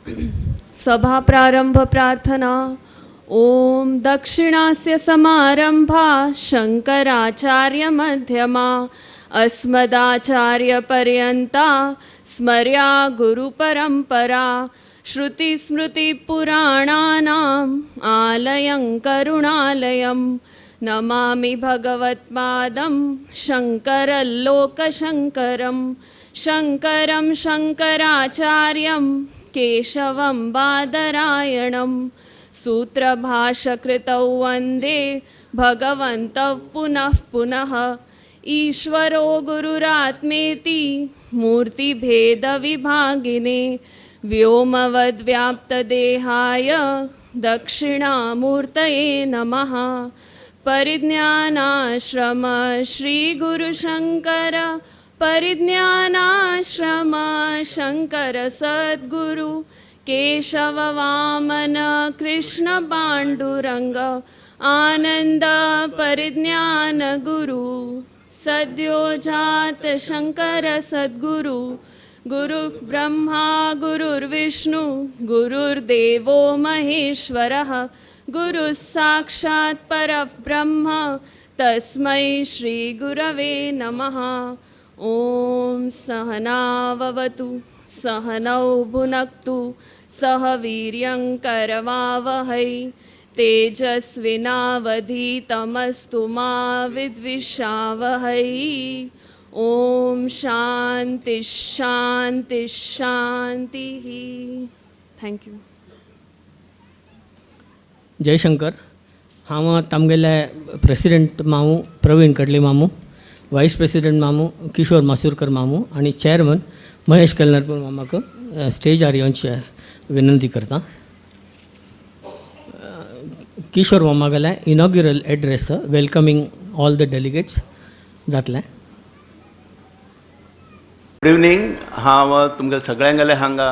सभा प्रारंभ प्रार्थना. ओम दक्षिणास्य समारंभा शंकराचार्य मध्यमा अस्मदाचार्य पर्यंता स्मर्या गुरु परंपरा. श्रुति स्मृति पुराणानाम् आलयं करुणालयं नमामि भगवत्पादं शङ्करलोकशङ्करं. शङ्करं शङ्कराचार्यं केशवं बादरायणं. सूत्रभाष्यकृतौ वन्दे भगवन्तौ पुनः पुनः. ईश्वरो गुरुरात्मेति मूर्तिभेदविभागिने व्योमवद्व्याप्तदेहाय दक्षिणामूर्तये नमः. परिज्ञानाश्रम श्रीगुरुशङ्कर परिज्ञानाश्रम शङ्कर सद्गुरु केशव वामन कृष्ण पाण्डुरङ्ग आनन्द परिज्ञान गुरु. सद्यो जात शङ्कर सद्गुरु. गुरु ब्रह्मा गुरुर्विष्णु गुरुर्देवो महेश्वरः. गुरुः साक्षात् परब्रह्म तस्मै श्री गुरवे नमः. ओम सहनाववतु सहनौ भुनक्तु सह वीर्यं करवावहै. तेजस्विनावधीतमस्तु मा विद्विषावहै. ओम शांति शांति शांति. Thank you. जयशंकर. हांव तामगेले प्रेसिडेंट मामू प्रवीण कडली मामू, वायस प्रेसिडेंट मामू किशोर मासूरकर मामू आणि चेअरमन महेश कलनरपूर मामाक स्टेजार येवची विनंती करता. किशोर मामा गेले inaugural address welcoming all the delegates जातलें. Good evening. हांव तुमगेले सगळ्यांगेले हांगा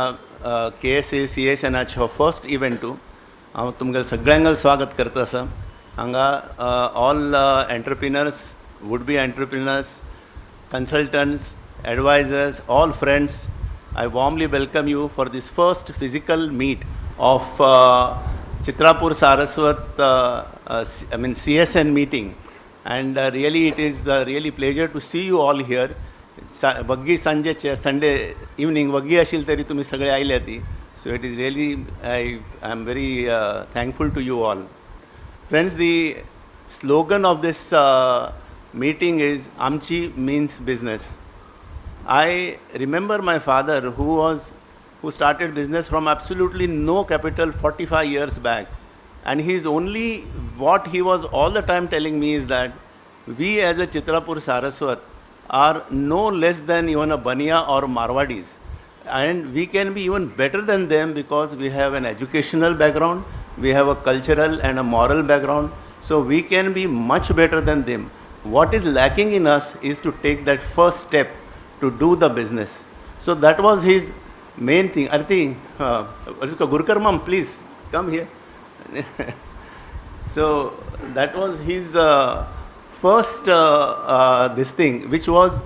KSA-CSN हो फर्स्ट इव्हेंटू हांव तुमगेले सगळ्यांगेले स्वागत करता आसा. हांगा all entrepreneurs, would be entrepreneurs, consultants, advisors, all friends, I warmly welcome you for this first physical meet of Chitrapur Saraswat CSN meeting, and really it is really pleasure to see you all here. वग्गी सांजेचे Sunday evening वग्गी आशिल्ली तरी तुमी सगळे आयल्या ती. So it is really I am very thankful to you all. Friends, the slogan of this meeting is Amchi means business. I remember my father who started business from absolutely no capital 45 years back, and what he was all the time telling me is that we as a Chitrapur Saraswat are no less than even a Baniya or Marwadis, and we can be even better than them because we have an educational background, we have a cultural and a moral background, so we can be much better than them. What is lacking in us is to take that first step to do the business. So that was his main thing. Arti, Gurukar ma'am, please come here. So that was his first this thing, which was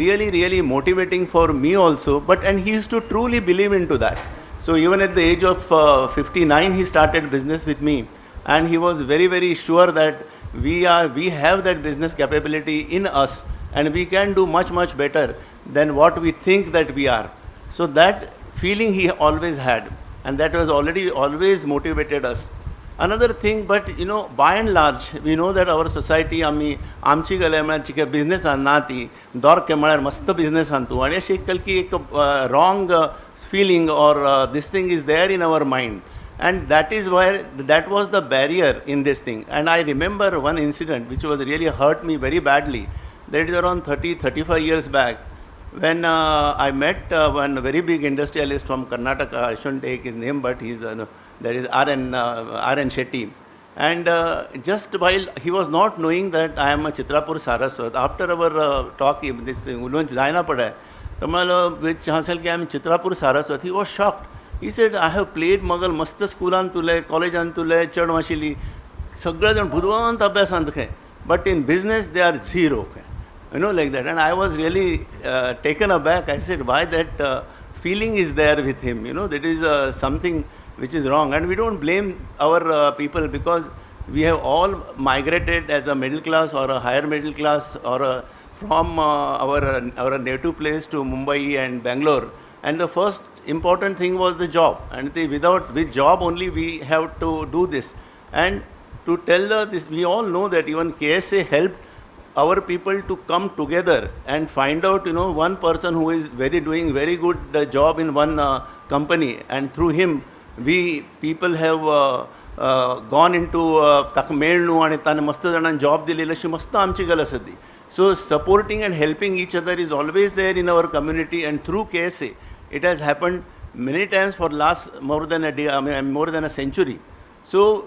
really, really motivating for me also. And he used to truly believe into that. So even at the age of 59, he started business with me, and he was very, very sure that we have that business capability in us, and we can do much, much better than what we think that we are. So that feeling he always had, and that was always motivated us. Another thing, but by and large, we know that our society आमची गले म्हळ्यार business ना ती दोरके म्हळ्यार मस्त business तूं, आनी अशें की एक रॉंग फीलिंग और this thing is there in our mind. And that is where that was the barrier in this thing. And I remember one incident which was really hurt me very badly. That is around 35 years back, when I met one very big industrialist from Karnataka. I shouldn't take his name, but he's that is R.N. Shetty. And just while he was not knowing that I am a Chitrapur Saraswat, after our talk, this thing, उलोवंक जायना पडे, तो म्हणलो which हांवें की I am Chitrapur Saraswat. He was shocked. He said, I have played Mughal मस्त स्कुलान तुले, कॉलेजान तुले चड वाशिल्ली, सगळे जाण बुदवांत अभ्यासांत खंय, but in business they are zero, like that. And I was really taken aback. I said, why that feeling is there with him. That is something which is wrong. And we don't blame our people, because we have all migrated as a middle class or a higher middle class or from our native place to Mumbai and Bangalore. And the first important thing was the job. And with job only we have to do this. And to tell this, we all know that even KSA helped our people to come together and find out, one person who is doing very good job in one company, and through him, we people have gone into ताका मेळ न्हू आनी ताणें मस्त जाणांक job दिलेली अशी मस्त आमची गल आसा ती. So supporting and helping each other is always there in our community, and through KSA, it has happened many times for last more than a century. So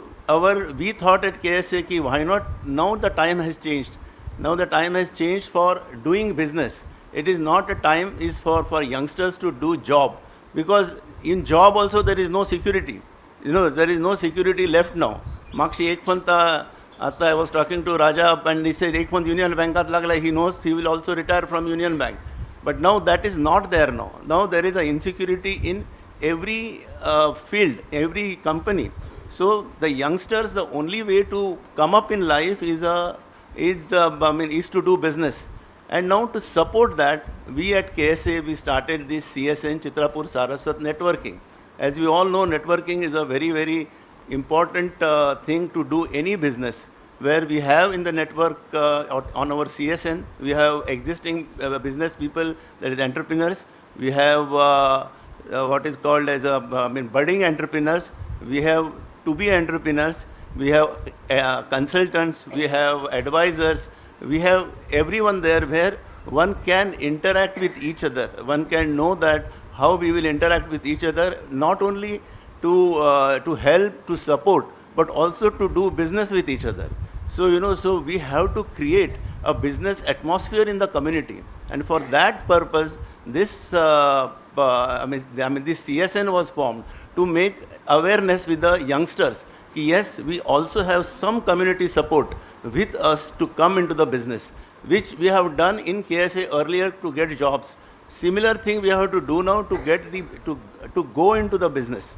we thought at KSA ki why not, now the time has changed. Now the time has changed for doing business. It is not a time is for youngsters to do job, because in job also there is no security. There is no security left now. Makshi ek fanta, I was talking to Raja and he said ek fant Union Bank at lagla, he knows he will also retire from Union Bank. But now that is not there now. Now there is an insecurity in every field, every company. So the youngsters, the only way to come up in life is to do business. And now to support that, we at KSA, we started this CSN Chitrapur Saraswat networking. As we all know, networking is a very, very important thing to do any business, where we have in the network on our CSN, we have existing business people, that is entrepreneurs. We have what is called as budding entrepreneurs. We have to-be entrepreneurs. We have consultants. We have advisors. We have everyone there where one can interact with each other. One can know that how we will interact with each other, not only to help, to support, but also to do business with each other. So, so we have to create a business atmosphere in the community. And for that purpose, this this CSN was formed to make awareness with the youngsters. Yes, we also have some community support with us to come into the business, which we have done in KSA earlier to get jobs. Similar thing we have to do now to get to go into the business.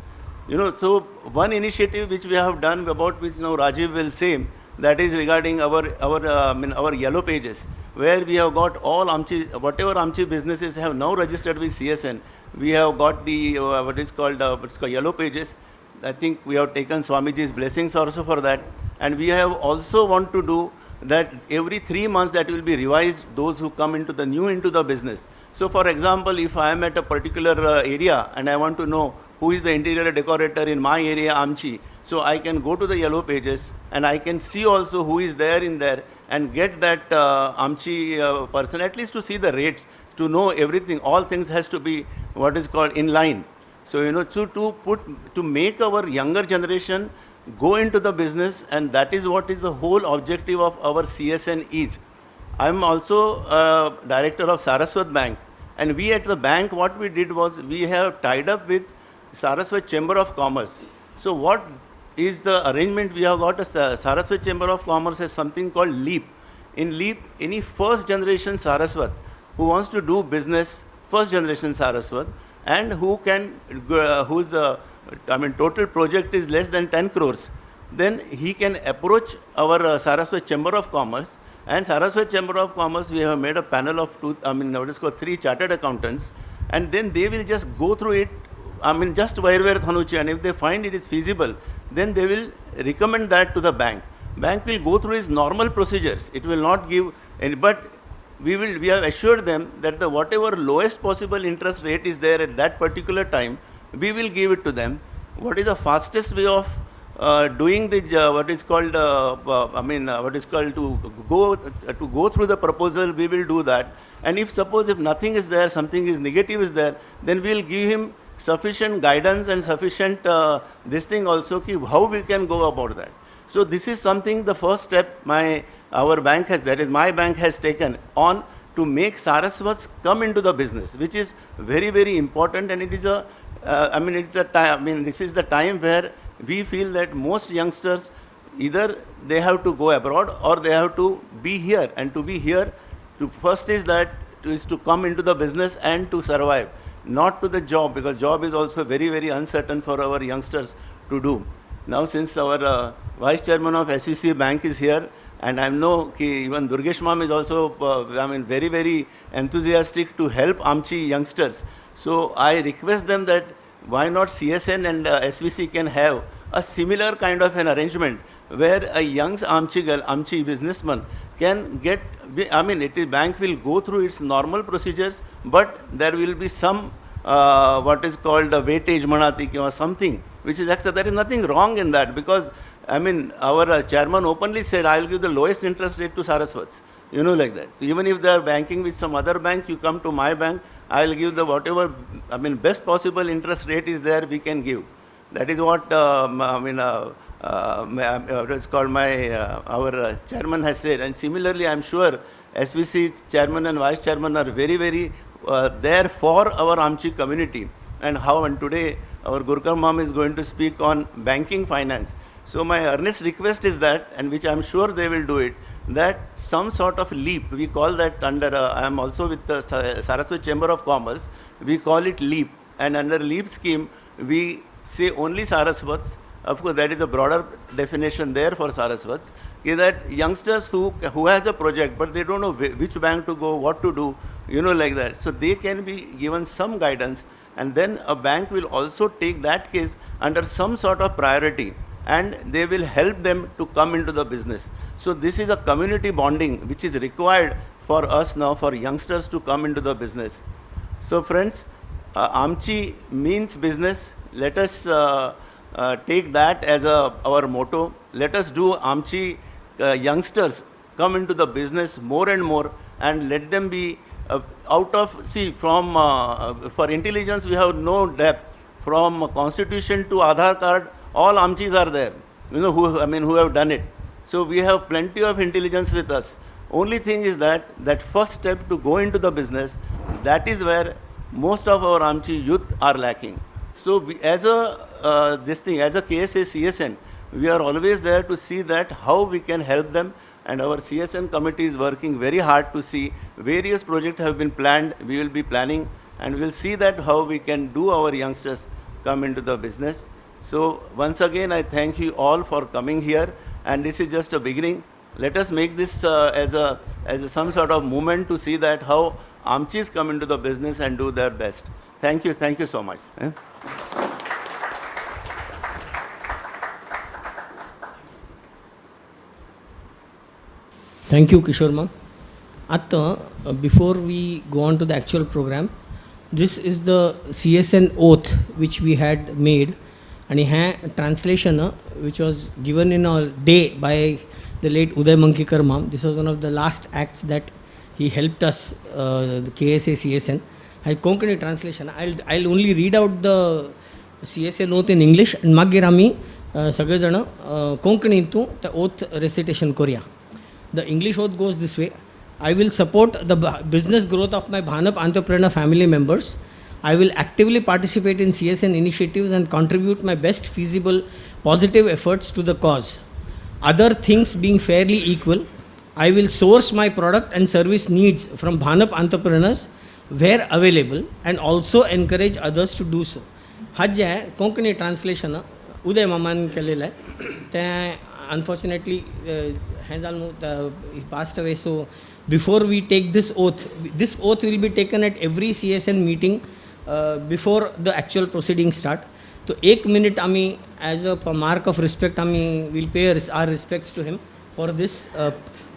So one initiative which we have done, about which now Rajiv will say, that is regarding our yellow pages, where we have got all whatever Amchi businesses have now registered with CSN. We have got the what's called yellow pages. I think we have taken Swamiji's blessings also for that, and we have also want to do that every 3 months that will be revised, those who come into the business. So for example, if I am at a particular area and I want to know who is the interior decorator in my area, Amchi, so I can go to the yellow pages and I can see also who is there in there and get that Amchi person, at least to see the rates, to know everything. All things has to be what is called in line. So to make our younger generation go into the business, and that is what is the whole objective of our CSN is. I am also director of Saraswat Bank, and we at the bank, what we did was we have tied up with Saraswat Chamber of Commerce. So what is the arrangement? We have got Saraswat Chamber of Commerce has something called LEAP. In LEAP, any first generation Saraswat who wants to do business, first generation Saraswat, and whose total project is less than 10 crores, then he can approach our Saraswat Chamber of Commerce. And Saraswat Chamber of Commerce, we have made a panel of 3 chartered accountants, and then they will just go through it, just where Thanuchi, and if they find it is feasible, then they will recommend that to the bank. Bank will go through its normal procedures. It will not give any, but we have assured them that the whatever lowest possible interest rate is there at that particular time, we will give it to them. What is the fastest way of doing the to go through the proposal, we will do that. And if nothing is there, something is negative is there, then we will give him sufficient guidance and sufficient this thing also, how we can go about that. So this is something, the first step our bank has, that is my bank has taken on to make Saraswats come into the business, which is very, very important. And it is this is the time where we feel that most youngsters, either they have to go abroad or they have to be here. And to be here, first is to come into the business and to survive. not to the job, because job is also very, very uncertain for our youngsters to do. Now, since our vice chairman of SVC Bank is here, and I know even Durgesh Ma'am is also, very, very enthusiastic to help Amchi youngsters. So I request them that why not CSN and SVC can have a similar kind of an arrangement where a young Amchi businessman can get, bank will go through its normal procedures, but there will be some what is called a weightage manati or something, which is extra. There is nothing wrong in that, because our chairman openly said, I will give the lowest interest rate to Saraswats, like that. So even if they are banking with some other bank, you come to my bank, I will give the whatever, best possible interest rate is there, we can give. That is what it's called our chairman has said. And similarly, I am sure SVC chairman and vice chairman are very, very there for our Amchi community. And today our Gurkar Ma'am is going to speak on banking finance. So my earnest request is that, and which I am sure they will do it, that some sort of LEAP, we call that under, I am also with the Saraswati Chamber of Commerce, we call it LEAP. And under LEAP scheme, we say only Saraswats. Of course, that is a broader definition there for Saraswats, that youngsters who has a project, but they don't know which bank to go, what to do, like that. So they can be given some guidance, and then a bank will also take that case under some sort of priority, and they will help them to come into the business. So this is a community bonding which is required for us now, for youngsters to come into the business. So friends, Amchi means business. Let us take that as our motto. Let us do Amchi youngsters come into the business more and more, and let them be for intelligence we have no depth. From constitution to Aadhaar card, all Amchis are there, who have done it. So we have plenty of intelligence with us. Only thing is that first step to go into the business, that is where most of our Amchi youth are lacking. So we, as a KSA-CSN, we are always there to see that how we can help them, and our CSN committee is working very hard to see various projects have been planned, we will be planning, and we will see that how we can do our youngsters come into the business. So once again, I thank you all for coming here, and this is just a beginning. Let us make this as some sort of movement to see that how Amchis come into the business and do their best. Thank you so much. Thank you, Kishore ma'am. Before we go on to the actual program, this is the CSN oath which we had made, and translation which was given in a day by the late Uday Mankikar ma'am. This was one of the last acts that he helped us, the KSA-CSN. I Konkani translation. I'll only read out the CSN oath in English, and मागीर आमी सगळे जण कोंकणीतून the oath recitation करूया. The English oath goes this way. I will support the business growth of my Bhanap entrepreneur family members. I will actively participate in CSN initiatives and contribute my best feasible positive efforts to the cause. Other things being fairly equal, I will source my product and service needs from Bhanap entrepreneurs where available, and also encourage others to do so. हा जे आहे Konkani translation उदय मामान केलेलं आहे. ते unfortunately हे जालं he passed away. So before we take this oath will be taken at every CSN meeting before the actual proceedings start. So 1 minute आम्ही as a mark of respect आम्ही will pay our respects to him for this.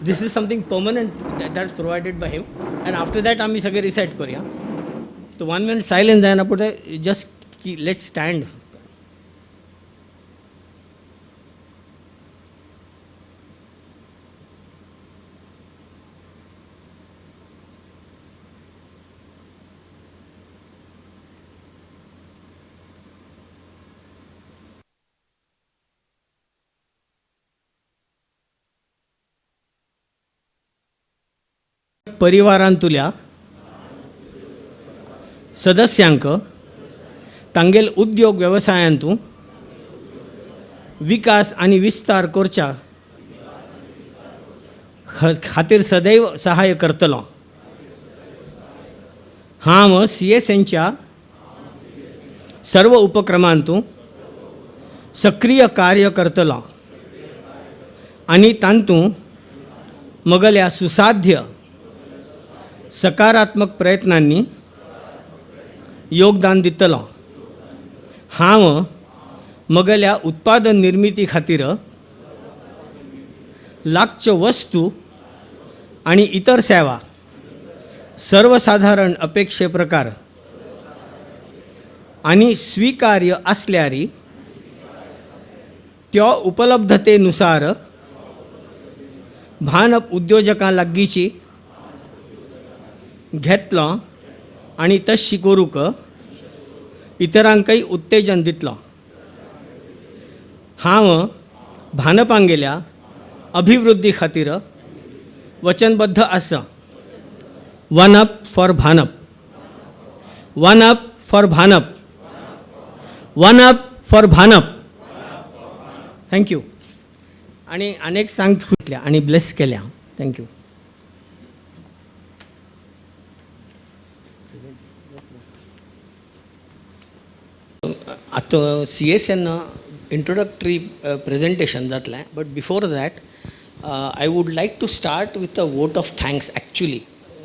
This is something permanent that's provided by him, and after that आम्ही सगळे recite करूया. So 1 minute silence आहे ना पुढे, just let's stand. परिवारांतुल्या सदस्यांक तांगेल उद्योग व्यवसायांतू विकास आणि विस्तार करच्या खातीर सदैव सहाय्य करतलो. हांव CSNच्या सर्व उपक्रमांतू सक्रिय कार्य करतलो आणि तांतूं मगल्या सुसाध्य सकारात्मक प्रयत्नांनी योगदान दितलो. हांव मगल्या उत्पादन निर्मिती खातीर लागच्यो वस्तू आणि इतर सेवा सर्वसाधारण अपेक्षे प्रकार आणि स्वीकार्य असल्यारी त्यो उपलब्धतेनुसार भानप उद्योजकां लागींची घेतलो आणि तशी करूक इतरांकय उत्तेजन दितलो. हांव भानपांगेल्या अभिवृद्धी खातीर वचनबद्ध आसा. One up for Bhanap, one up for Bhanap, one up for Bhanap. Thank you. आणि अनेक सांगितल्या आणि ब्लेस केल्या. थँक्यू. आता CSN introductory presentation जातलें, but before that I would like to start with a vote of thanks. Actually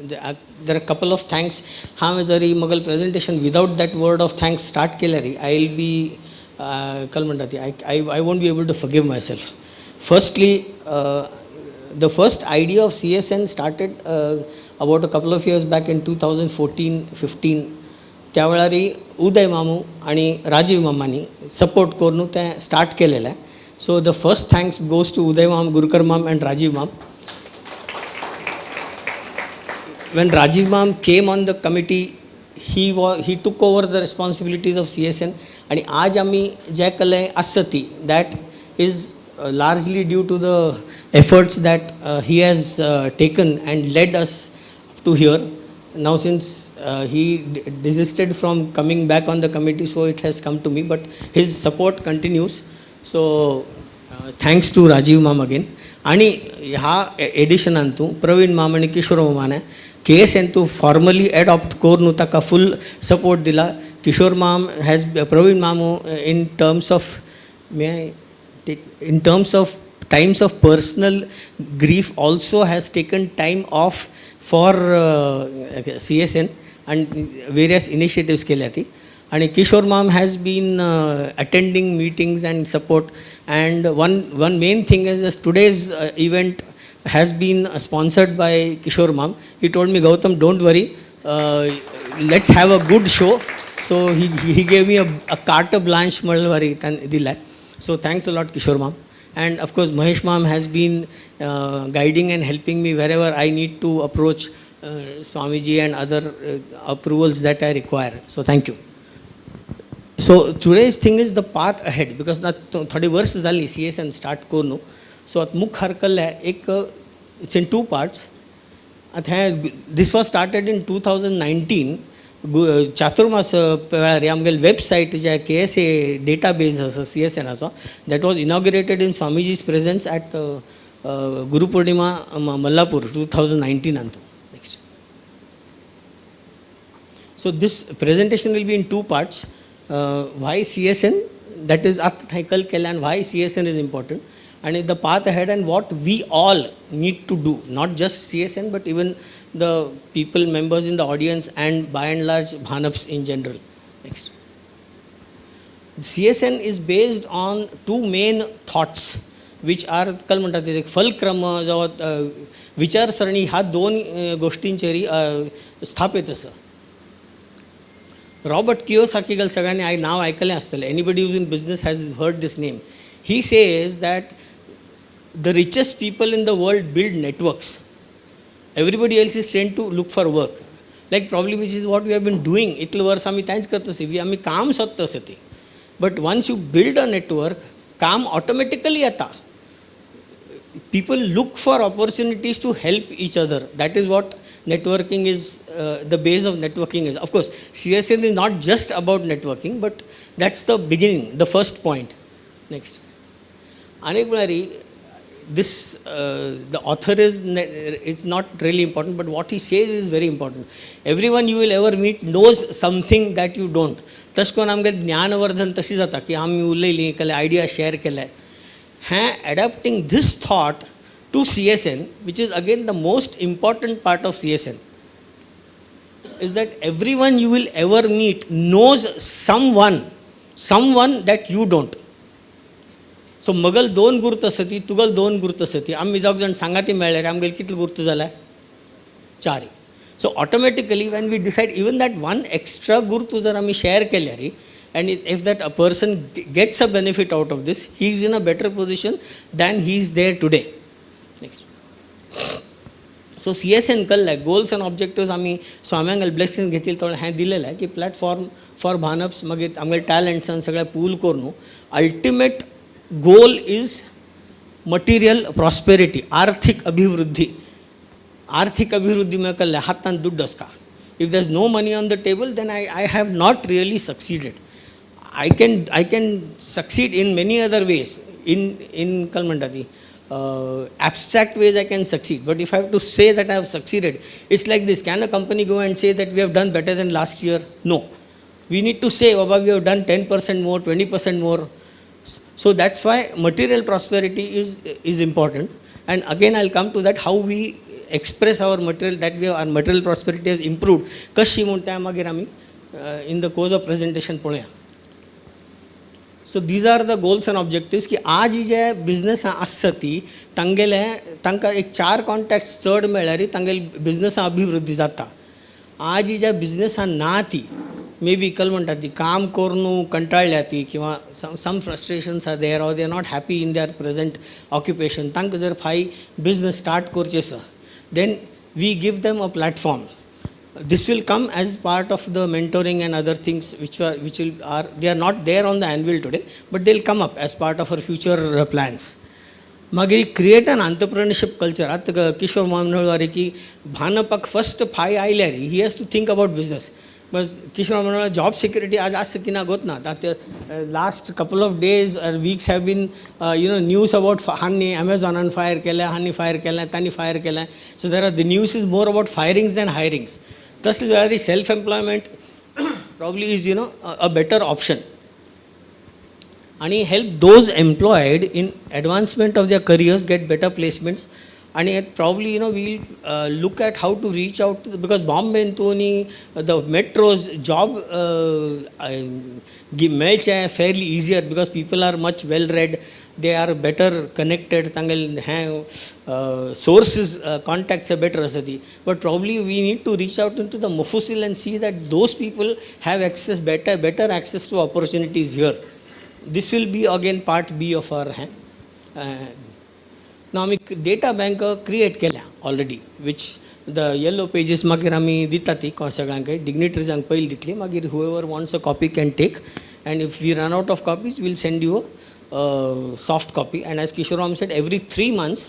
there are a couple of thanks. हांव जरी मगल presentation without that word of thanks start केल्यारी I will be कल म्हणटा ती I won't be able to forgive myself. Firstly, the first idea of CSN started about a couple of years back in 2014-15. त्या वेळारी उदय मामू आणि Rajiv मामांनी support करून तें start केलेलें आहे. So the first thanks goes to Uday माम, गुरकर माम अँड राजीव माम. when Rajiv Mam came on the committee, he took over the responsibilities of CSN. आणि आज आम्ही जे केलें आसता ती that is largely due to the efforts that he has taken and led us to here. Now since he desisted from coming back on the committee, so it has come to me, but his support continues. So thanks to Rajiv Mam again. आणि ह्या एडिशनांतू प्रवीण माम आणि किशोर मामाने KSN तू formally adopt करून ताका full support दिला. किशोर माम हॅज प्रवीण मामू in terms of times of personal grief also has taken time off for CSN and various initiatives केल्या ती. आणि किशोर माम has been attending meetings and support. And one main thing is this today's event has been sponsored by Kishore Mam. He told me, Gautam, don't worry, let's have a good show. So he gave me a carte blanche malvari dila. So thanks a lot, Kishore Mam. And of course Mahesh Mam has been guiding and helping me wherever I need to approach Swamiji and other approvals that I require. So thank you. So today's thing is the path ahead, because ना थोड़ी वर्ष झाली CSN start करून. So at मुख हरकल्ले एक it's in two parts. This was started in 2019. चातुर्मास वेळार आमगेले website जे KSA database आसा CSN आसा, that was inaugurated in Swamiji's presence at Guru Purnima Mallapur 2019 antu. Next. So this presentation will be in two parts. Why CSN, that is at Thaikal Kelan, why CSN is important, and the path ahead and what we all need to do, not just CSN but even the people, members in the audience and by and large Bhanaps in general. Next. CSN is based on two main thoughts which are कल म्हणतात ते fulcrum जावं विचारसरणी ह्या दोन गोष्टींचेर स्थापित आसा. Robert Kiyosaki सगळ्यांनी नाव ऐकलें आसतलें. Anybody who's in business has heard this name. He says that the richest people in the world build networks. Everybody else is trained to look for work. Like probably which is what we have been doing. इतले वर्ष आम्ही तांच करतसे, आम्ही काम सोदतसे ते. But once you build a network, काम automatically येता. People look for opportunities to help each other. That is what networking is, the base of networking is. Of course, CSN is not just about networking, but that's the beginning, the first point. Next. अनेक वेळारी this the author is not really important, but what he says is very important. Everyone you will ever meet knows something that you don't. तश करून आमगे ज्ञानवर्धन तशी जाता की आमी उलयली केले आयडिया शेअर केले हें adapting this thought to CSN, which is again the most important part of CSN, is that everyone you will ever meet knows someone that you don't. सो मगल 2 गुर्त आसती तुगल 2 गुर्त आसती आमी दोग जाण सांगाती मेळ्ळे आमगेले कितले गुर्त जाले 4. So automatically when we decide even that one extra gurtu jar ami share केल्यारी and if that a person gets a benefit out of this, he is in a better position than he is there today. Next. So CSN कल्ले goals and objectives आमी स्वाम्यांगल blessing घेतली तो हें दिलेलें आहे की platform for भानप्स मागीर आमगे टॅलंट्स आनी सगळें पूल करून ultimate goal is material prosperity आर्थिक अभिवृद्धी. आर्थिक अभिवृद्धि में कल हाथान दुड्ड का if there is no money on the table then I have not really succeeded. I can succeed in many other ways. In कल म्हणटा ती abstract ways I can succeed, but if I have to say that I have succeeded, it's like this: can a company go and say that we have done better than last year? No, we need to say Baba, we have done 10% more, 20% more. So that's why material prosperity is important. And again I'll come to that, how we express our material, that we our material prosperity has improved कशी म्हणटा मागीर आमी in the course of presentation पळोवया. So these are the goals and objectives की आज जे business आसता ती तांकां एक 4 कॉन्टॅक्ट्स चड मेळ्ळ्यार तांगेल बिजनेसा अभिवृद्धी जाता. आज जे बिजनेसान ना ती मे बी कल म्हणटा ती काम करून कंटाळ्ळ्या ती किंवा some frustrations are there or they are not happy in their present occupation. तांकां जर फाय बिजनेस स्टार्ट करचें आसा then we give them a platform. This will come as part of the mentoring and other things which are they are not there on the anvil today, but they'll come up as part of our future plans. मागीर create an entrepreneurship culture. आतां किशोर म्हणून वारी की भानपाक first फाय आयल्यार he has to think about business. बस किशोर म्हणून job security आज आसता की ना गोत ना. Last couple of days or weeks have been news about हांनी अमेझॉनान फायर केल्या, हांनी फायर केलें, तांणी फायर केलें. So there are the news is more about firings than hirings. तसले वेळार self employment probably is a better option आणि help those employed in advancement of their careers get better placements. And probably we'll look at how to reach out to because Bombay and the metros job melche fairly easier because people are much well read, they are better connected, tangal sources contacts are better asati. But probably we need to reach out into the Mufusil and see that those people have access better access to opportunities here. This will be again part B of our now आमी data bank create केल्या already which the yellow pages मागीर आमी दिता ती सगळ्यांक डिग्निटरीजांक पयली दितली मागीर whoever wants a copy can take and if we run out of copies we'll send you a soft copy and as Kishoram said every 3 months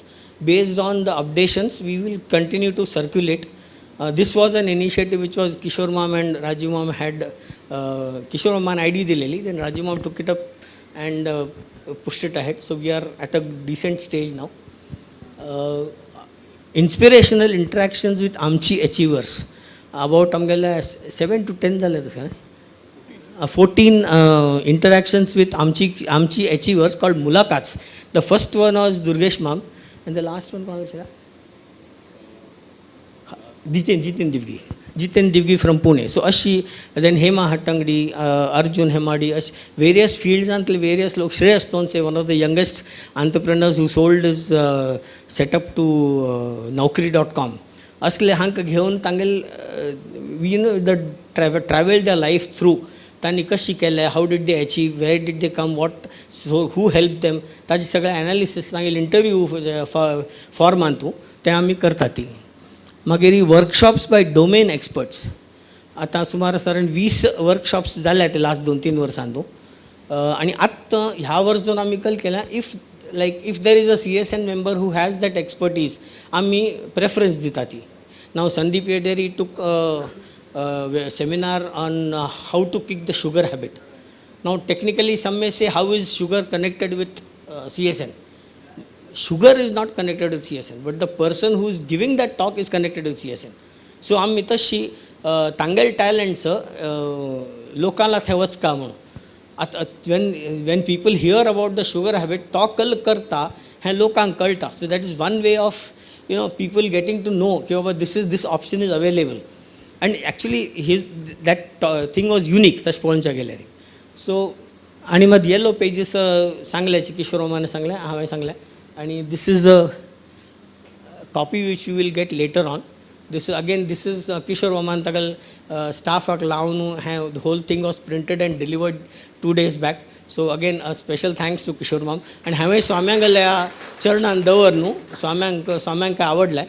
based on the updations we will continue to circulate. This was an initiative which was Kishore Mam and Rajiv Mam had Kishore Mam ID दिलेली, then Rajiv Mam took it up and pushed it ahead. So we are at a decent stage now. Inspirational interactions with आमची achievers. About आमगेले 7 to 10 जाले तशें 14 interactions with आमची achievers called mulakats. The first one was Durgesh Mam and the last one कोण आशिल्लें Jiten Divgi from Pune. So Ashi, then Hema Hattangdi, Arjun Hemadi, various fields and various log. Shreyas Tonse, one of the youngest entrepreneurs who sold his setup to Naukri.com. Asle hank gheun tangal, the traveled their life through. Tani kashi kelle, how did they achieve, where did they come, what, so who helped them. Taji sagla analysis tangil interview for mantu, te आमी करताती. मागीर workshops bye domain experts आतां सुमार सादारण 20 workshops जाल्या ते last 2-3 वर्सांतू आनी आत्तां ह्या वर्सान आमी कल केल्या if there is a CSN member who has that expertise आमी प्रेफरन्स दिता ती. Now Sandeep Yederi took seminar on how to kick the sugar habit. Now technically some may say how is sugar connected with CSN. sugar is not connected with CSN, but the person who is giving that talk is connected with CSN. So आम्ही तशी तांगेल टॅलंट्स लोकांना थेवच का म्हणून आता when people hear about the sugar habit तो करता हें लोकांक कळटा. So that is one way of people getting to know की बाबा this option is available. And actually that thing was unique तश पळोवनच्या गॅलरी. So आणि मग येलो पेजीस सांगल्याची किशोर मामाने सांगलें हांवें सांगलें आणि this is a copy which you will get later on. This is Kishore Maman tagal staff launu. The whole thing was printed and delivered 2 days back. So again a special thanks to Kishore Mam. And hame Swamyangalaya Charnan Davarnu Swamyanka आवडलाय.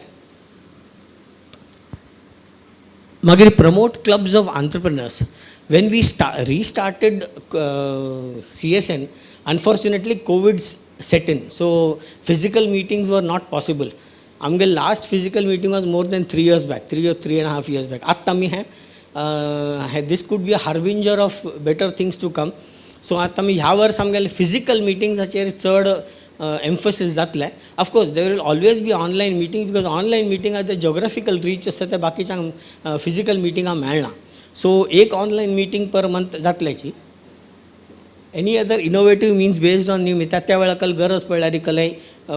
Magir promote clubs of entrepreneurs. When we restarted CSN, unfortunately COVID set in. So physical meetings were not possible. आमगे last physical meeting was more than 3 years back, 3 or 3.5 years back. आत्ता आमी this could be a harbinger of better things to come. So आत्ता आमी ह्या verse आमगेले physical मिटिंग्साचेर चड emphasis जातलें. Of course there will always be online meeting because online मिटिंगाक ते जॉग्राफिकल रीच आसता ते बाकीच्यांक फिजिकल मिटिंगां मेळना. सो एक ऑनलायन मिटींग पर मंथ जातल्याची. Any other innovative means based on new त्या वेळाकल गरज पडल्यार कलय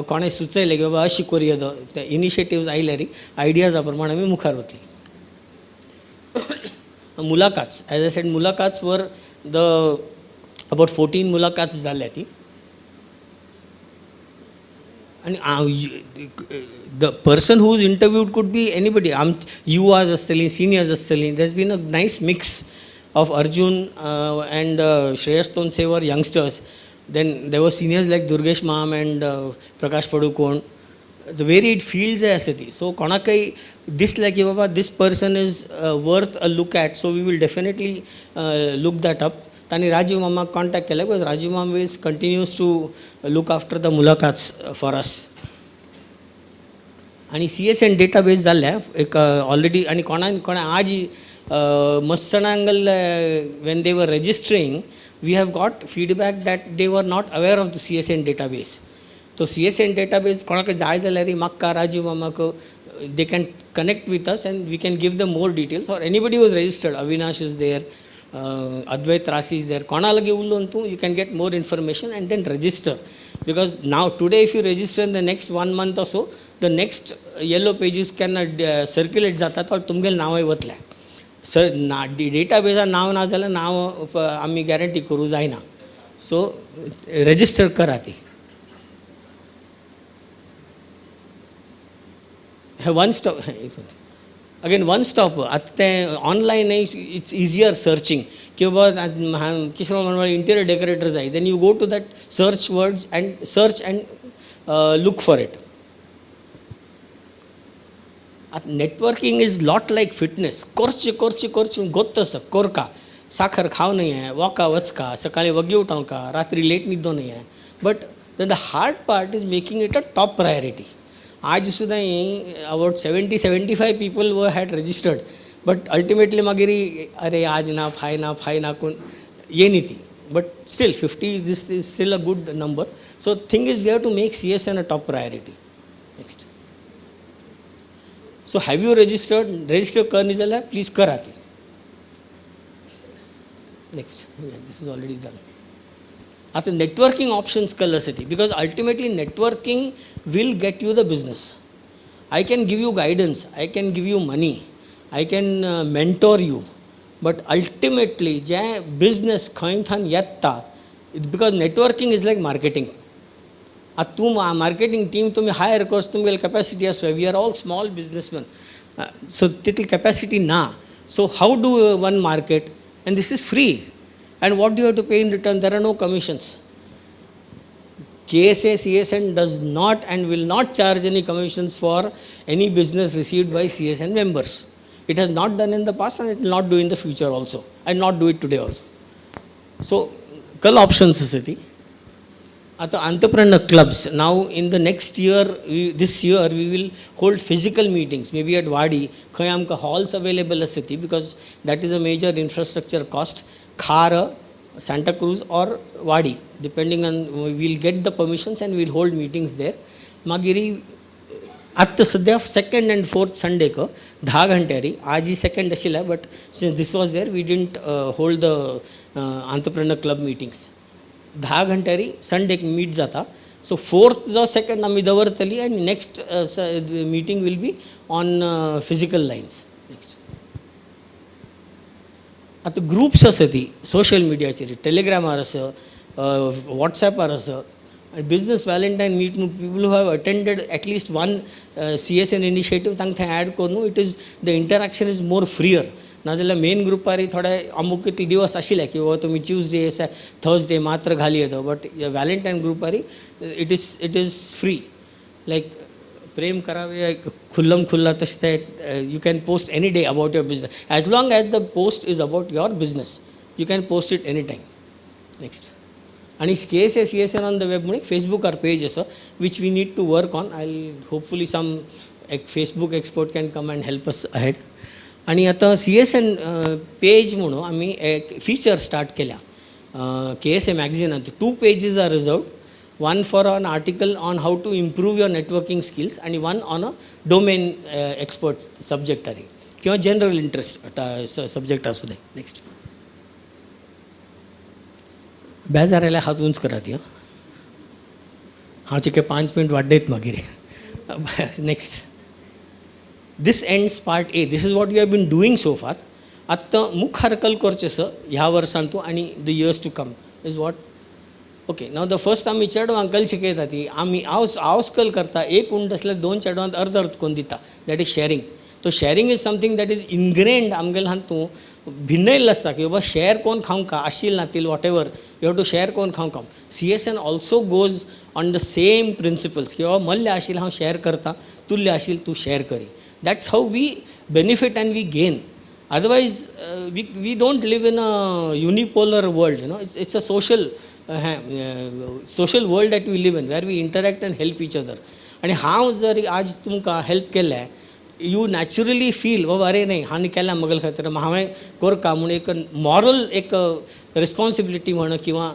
कोणें सुचयलें की बाबा अशी करुया ते इनिशिएटिव्स आयल्यार आयडियाजा प्रमाणे आमी मुखार वतली. मुलाकात्स एज आय सेड मुलाकात्स वर अबाउट 14 मुलाकात्स जाल्या ती. आनी the person who is interviewed could be anybody. युवाज आसतलीं, सिनियर्स आसतलीं. There been a nice mix of Arjun and Shreyas Tonse were youngsters. Then there were seniors like Durgesh Mam and Prakash Padukone. The varied fields are asati. So konakai this like baba this person is worth a look at. So we will definitely look that up. Tani Rajiv Mama contact kela because Rajiv Mam continues to look after the mulakats for us. आणि CSN database झाल्या एक already. आणि कोणा आज Mustanangal, when they were registering, we have got feedback that they were not aware of the CSN database. So CSN database, konaka jai zalari makka Rajiv Mamako, they can connect with us and we can give them more details. Or anybody who is registered, Avinash is there, Advait Rasi is there. Konalagi ulluntu, you can get more information and then register. Because now today if you register in the next 1 month or so, the next yellow pages can circulate जातात और तुमगेल नाव वतले. Sir ना डेटाबेसा नाव ना जाल्यार नाव आमी guarantee करूं जायना. सो register करा ती. हे one stop again one stop. आतां तें ऑनलायन इट्स इजियर सर्चिंग की बाबा किशोर म्हणून इंटिरियर डेकोरेटर जाय. Then you go to that search words and search and look for it. Networking is lot like fitness. कोर्ची गोत्तस कोरका साखर खाव नहीं है, वॉका वचका, सकाळी वगी उठाव का, रात्री लेट न्हिदो नहीं है. But the hard part is making it a top priority. आज सुद्धा about 70-75 people were had registered. But ultimately मागीर अरे आज ना फाय कोण ये न्ही ती. But still 50 this is still a good number. So thing is we have to make CSN a top priority. Next. So have you registered? Register करनी जाल्यार please करा ती. Next. This is already done. आता networking options कल आसती because ultimately networking will get you the business. I can give you guidance, I can give you money, I can mentor you, but ultimately J business खंय थान येता because networking is like marketing. आता तूं marketing team तुम्ही hire करस तुमगेली capacity आसता. We are all small businessman. So तितली capacity ना. So how do one market and this is free and what do have to pay in return. There are no commissions. KSA-CSN does not and will not charge any commissions for any business received by CSN members. It has not done in the past and it will not do in the future also and not do it today also. So कल options आसती. आता entrepreneur clubs, now in the next year, this year we will hold physical meetings, maybe at Wadi. खंय आमकां halls available आसती because that is a major infrastructure cost. Khar, Santa Cruz or Wadi. Depending on will get the permissions and will hold meetings there. मागीर आत्तां सद्या 2nd and 4th संडेक 10 घंट्यारी. आज ही 2nd आशिल्लें, but since this was there we didn't hold the entrepreneur club meetings. 10 घंट्यारी संडेक meet जाता. So 4th जो 2nd आमी दवरतली आनी next meeting will be on physical lines. Next आतां ग्रुप्स आसा ती सोशल मिडियाचेर, टेलिग्रामार आसा, वॉट्सॅपार आसा. बिजनस वॅलेंटायन मीट न्हू, people who have attended at least one CSN initiative तांकां थंय ॲड करून it is the interaction is more freer. नाजाल्यार मेन ग्रुपार थोडे अमूक कितले दिवस आशिल्ले की बाबा तुमी ट्यूजडे थर्सडे मात्र घाली येता. बट वॅलेंटायन ग्रुपार इट इज फ्री. लायक प्रेम करावे खुल्लम खुल्ला तशें तें you can post any day about your business. As long as the post is about your business you can post it any time. Next आणि KSA-CSN ऑन द वेब म्हणून एक फेसबुकार पेज आसा which we need to work on. I hopefully some एक Facebook expert can come and help us ahead. आणि आता CSN page म्हणून आमी एक फीचर स्टार्ट केल्या KSA मॅगझिनांत. 2 pages are reserved. one for an article on how to improve your networking skills and one on a domain expert subject आहे किंवा general interest subject असू दे. नेक्स्ट बेजारायला हात उंच करात या हाचे 5 मिनट वाडयत मागीर. Next this ends part A. This is what you have been doing so far. आत्तां मुखारकल करचें ह्या वर्सांतू आनी the years to come is what. Okay, now the first आमी चेडवां अंकल शिकयता ती आमी आवस्कल करता. एक उंट आसल्यार 2 चेडवांत अर्द अर्द करून दिता. That is sharing. तो sharing is something that is ingrained आमगेले हातूं भिन्नयल्लें आसता की बाबा शेअर कोण खावंक आशील नातील whatever you have to share कोण खावंक. CSN also goes on the same principles की बाबा मल्लें आशील हांव शेअर करता, तुल्लें आशील तूं शेअर करी. That's how we benefit and we gain. Otherwise we don't live in a unipolar world. It's a social world that we live in where we interact and help each other. आणि हांव जर आज तुमकां help केलें you naturally feel बाबा अरे नाही हांणी केल्या म्हगेले खातीर हांवें करता म्हणून एक मॉरल एक रिस्पॉन्सिबिलिटी म्हण किंवा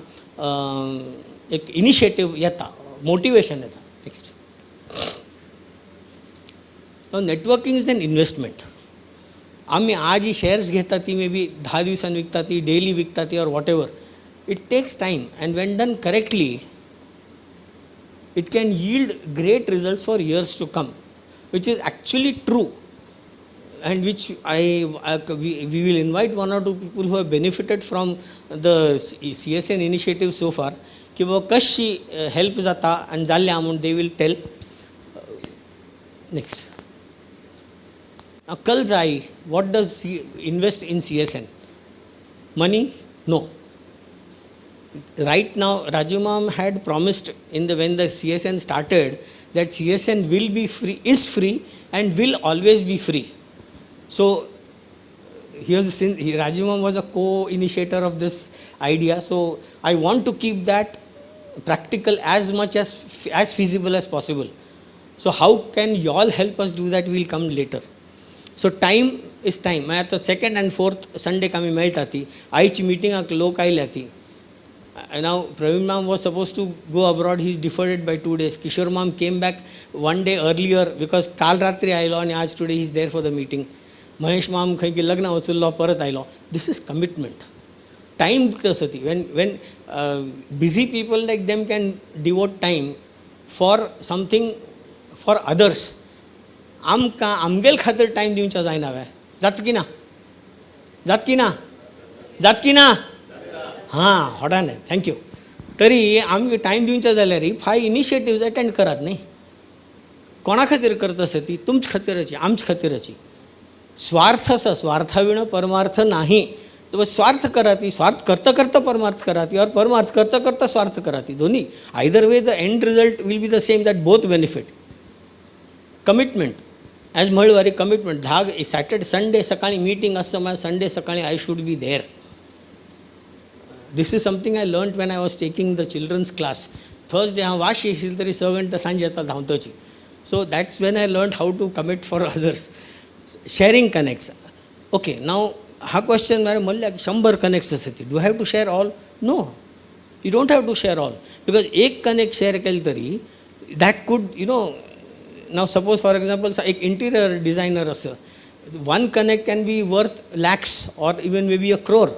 एक इनिशिएटीव येता, मोटिवेशन येता. Next networking is an investment. आमी आज ही शेअर्स घेता ती मे बी 10 दिवसांनी विकता ती, डेली विकता ती, or what ever. It takes time, and when done correctly, it can yield great results for years to come, which is actually true, and which we will invite 1 or 2 people who have benefited from the CSN initiative so far, की बाबा कशी help जाता आनी जाल्लें म्हणून they will tell. Next. Now, Kalzai, what does he invest in CSN? Money? No. Right now, Raju Ma'am had promised when the CSN started that CSN will be free, is free, and will always be free. So, Raju Ma'am was a co-initiator of this idea. So, I want to keep that practical as much as feasible as possible. So, how can you all help us do that? Will come later. So, time is time. मैं आता 2nd and 4th Sunday का मी मेळटा ती आयची मिटिंगाक लोक आयल्या ती. Now, Praveen Ma'am was supposed to go abroad. He's deferred it by 2 days. Kishore Ma'am came back 1 day earlier because काल रात्री आयलो आणि आज today he's there for the meeting. Mahesh Ma'am खंय की लग्न वचुल्लो परत आयलो. This is commitment. Time तसं ती. When busy people like them can devote time for something for others. आमकां आमगेल खातीर टायम दिवचो जायना वे. जात की ना? जात की ना? जात की ना? हां होडान थँक्यू. तरी आमी टायम दिवचो जाल्यार 5 इनिशिएटिव्स अटेंड करात न्ही. कोणा खातीर करता आसा ती? तुमच्या खातीराची, आमच्या खातीराची. स्वार्थ आसा, स्वार्था विणो परमार्थ नाही. तर स्वार्थ करा ती, स्वार्थ करता करता परमार्थ करा ती, और परमार्थ करता करता स्वार्थ करा ती. दोन्ही either way the end result will be the same, that both benefit. Commitment as मंगळवारी कमिटमेंट 10 सॅटर्डे संडे सकाळी मीटिंग आसता म्हळ्यार संडे सकाळी I should be there. This is something I learned when I was taking the children's class. Thursday हांव wash येशील तरी 6 घंटा सांजे येता धांवतची. So that's when I learned how to commit for others. Sharing connects. Okay, now हा question म्हळ्यार 100 connects आसा ती. Do I have to share all? No. You don't have to share all. Because एक connect share केलं तरी, that could, now suppose for example, एक interior designer असं, one connect can be worth lakhs or even maybe a crore.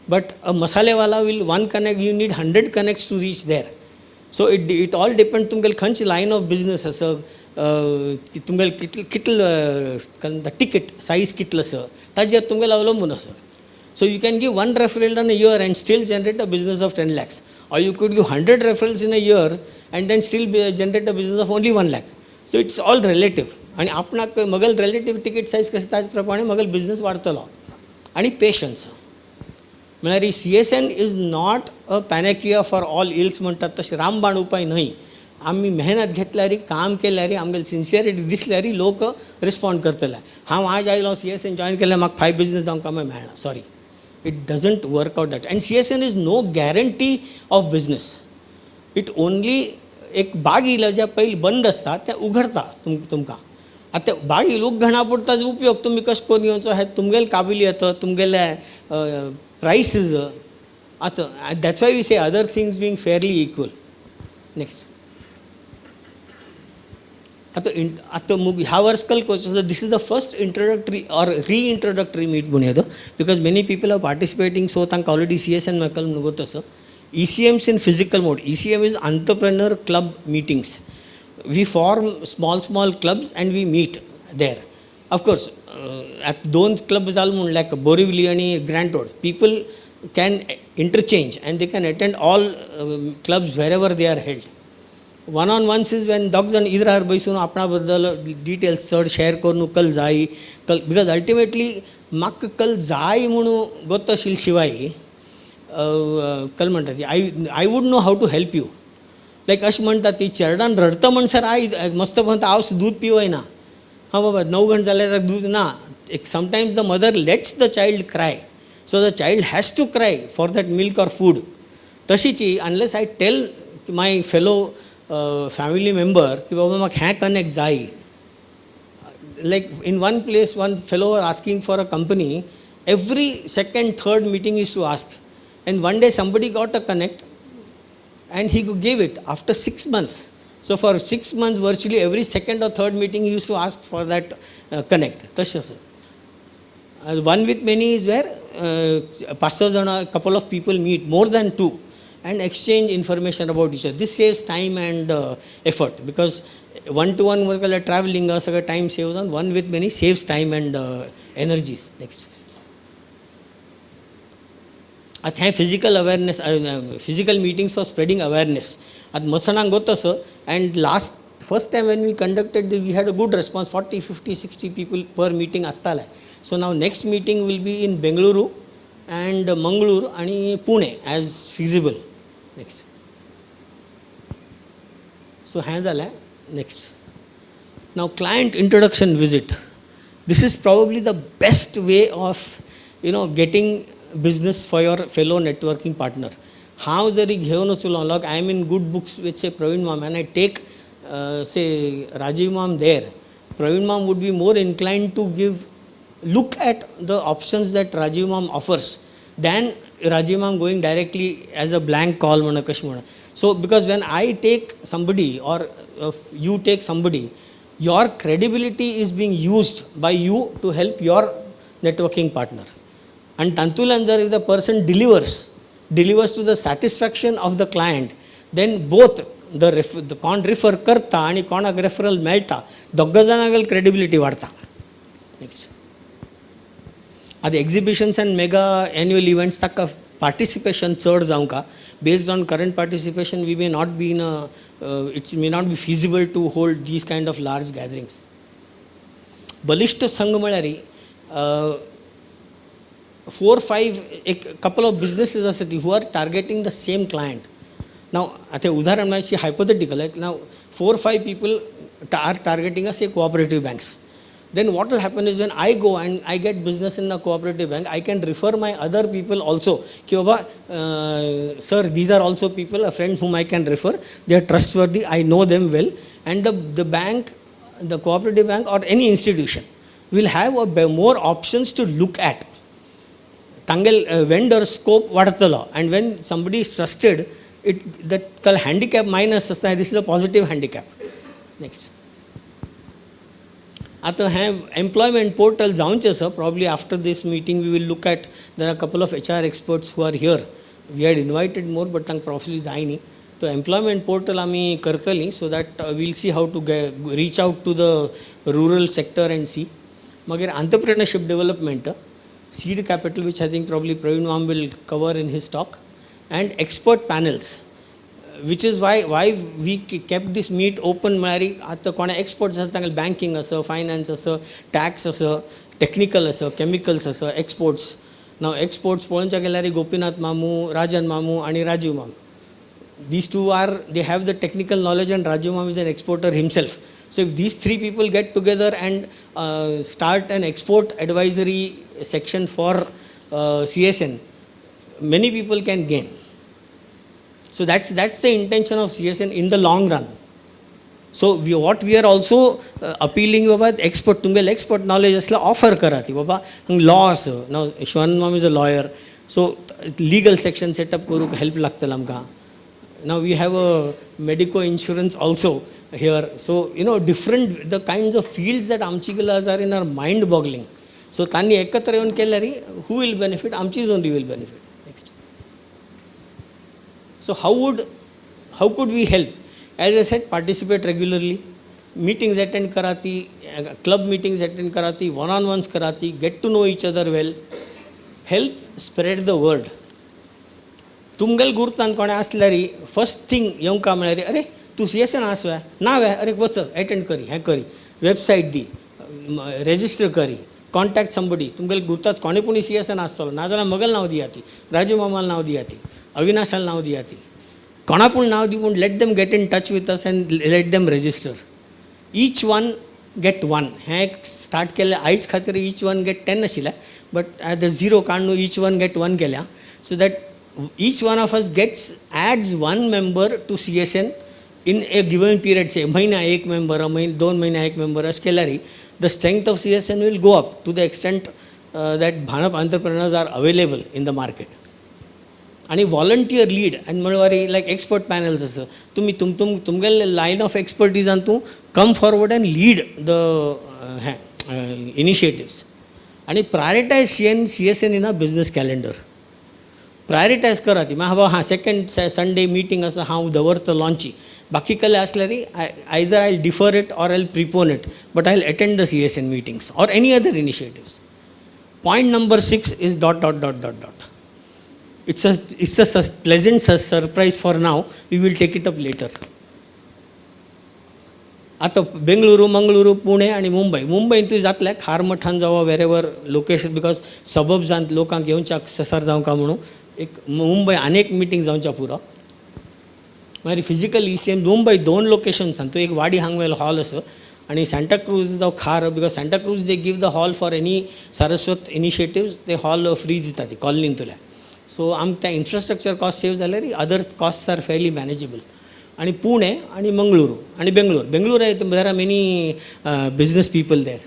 But a masalewala will, one connect, you need 100 connects to reach there. So it all depends, तुमगेल खंयची line of business असं, तुमगेल कितलं ticket size कितलं असं, ताजेर तुमगेल अवलंबून असं. So you can give one referral in a year and still generate a business of 10 lakhs. Or you could give 100 referrals in a year and then still generate a business of only 1 lakh. So it's all relative. आणि आपणाक मगल relative ticket size कशें त्याच प्रमाणे मगल business वाढतलो. आणि patience. म्हळ्यार CSN is not a panacea for all ills म्हणटात तशें रामबाण उपाय न्हय. आमी मेहनत घेतल्यारी काम केल्यारी आमगेली सिन्सियरिटी दिसल्यारी लोक रिस्पॉन्ड करतले. हांव आज आयलो CSN जॉइन केलें म्हाका 5 बिजनस जावंक कामां मेळना. Sorry, it doesn't work out that. And CSN is no guarantee of business. It only एक बाग येयलो ज्या पयलीं बंद आसता तें उघडता तुमकां. आतां बाग येयलो उघडना पुरताच उपयोग तुमी कशें करून येवचो हे तुमगेले काबिलियत, तुमगेले प्रायसीस. आतां दॅट्स वाय वी से other things being fairly equal. Next. आता ह्या वर्षकल courses, this is the first introductory or reintroductory meet म्हणून येतो, because many people are participating, so तांकां already CSN मेकल नुगो तसं. ECMs in physical mode. ECM is entrepreneur club meetings. We form small clubs and we meet there. Of course, at दोन clubs जाल म्हणून like Borivali आणि Grant Road, people can interchange and they can attend all clubs wherever they are held. one-on-ones is when dogs and either are बैसून आपणा बद्दल details चड share करून कल जाय बिकॉज अल्टिमेटली म्हाका कल जाय म्हणून गोत आशिल्ले शिवाय कल म्हणटा ती I would know how to help you. Like अशें म्हणटा ती चेरडान रडता म्हणसर मस्त म्हणटा हांव दूद पिवय ना. हां बाबा 9 घंटे जाले दूद ना. एक sometimes the mother lets the child cry, so the child has to cry for that milk or food. तशीच unless I tell my fellow family member कि बाबा म्हाका हें कनेक्ट जाय. Like in one place, one fellow was asking for a company. Every second, third meeting is to ask. And one day somebody got a connect and he gave it after 6 months. So for 6 months, virtually every second or third meeting he used to ask for that connect. Tashas. One with many is where pastors and a couple of people meet, more than 2. And exchange information about each other. This saves time and effort, because one-to-one traveling time saves on, one with many saves time and energies. Next. I think physical awareness, physical meetings for spreading awareness. At Masanang Gotasa, and first time when we conducted this, we had a good response, 40, 50, 60 people per meeting astala. So now next meeting will be in Bengaluru and Mangaluru and Pune as feasible. Next. So hands are next. Now client introduction visit. This is probably the best way of getting business for your fellow networking partner. How जरी घेऊन चलो, like I am in good books with say Praveen Mam and I take say Rajiv Mam there. Praveen Mam would be more inclined to look at the options that Rajiv Mam offers than Rajiv Mam going directly as a blank call. So because when I take somebody or you take somebody, your credibility is being used by you to help your networking partner. And Tantulanjar, if the person delivers to the satisfaction of the client, then both the con refer karta and con referral melta, doggazanagal credibility varta. Next. At the exhibitions and mega annual events, tak participation chad jaunka. Based on current participation, we may not be it may not be feasible to hold these kind of large gatherings. Balishta Sangamalari, 4-5, a couple of businesses who are targeting the same client. Now, at a udaharan I say hypothetical, like now 4-5 people are targeting say cooperative banks. Then what will happen is when I go and I get business in a cooperative bank, I can refer my other people also. Sir, these are also people, friends whom I can refer. They are trustworthy. I know them well. And the bank, the cooperative bank or any institution will have more options to look at. तांगेल vendor scope वाडतलो and when somebody is trusted it that कल handicap minus आसता this is a positive handicap. Next आता हें employment portal जावचें आसा. Probably after this meeting we will look at there are couple of HR experts who are here. We had invited more but तांकां probably जाय न्ही. तो employment portal आमी करतलीं so that will see how to reach out to the rural sector and see. मागीर entrepreneurship development, seed capital which I think probably Praveen माम will cover in his talk, and expert panels which is why we kept this meet open. म्हळ्यार आतां कोणा experts आसा तांकां banking आसा, finance आसा, tax आसा, टेक्निकल आसा, केमिकल्स आसा, एक्सपोर्ट्स. नाव एक्सपोर्ट्स पळोवनचे गेल्यार गोपीनाथ मामू, राजन मामू आनी राजीव मामू. These two they have the technical knowledge and Rajiv Mam is an exporter himself. So if these three people get together and start an export advisory section for CSN, many people can gain. So that's the intention of CSN in the long run. So what we are also appealing about expert, तुमगेल expert knowledge असला offer करा ती बाबा हंग law आसा. Now Shwan Mam is a lawyer, so legal section set up करूक help लागतला आमकां. Now we have a medico insurance also here. So different the kinds of fields that आमची गेलास are in our mind boggling. So तांणी एकत्र येवन केल्यार who will benefit? आमचीच only will benefit. Next. So how could we help? As I said, participate regularly, meetings attend karati, club meetings attend karati, one-on-ones karati, get to know each other well, help spread the word. तुमगेल गुर्तान कोणें आसल्यारी first thing येवंका म्हळ्यार अरे तूं CSN आसवा नाव आहे अरे वच attend करी हें करी वेबसायट दी रेजिस्टर करी कॉन्टॅक्ट समबडी. तुमगेल गुर्ताच कोणें पूण CSN आसतलो नाजाल्यार मगल नांव दिया ती, राजू मामाल नांव दिया ती, अविनाशाल नांव दिया ती, कोणा पूण नांव दिवून let them get in touch with us and let them register. Each one get one. हें स्टार्ट केलें आयज खातीर ईच वन गेट 10 आशिल्लें बट द 0 काडून ईच वन गेट 1 केल्या. So that each one of us adds one member to CSN in a given period. Say महिना एक member, 2 महिना एक member अशें केल्यार the strength of CSN will go up to the extent that Bhanap entrepreneurs are available in the market. आणि volunteer lead and म्हणल्यार like expert panels आसा. तुमी तुमगेल line of expertise तूं come forward and lead the initiatives. आणि prioritize CSN in a business calendar. प्रायोरिटायज करा ती हांव हां सेकंड संडे मिटींग आसा हांव दवरता लॉन्ची. बाकी कसलें आसल्यार either I differ it or I प्रिपोन it but I attend the CSN meetings or any other initiatives. Point number 6 is ... It's a pleasant surprise for now. We will take it up later. आता बेंगळुरू, मंगळुरू, पुणे आणि मुंबईन तुवें जातलें खारमठान जावं wherever location because सबब्जांत लोकांक येवच्या ससार जावंका म्हणून एक मुंबय आनीक मिटींग जावच्या पुरो. मागीर फिजिकल ECM मुंबय 2 लोकेशन्सान. तो एक वाडी हांगवेल हॉल आसा आनी सांताक्रूज जावं Khar because Santacruz they give the hall for any Saraswat initiatives. ते हॉल फ्री दिता ती कॉलनींतल्या. सो आमकां तें इन्फ्रास्ट्रक्चर कॉस्ट सेव जाल्यार other cost are fairly manageable. आणि पुणे आणि मंगळुरू आणि बेंगळूर आहे there are many business people there.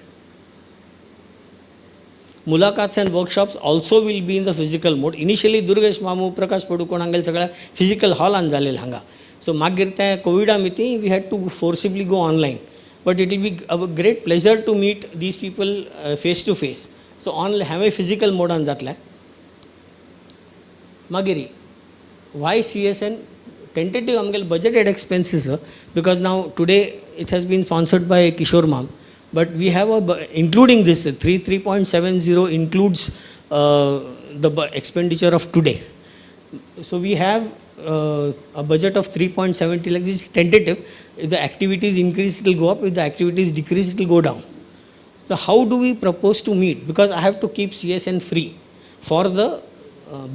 मुलाकात्स and workshops also will be in the physical mode. Initially Durgesh मामू, प्रकाश पडुकोण हांगेल सगळ्या फिजिकल हॉलान जालेले हांगा. सो मागीर तें कोविडा मिती we had to forcibly go online but it will be a great pleasure to meet these people face to face. So online हांवें physical मोडान जातलें. मागीर वाय CSN tentative amgal budgeted expenses because now today it has been sponsored by Kishore Mam, but we have including this 3.70 includes the expenditure of today. So we have a budget of 3.70 lakh, which is tentative. If the activities increase it will go up, if the activities decrease it will go down. So how do we propose to meet? Because I have to keep CSN free for the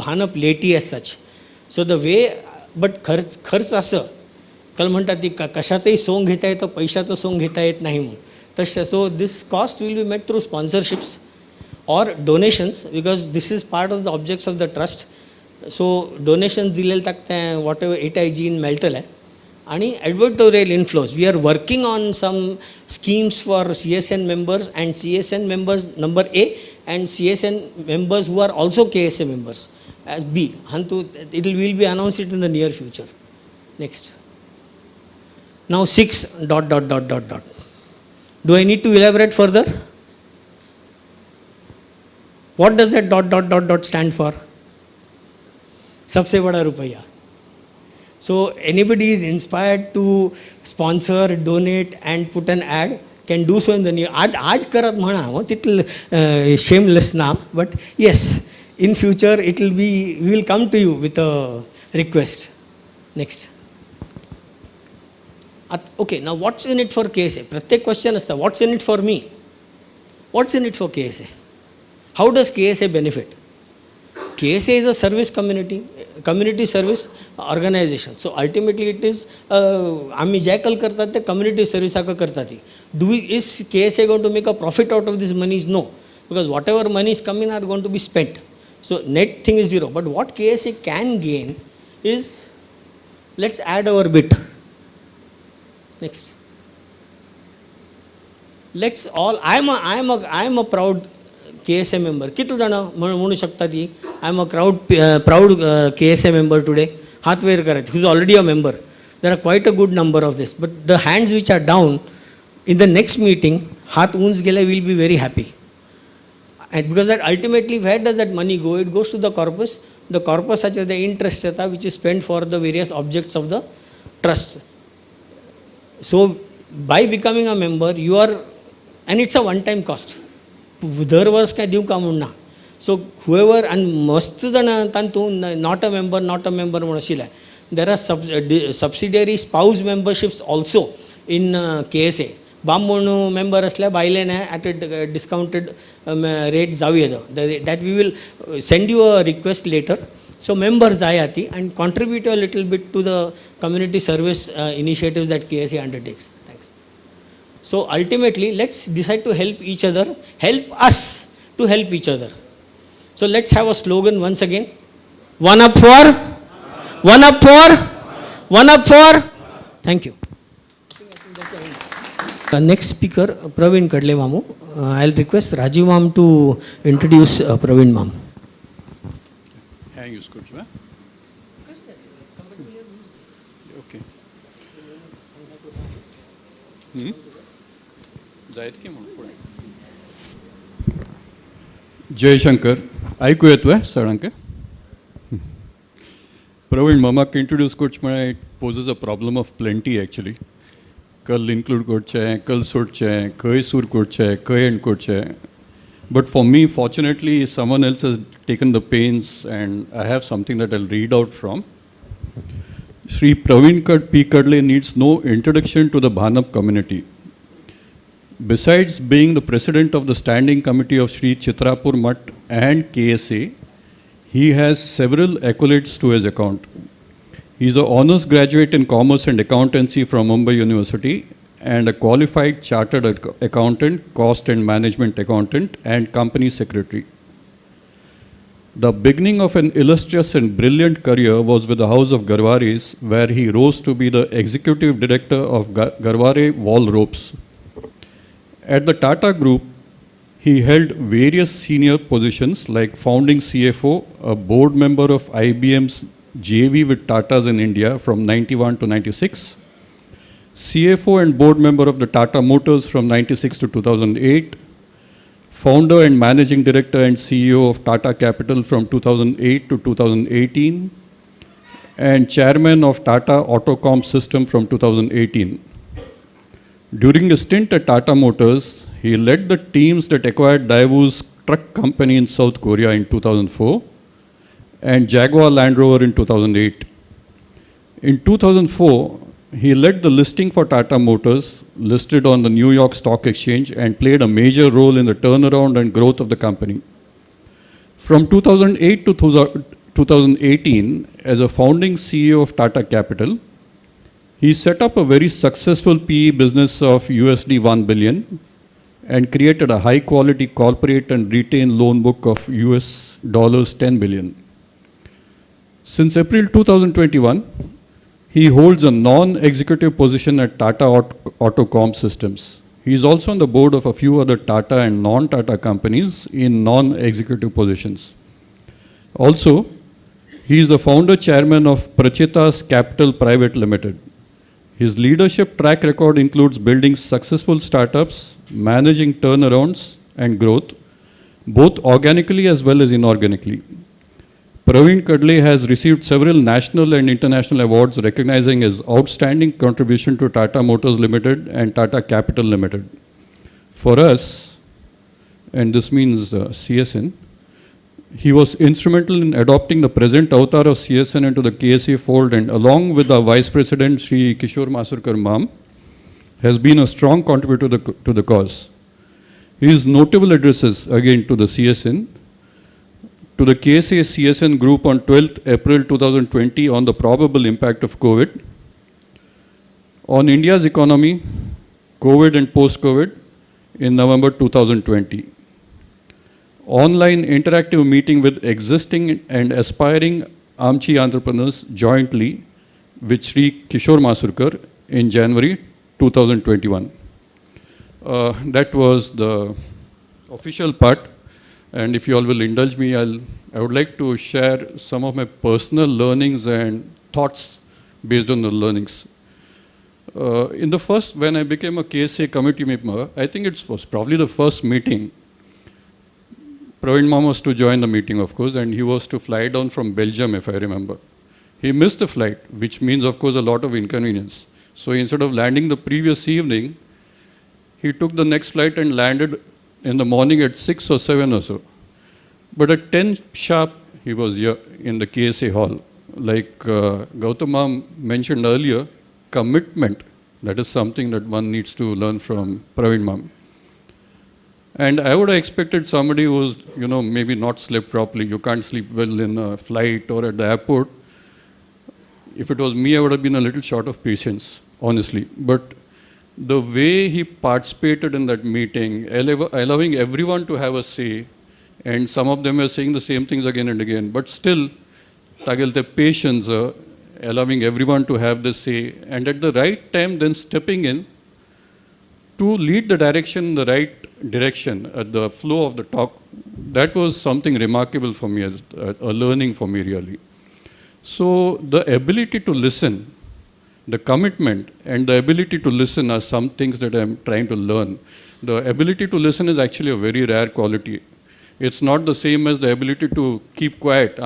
Bhanap laity as such. So the way but खर्च असं कल म्हणतात ती कशाचंही song घेता येतं, पैशाचं song घेता येत नाही म्हणून तसं. So this cost will be met through sponsorships or donations because this is part of the objects of the trust. So donations दिलेले ताका तें वॉट एवर 8IG मेळटलें. आणि advertorial inflows we are working on some schemes for CSN members and CSN members number A and CSN members who are also KSA members as B. Hantu, it will be announced it in the near future. Next. Now 6 ... Do I need to elaborate further? What does that ... stand for? Sabse bada rupaya. So anybody is inspired to sponsor, donate and put an ad can do so in the near. Aaj karat mhana, tittle shameless naam, but yes, in future it will be, we will come to you with a request. Next. Okay, now what's in it for KSA? Pratyek question is what's in it for me? What's in it for KSA? How does KSA benefit? KSA is a service community service organization. So ultimately it is, आम्ही जे कल करतात ते community service आका करतात. Is KSA going to make a profit out of this money? No, because whatever money is coming are going to be spent. So net thing is zero. But what KSA can gain is, let's add our bit. Next. Let's all. I am a proud KSA member. किती जण म्हणू शकतात की I am a proud KSA member today. हात वर करायचे. Who is already a member. There are quite a good number of this. But the hands which are down, in the next meeting, हात उंच गेले will be very happy. And because that ultimately, where does that money go? It goes to the corpus. The corpus such as the interest which is spent for the various objects of the trust. So by becoming a member, you are, and it's a one-time cost. दर वर्ष काय देऊ का म्हणून ना. सो whoever, and मस्त जण तांतू not a member म्हणून आशिल्ले. There are subsidiary spouse memberships also in KSA. बाम म्हणून member असल्या बायले ना at a discounted rate जाऊ येतो. That we will send you a request later. So members जाय आती and contribute a little bit to the community service initiatives that KSA undertakes. Thanks. So ultimately, let's decide to help each other, help us to help each other. So let's have a slogan once again. One up for, one up for, one up for. Thank you. Next speaker, Praveen Kadle Mamu. I'll request Rajiv Mam to introduce Praveen Mam. Use coach, huh? Okay. Jai Shankar, ऐकू येतोय सरांके? Praveen, Mama introduce coach it poses a problem of plenty actually. Kal include coach hai, kal sort hai, kai sur coach hai, kai and coach hai. But for me, fortunately, someone else has taken the pains and I have something that I'll read out from. Sri Praveen P. Kadle needs no introduction to the Bhanap community. Besides being the president of the standing committee of Sri Chitrapur Mutt and KSA, he has several accolades to his account. He is an honors graduate in commerce and accountancy from Mumbai University and a qualified chartered accountant, cost and management accountant, and company secretary. The beginning of an illustrious and brilliant career was with the House of Garwares, where he rose to be the executive director of Garware Wall Ropes. At the Tata Group, he held various senior positions like founding CFO, a board member of IBM's JV with Tatas in India from 91 to 96, CFO and board member of the Tata Motors from 96 to 2008, founder and managing director and CEO of Tata Capital from 2008 to 2018, and chairman of Tata Autocom System from 2018. During his stint at Tata Motors, he led the teams that acquired Daewoo's truck company in South Korea in 2004 and Jaguar Land Rover in 2008. In 2004, he led the listing for Tata Motors, listed on the New York Stock Exchange, and played a major role in the turnaround and growth of the company. From 2008 to 2018, as a founding CEO of Tata Capital, he set up a very successful PE business of $1 billion and created a high-quality corporate and retail loan book of $10 billion. Since April 2021, he holds a non-executive position at Tata Autocom Systems. He is also on the board of a few other Tata and non-Tata companies in non-executive positions. Also, he is the founder chairman of Prachetas Capital Private Limited. His leadership track record includes building successful startups, managing turnarounds and growth, both organically as well as inorganically. Praveen Kadle has received several national and international awards recognizing his outstanding contribution to Tata Motors Limited and Tata Capital Limited. For us, and this means CSN, he was instrumental in adopting the present avatar of CSN into the KSA fold, and along with our Vice President, Shri Kishore Masurkar Ma'am, has been a strong contributor to the cause. His notable addresses, again to the CSN, to the KSA-CSN group on 12th April 2020 on the probable impact of COVID, on India's economy, COVID and post-COVID in November 2020. Online interactive meeting with existing and aspiring Amchi entrepreneurs jointly with Shri Kishore Masurkar in January 2021. That was the official part, and if you all will indulge me, I would like to share some of my personal learnings and thoughts based on the learnings. When I became a KSA committee member, I think it was probably the first meeting. Praveen Ma'am was to join the meeting, of course, and he was to fly down from Belgium, if I remember. He missed the flight, which means, of course, a lot of inconvenience. So instead of landing the previous evening, he took the next flight and landed in the morning at 6 or 7 or so. But at 10 sharp, he was here in the KSA hall. Like Gautam Ma'am mentioned earlier, commitment, that is something that one needs to learn from Praveen Ma'am. And I would have expected somebody who's, maybe not slept properly. You can't sleep well in a flight or at the airport. If it was me, I would have been a little short of patience, honestly. But the way he participated in that meeting, allowing everyone to have a say, and some of them were saying the same things again and again, but still, the patience, allowing everyone to have the say, and at the right time, then stepping in to lead the direction in the right direction at the flow of the talk, that was something remarkable for me, as a learning for me really. So the ability to listen, the commitment and the ability to listen are some things that I'm trying to learn. The ability to listen is actually a very rare quality. It's not the same as the ability to keep quiet.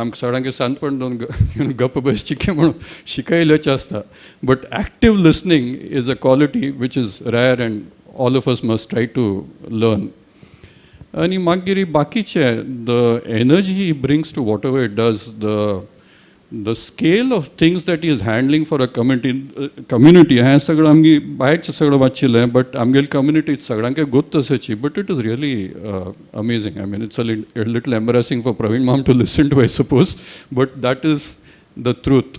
But active listening is a quality which is rare and all of us must try to learn. And the energy he brings to whatever it does, the scale of things that he is handling for a community, but community but it is really amazing. I mean, it's a little embarrassing for Praveen Ma'am to listen to, I suppose, but that is the truth.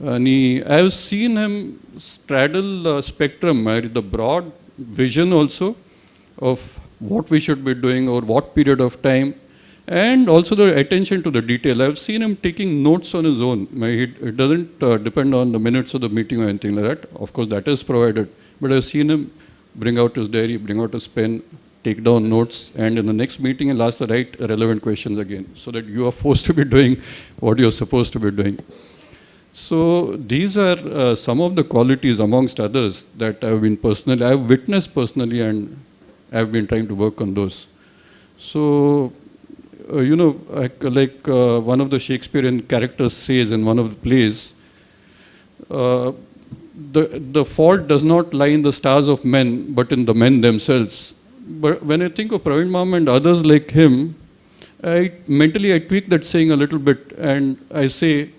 And I have seen him straddle the spectrum, the broad vision also of what we should be doing or what period of time, and also the attention to the detail. I've seen him taking notes on his own. It doesn't depend on the minutes of the meeting or anything like that. Of course, that is provided. But I've seen him bring out his diary, bring out his pen, take down notes, and in the next meeting, he'll ask the right relevant questions again, so that you are forced to be doing what you're supposed to be doing. So these are some of the qualities, amongst others, that I've witnessed personally, and I've been trying to work on those. So, like one of the Shakespearean characters says in one of the plays, the fault does not lie in the stars of men, but in the men themselves. But when I think of Praveen Ma'am and others like him, I tweak that saying a little bit, and I say,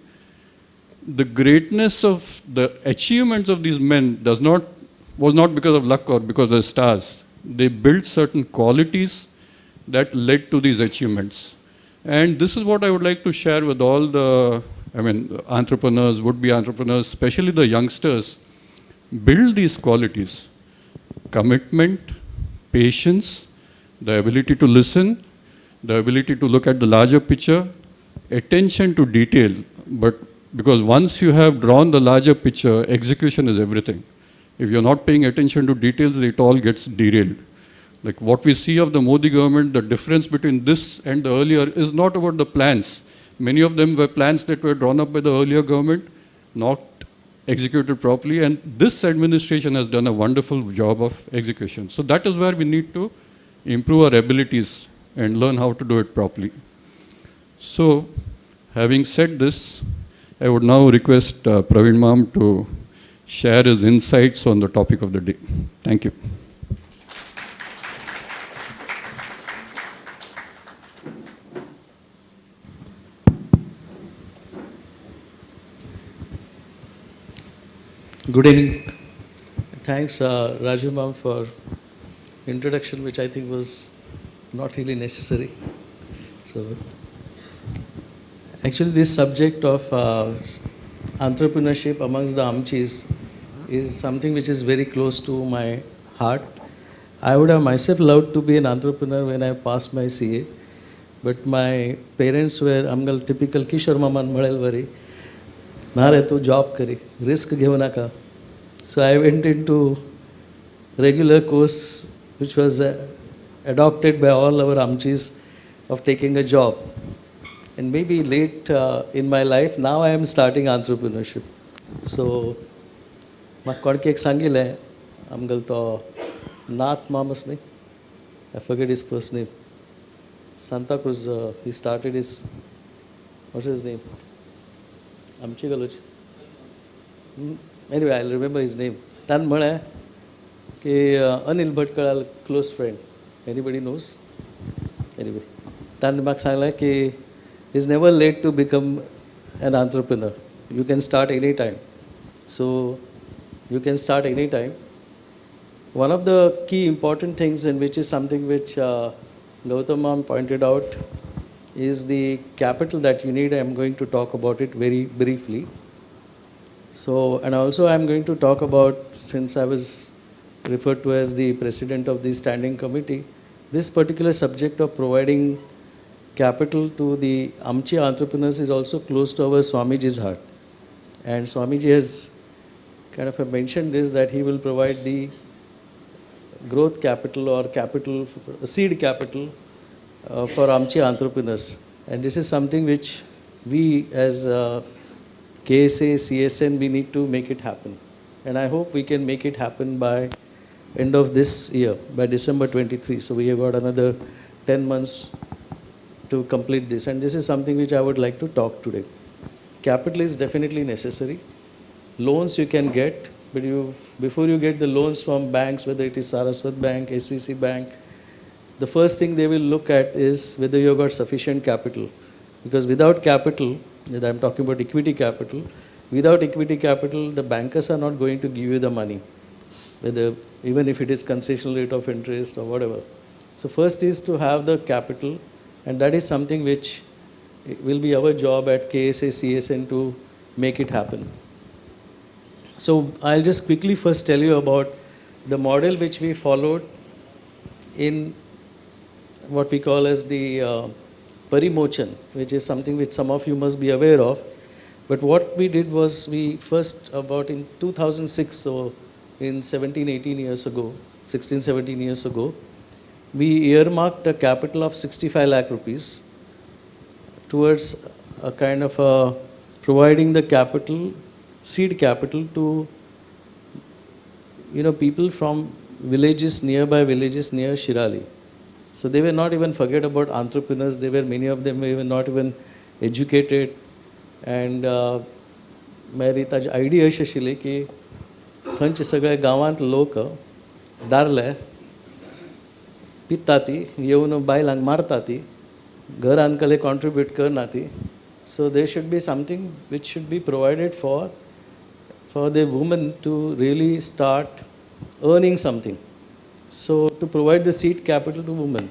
the greatness of the achievements of these men was not because of luck or because of the stars. They built certain qualities that led to these achievements. And this is what I would like to share with all the, entrepreneurs, would-be entrepreneurs, especially the youngsters. Build these qualities: commitment, patience, the ability to listen, the ability to look at the larger picture, attention to detail. But because once you have drawn the larger picture, execution is everything. If you're not paying attention to details, it all gets derailed. Like what we see of the Modi government, the difference between this and the earlier is not about the plans. Many of them were plans that were drawn up by the earlier government, not executed properly, and this administration has done a wonderful job of execution. So that is where we need to improve our abilities and learn how to do it properly. So, having said this, I would now request Praveen Ma'am to share his insights on the topic of the day. Thank you. Good evening. Thanks, Raju Ma'am, for introduction, which I think was not really necessary. So, actually, this subject of entrepreneurship amongst the Amchis is something which is very close to my heart. I would have myself loved to be an entrepreneur when I passed my CA, but my parents were amgal typical Kishore Maman Malelvari. Nare tu job kari, risk घेऊ नका. So I went into regular course which was adopted by all our Amchis of taking a job. And maybe late in my life, now I am starting entrepreneurship. So, म्हाका कोणके एक सांगिल्लें आमगेलो तो नाथ मामस न्ही, I forget his first name. Santa Cruz, he started his, what's his name? आमची गलोच. Anyway, I'll remember his name. तान म्हळें की Anil Bhatkal close friend. Anybody knows? Anyway, तान म्हाका सांगलें की it's never late to become an entrepreneur. You can start any time. So, you can start any time. One of the key important things, and which is something which Gautam Ma'am pointed out, is the capital that you need. I am going to talk about it very briefly. So, and also I am going to talk about, since I was referred to as the president of the standing committee, this particular subject of providing capital to the Amchi entrepreneurs is also close to our Swamiji's heart. And Swamiji has kind of mentioned this, that he will provide the growth capital or capital, seed capital for Amchi entrepreneurs. And this is something which we as KSA-CSN, we need to make it happen. And I hope we can make it happen by end of this year, by December 23. So we have got another 10 months to complete this. And this is something which I would like to talk today. Capital is definitely necessary. Loans you can get, but before you get the loans from banks, whether it is Saraswat Bank, SVC Bank, the first thing they will look at is whether you have got sufficient capital. Because without capital, I am talking about equity capital, without equity capital, the bankers are not going to give you the money, whether even if it is concessional rate of interest or whatever. So first is to have the capital, and that is something which will be our job at KSA-CSN to make it happen. So I'll just quickly first tell you about the model which we followed in what we call as the Parimochan, which is something which some of you must be aware of. But what we did was, we first, about in 2006, so in 17 years ago, we earmarked a capital of 65 lakh rupees towards a kind of providing the capital, seed capital to people from villages, nearby villages near Shirali. So they were not even, forget about entrepreneurs, many of them were not even educated. And मेरी ताजी idea अशी आशिल्ली की थंयचे सगळे गांवांत लोक दारले पिता ती येवन बायलांक मारता ती घरान कले कॉन्ट्रिब्यूट करना ती. So there should be something which should be provided for the women to really start earning something. So to provide the seed capital to women.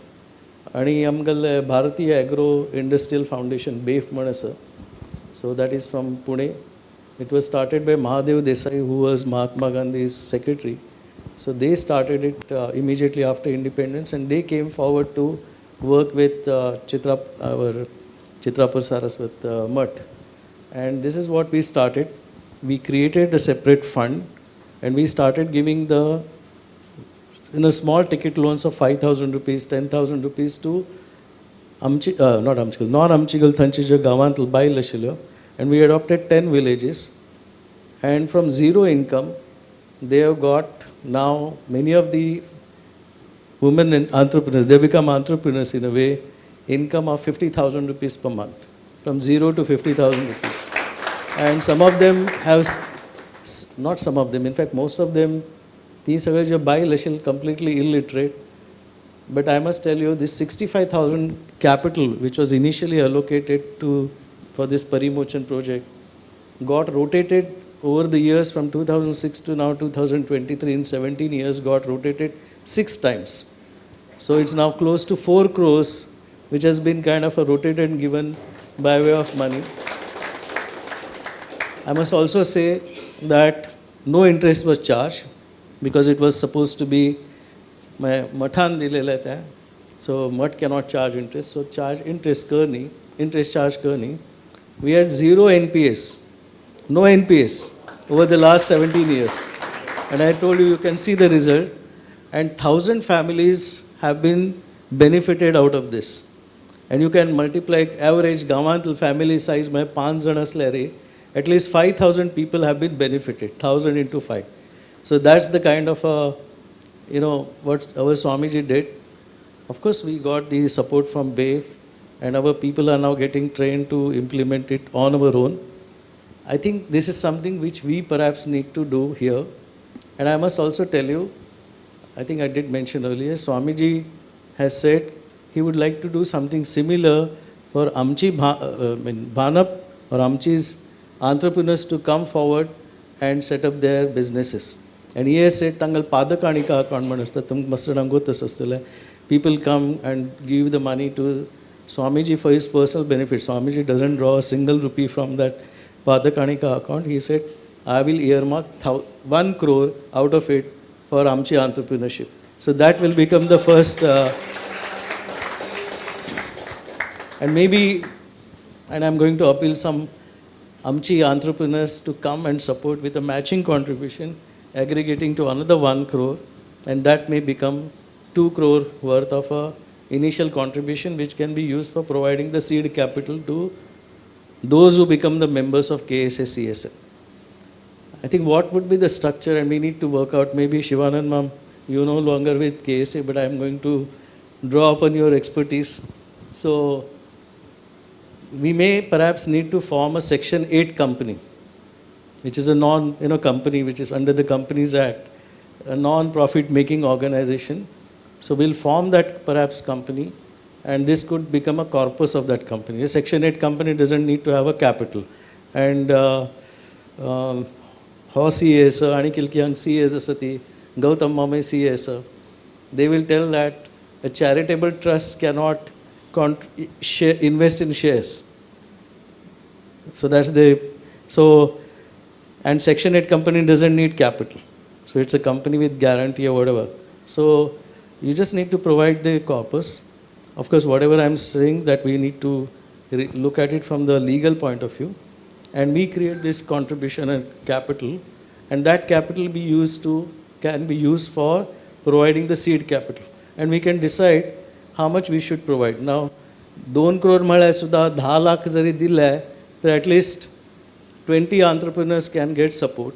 आणि आमगेले भारतीय एग्रो इंडस्ट्रियल फाउंडेशन BAFE म्हण आसा. So that is from Pune. It was started by Mahadev Desai, who was Mahatma Gandhi's secretary. So they started it immediately after independence, and they came forward to work with our Chitrapur Saraswat Mutt. And this is what we started. We created a separate fund And we started giving the small ticket loans of 5,000 rupees, 10,000 rupees to non-Amchigal Thanchija Gawantal Bail Ashilo. And we adopted 10 villages. And from zero income, they have got now many of the women and entrepreneurs, they become entrepreneurs in a way, income of 50,000 rupees per month, from zero to 50,000 rupees. And some of them have, not some of them, in fact, most of them, these are just completely illiterate. But I must tell you, this 65,000 capital, which was initially allocated for this Parimochan project, got rotated over the years from 2006 to now 2023, in 17 years, got rotated 6 times. So it's now close to 4 crores, which has been kind of rotated and given by way of money. I must also say that no interest was charged, because it was supposed to be mathan dilela tha. So mat cannot charge interest. So interest charge karni. We had 0 NPS, no NPS over the last 17 years. And I told you can see the result. And 1,000 families have been benefited out of this. And you can multiply average Gawantal family size by 5 jana asle, at least 5,000 people have been benefited, 1,000 into 5. So that's the kind of, what our Swamiji did. Of course, we got the support from BAVE, and our people are now getting trained to implement it on our own. I think this is something which we perhaps need to do here. And I must also tell you, I think I did mention earlier, Swamiji has said he would like to do something similar for Bhanap or Amchi's entrepreneurs to come forward and set up their businesses. And he has said, Tangal Padakanika account manasta, tum masarangotas astile. People come and give the money to Swamiji for his personal benefit. Swamiji doesn't draw a single rupee from that Padakanika account. He said, I will earmark 1 crore out of it for Amchi entrepreneurship. So that will become the first, and maybe, and I'm going to appeal some Amchi entrepreneurs to come and support with a matching contribution, aggregating to another 1 crore, and that may become 2 crore worth of a initial contribution, which can be used for providing the seed capital to those who become the members of KSA-CSN. I think what would be the structure, and we need to work out, maybe Shivanand ma'am, you no longer with KSA, but I'm going to draw upon your expertise. So we may perhaps need to form a Section 8 company, which is a company which is under the Companies Act, a non-profit making organization. So we'll form that perhaps company, and this could become a corpus of that company. A Section 8 company doesn't need to have a capital. And CS, Anikil Kyang CS Asati, Gautam Mame CS, they will tell that a charitable trust cannot invest in shares. So that's and Section 8 company doesn't need capital. So it's a company with guarantee or whatever. So you just need to provide the corpus. Of course, whatever I'm saying, that we need to look at it from the legal point of view. And we create this contribution and capital, and that capital can be used for providing the seed capital. And we can decide how much we should provide. Now, 2 crore mala suda 10 lakh jari dilla, so at least 20 entrepreneurs can get support.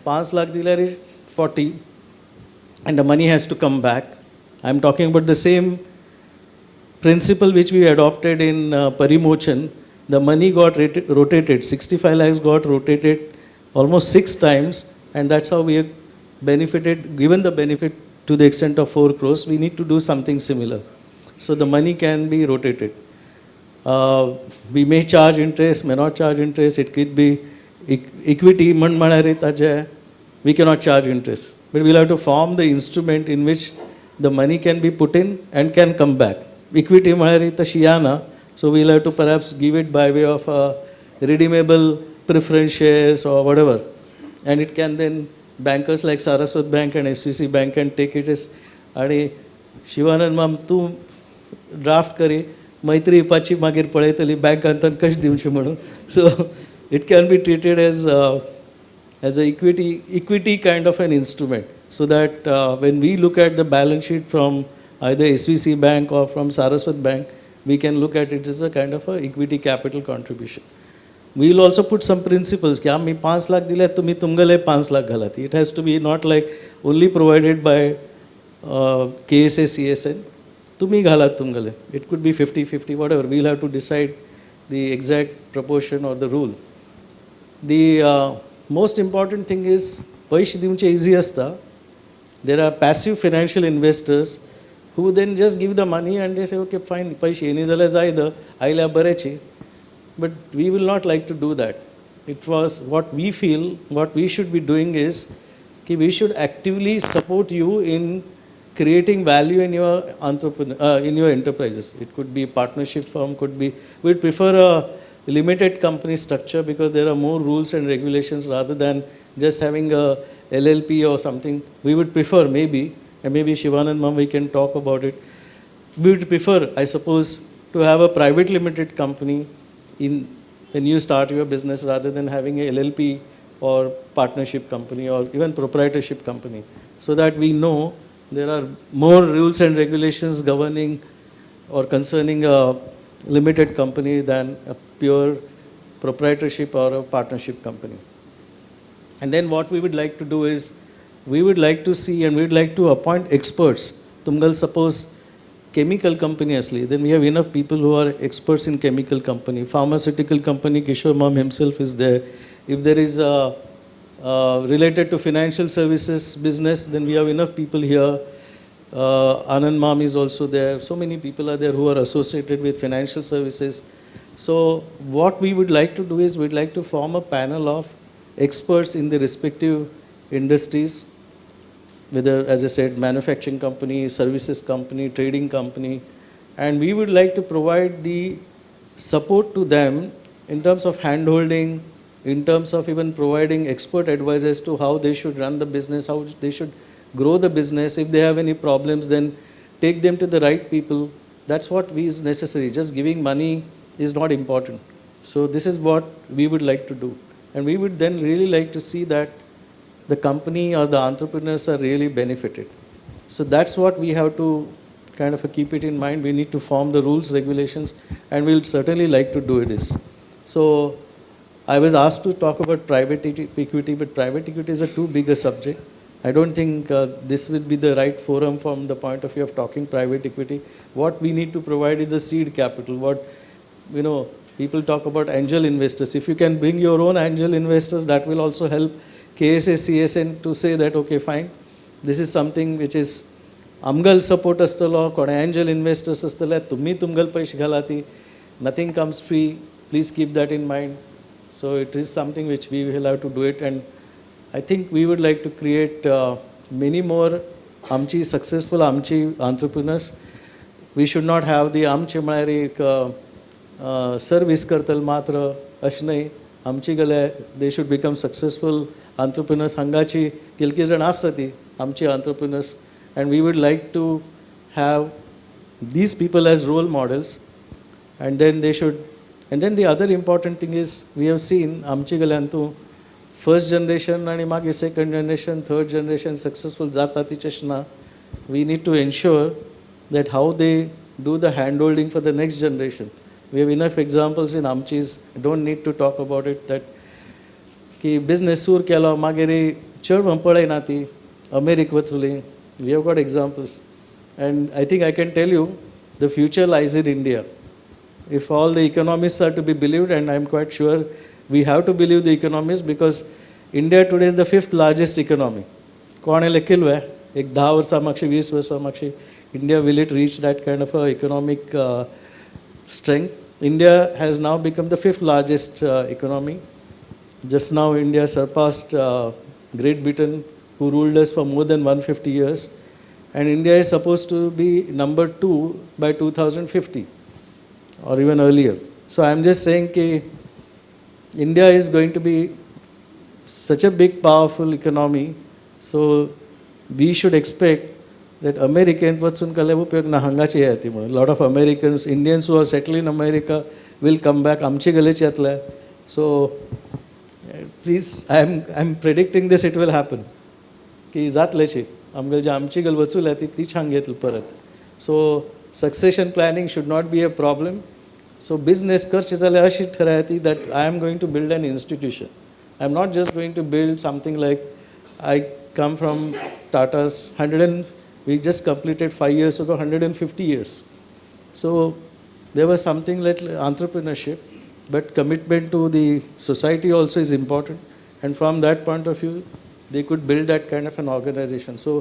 5 lakh dilla 40, and the money has to come back. I'm talking about the same principle which we adopted in Parimochan. The money got rotated, 65 lakhs got rotated almost 6 times, and that's how we have benefited, given the benefit to the extent of 4 crores. We need to do something similar. So the money can be rotated. We may charge interest, may not charge interest. It could be equity, we cannot charge interest. But we'll have to form the instrument in which the money can be put in and can come back. Equity shiyana, so we'll have to perhaps give it by way of redeemable preference shares or whatever. And it can then, bankers like Saraswat Bank and SVC Bank can take it as, Shivanand ma'am, tu draft kari, maitri pachi magir pade tali bank antan kash diunshi manu. So it can be treated as as a equity kind of an instrument, so that when we look at the balance sheet from either SVC Bank or from Saraswat Bank, we can look at it as a kind of a equity capital contribution. We will also put some principles की आम्ही 5 लाख दिले तुम्ही तुमगले 5 lakh घालाती. It has to be not like only provided by KSA-CSN. तुम्ही घाला तुमगले. It could be 50-50, whatever. We'll have to decide the exact proportion or the rule. The most important thing is पैसे दिवचे easy असता. There are passive financial investors who then just give the money and they say, okay, fine, पैसे येणे जाल्यार जायदा, आयल्या बरेची. But we will not like to do that. It was what we feel, what we should be doing is that we should actively support you in creating value in your in your enterprises. It could be partnership firm, could be, we'd prefer a limited company structure because there are more rules and regulations rather than just having a LLP or something. We would prefer maybe, and maybe Shivanand ma'am, we can talk about it. We would prefer, I suppose, to have a private limited company when you start your business rather than having a LLP or partnership company or even proprietorship company, so that we know there are more rules and regulations governing or concerning a limited company than a pure proprietorship or a partnership company. And then what we would like to do is, we would like to see and we would like to appoint experts. Tumgal suppose chemical company asli, then we have enough people who are experts in chemical company. Pharmaceutical company, Kishore Ma'am himself is there. If there is a related to financial services business, then we have enough people here. Anand Ma'am is also there. So many people are there who are associated with financial services. So what we would like to do is, we'd like to form a panel of experts in the respective industries, whether, as I said, manufacturing company, services company, trading company, and we would like to provide the support to them in terms of hand-holding, in terms of even providing expert advice as to how they should run the business, how they should grow the business. If they have any problems, then take them to the right people. That's what is necessary. Just giving money is not important. So this is what we would like to do. And we would then really like to see that the company or the entrepreneurs are really benefited. So that's what we have to kind of keep it in mind. We need to form the rules, regulations, and we'll certainly like to do this. So I was asked to talk about private equity, but private equity is a too big a subject. I don't think this would be the right forum from the point of view of talking private equity. What we need to provide is the seed capital. What, people talk about angel investors. If you can bring your own angel investors, that will also help KSA-CSN to say that, okay, fine, this is something which is amgal support astalo, kone angel investors astala, tummi tumgal paish ghalati, nothing comes free. Please keep that in mind. So it is something which we will have to do it, and I think we would like to create many more amchi successful amchi entrepreneurs. We should not have the amchi म्हळ्यार service करतल मात्र अशें न्हय. आमची गले they should become successful entrepreneurs. हांगाची कितली जाण आसता ती आमची entrepreneurs, and we would like to have these people as role models, and then they should. And then the other important thing is, we have seen आमची गल्यांतू first generation आणि मागीर second generation, third generation successful जाता तिचें ना. We need to ensure that how they do the hand-holding for the next generation. We have enough examples in Amchis. I don't need to talk about it. That ki business sur केलो मागीर चड पळयना ती America वचुली. We have got examples, and I think I can tell you, the future lies in India. If all the economists are to be believed, and I'm quite sure we have to believe the economists, because India today is the 5th largest economy. कोणे लेखिल्लो एक 10 वर्सां मागची 20 वर्सां मागची India, will it reach that kind of a economic strength? India has now become the 5th largest economy. Just now India surpassed Great Britain, who ruled us for more than 150 years, and India is supposed to be number 2 by 2050 or even earlier. So I'm just saying that India is going to be such a big powerful economy, so we should expect that American वचून कले उपयोग ना हांगाची येती म्हणून. Lot of Americans, Indians who are settled in America will come back. आमची गलेची येतले. So please I am predicting this it will happen की जातलेची आमगे जी आमची गल वचूल्या ती छान घेतली परत. So succession planning should not be a problem. So business करचे जाल्यार अशी ठराय ती that I am going to build an institution. I am not just going to build something like I come from Tata's 100 we just completed 5 years ago 150 years. So there was something like entrepreneurship, but commitment to the society also is important, and from that point of view they could build that kind of an organization. So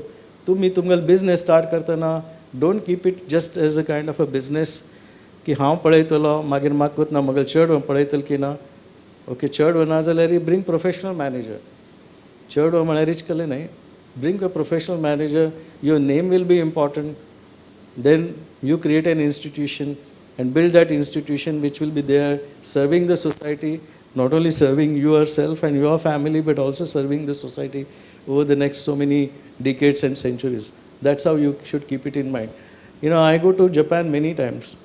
तुम्ही तुमगल business start करतना don't keep it just as a kind of a business की हांव पळयतलो मागीर म्हाका कोतना म्हगेल चेडूं पळयतलो की ना. ओके चेडूं ना जाल्यार bring professional manager. चेडूं म्हळ्यार रीच केलें न्हय. Bring a professional manager, your name will be important. Then you create an institution and build that institution which will be there serving the society, not only serving yourself and your family, but also serving the society over the next so many decades and centuries. That's how you should keep it in mind. You know, I go to Japan many times,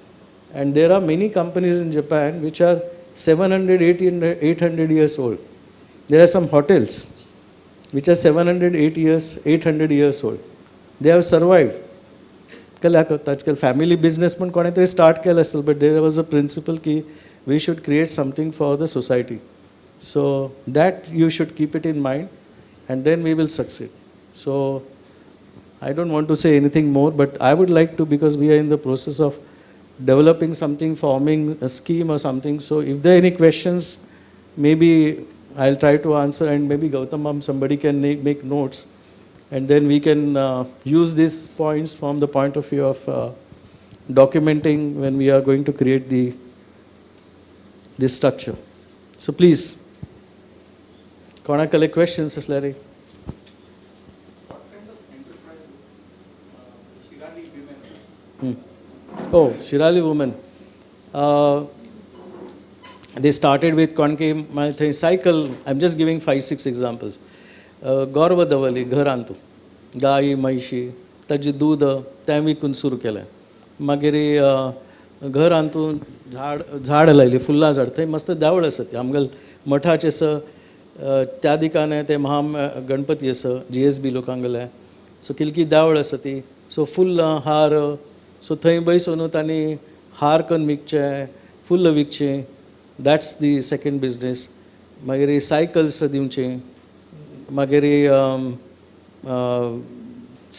and there are many companies in Japan which are 700, 800 years old. There are some hotels which are 700, 800 years old. They have survived. आजकाल family business पण कोणी तरी start केलं असेल, but there was a principle की we should create something for the society. So that you should keep it in mind and then we will succeed. So I don't want to say anything more, but I would like to, because we are in the process of developing something, forming a scheme or something. So if there are any questions, maybe I'll try to answer, and maybe Gautam, somebody can make notes, and then we can use these points from the point of view of documenting when we are going to create this structure. So please, कोणाक questions असल्यार. Oh, Shirali women. They started with my cycle. I'm just giving 5-6 examples. गौरव दवली घर आणतो, गाय म्हैशी ताजी दूध तें विकून सुरू केलें. मागीर घर आणतो, झाड लायली, फुल्लां झाड. थंय मस्त देवळ आसा ती आमगेल मठाचें आसा. त्या दिकाने ते गणपती आसा GSB लोकांगेले. सो किलकी देवळ आसा ती. सो फुल्लां हार. सो थंय बसून तांणी हार करून विकचे, फुल्ल विकचे. That's the second business. मागीर सायकल्स दिवचे. मागीर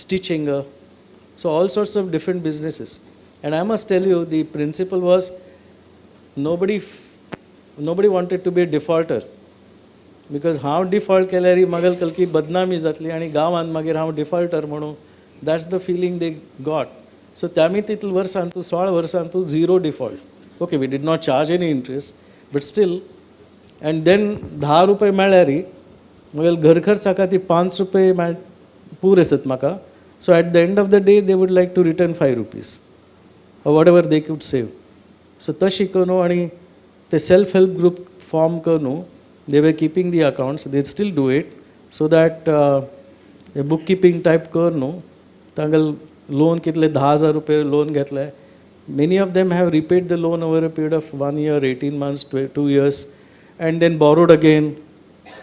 stitching. So all sorts of different businesses. And I must tell you the principle was nobody wanted to be a defaulter, because हांव डिफॉल्ट केल्यार म्हागेल कलकी बदनामी जातली आनी गांवांत मागीर हांव डिफॉल्टर म्हणून. That's the feeling they got. So त्यामी तितले वर्सांतू 16 वर्सांतू 0 default. Okay, we did not charge any interest, but still. And then 10 रुपये मेळ्ळ्यार म्हगेल घर खर्चाका ती 5 रुपये पूर आसत म्हाका. So at the end of the day they would like to return 5 rupees or whatever they could save. So तशी करून आनी ते सेल्फ हेल्प ग्रुप फॉर्म करून they were keeping the accounts. They still do it, so that a bookkeeping type करून तांगेल loan कितले 10,000 रुपये loan घेतले. Many of them have repaid the loan over a period of 1 year, 18 months, 2 years, and then borrowed again,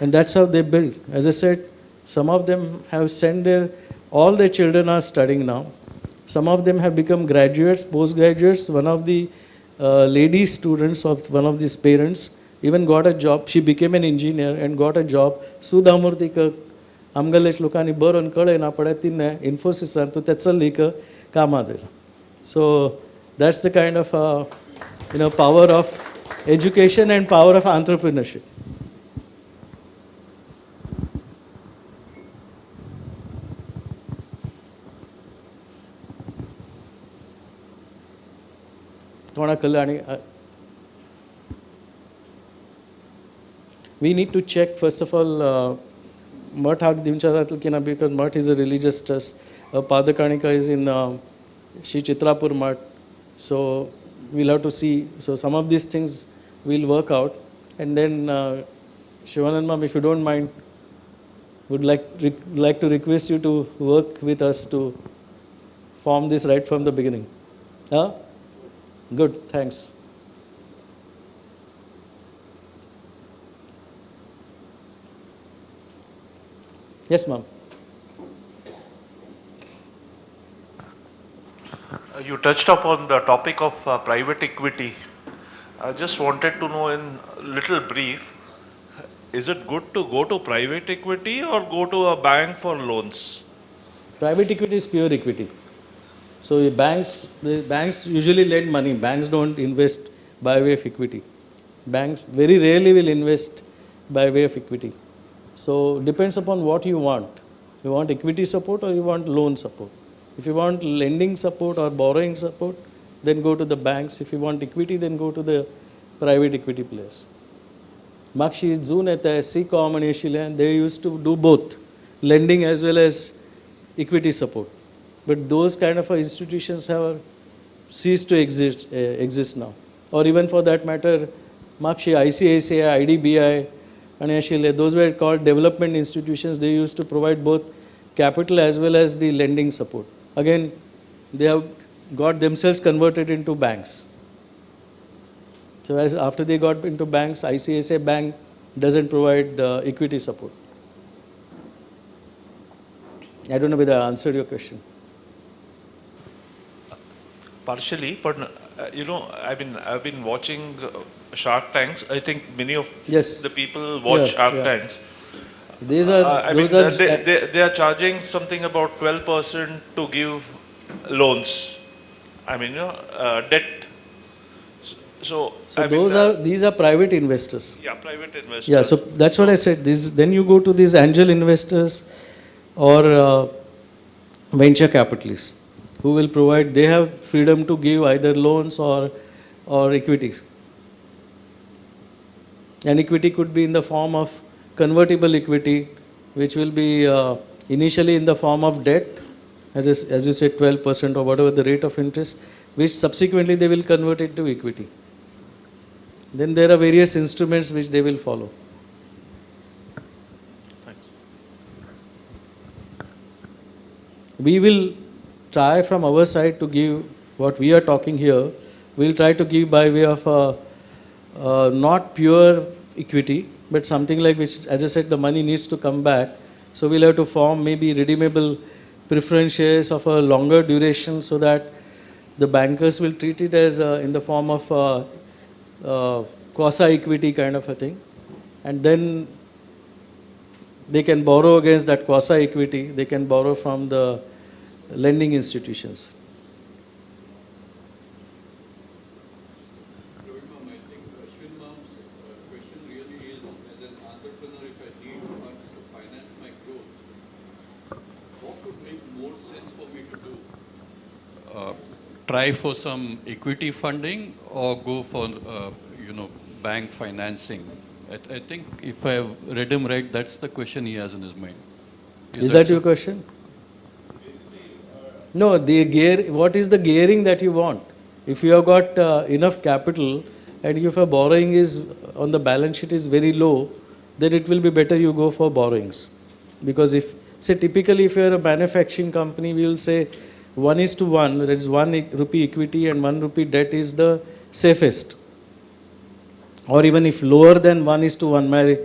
and that's how they build. As I said, some of them have sent all their children are studying now. Some of them have become graduates, postgraduates. One of the lady students of one of these parents even got a job. She became an engineer and got a job. Sudhamurtika आमगेलेच लोकांनी बरोवन कळय ना पडे तिन्ने इन्फोसिसान तूं ते चल्लीक कामां दिलें. So that's the kind of power of education and power of entrepreneurship. कोणाक कळ्ळें आनी we need to check first of all मठ हाक दिवचे जातले की ना, because math is a religious trust. पादकाणिका is in Shri Chitrapur Math. So will have to see. So some of these things will work out, and then Shivanand मॅम, if you don't mind, would like to request you to work with us to form this right from the beginning. Good, thanks. Yes, ma'am. You touched upon the topic of private equity. I just wanted to know in little brief, is it good to go to private equity or go to a bank for loans? Private equity is pure equity. So the banks usually lend money. Banks don't invest by way of equity. Banks very rarely will invest by way of equity. So depends upon what you want. You want equity support or you want loan support. If you want lending support or borrowing support, then go to the banks. If you want equity, then go to the private equity players. Makshi Zune at the C-Com and Asilan, they used to do both, lending as well as equity support. But those kind of institutions have ceased to exist now. Or even for that matter, Makshi, ICICI, IDBI, and Ashile, those were called development institutions. They used to provide both capital as well as the lending support. Again, they have got themselves converted into banks. So as after they got into banks, ICICI Bank doesn't provide equity support. I don't know whether I answered your question. Partially, but I've been watching Shark Tanks. I think many of Yes. the people watch Yeah, Shark yeah. Tanks. These are, They are charging something about 12% to give loans. Debt. So these are private investors. yeah, private investors. Yeah, so that's what I said. Then you go to these angel investors or venture capitalists who will provide, they have freedom to give either loans or equities. And equity could be in the form of convertible equity, which will be initially in the form of debt, as you said, 12% or whatever the rate of interest, which subsequently they will convert into equity. Then there are various instruments which they will follow. Thanks. We will try from our side to give what we are talking here. We'll try to give by way of not pure equity, but something like which, as I said, the money needs to come back. So we'll have to form maybe redeemable preference shares of a longer duration so that the bankers will treat it as in the form of quasi-equity kind of a thing. And then they can borrow against that quasi-equity. They can borrow from the lending institutions. I think Ashwin Mam's question really is, as an entrepreneur, if I need funds to finance my growth, what would make more sense for me to do? Try for some equity funding or go for, bank financing? I think if I have read him right, that's the question he has in his mind. Is that your question? No, what is the gearing that you want? If you have got enough capital and if your borrowing is on the balance sheet is very low, then it will be better you go for borrowings. Because typically if you are a manufacturing company, we will say 1:1, that is 1 rupee equity and 1 rupee debt is the safest. Or even if lower than 1:1,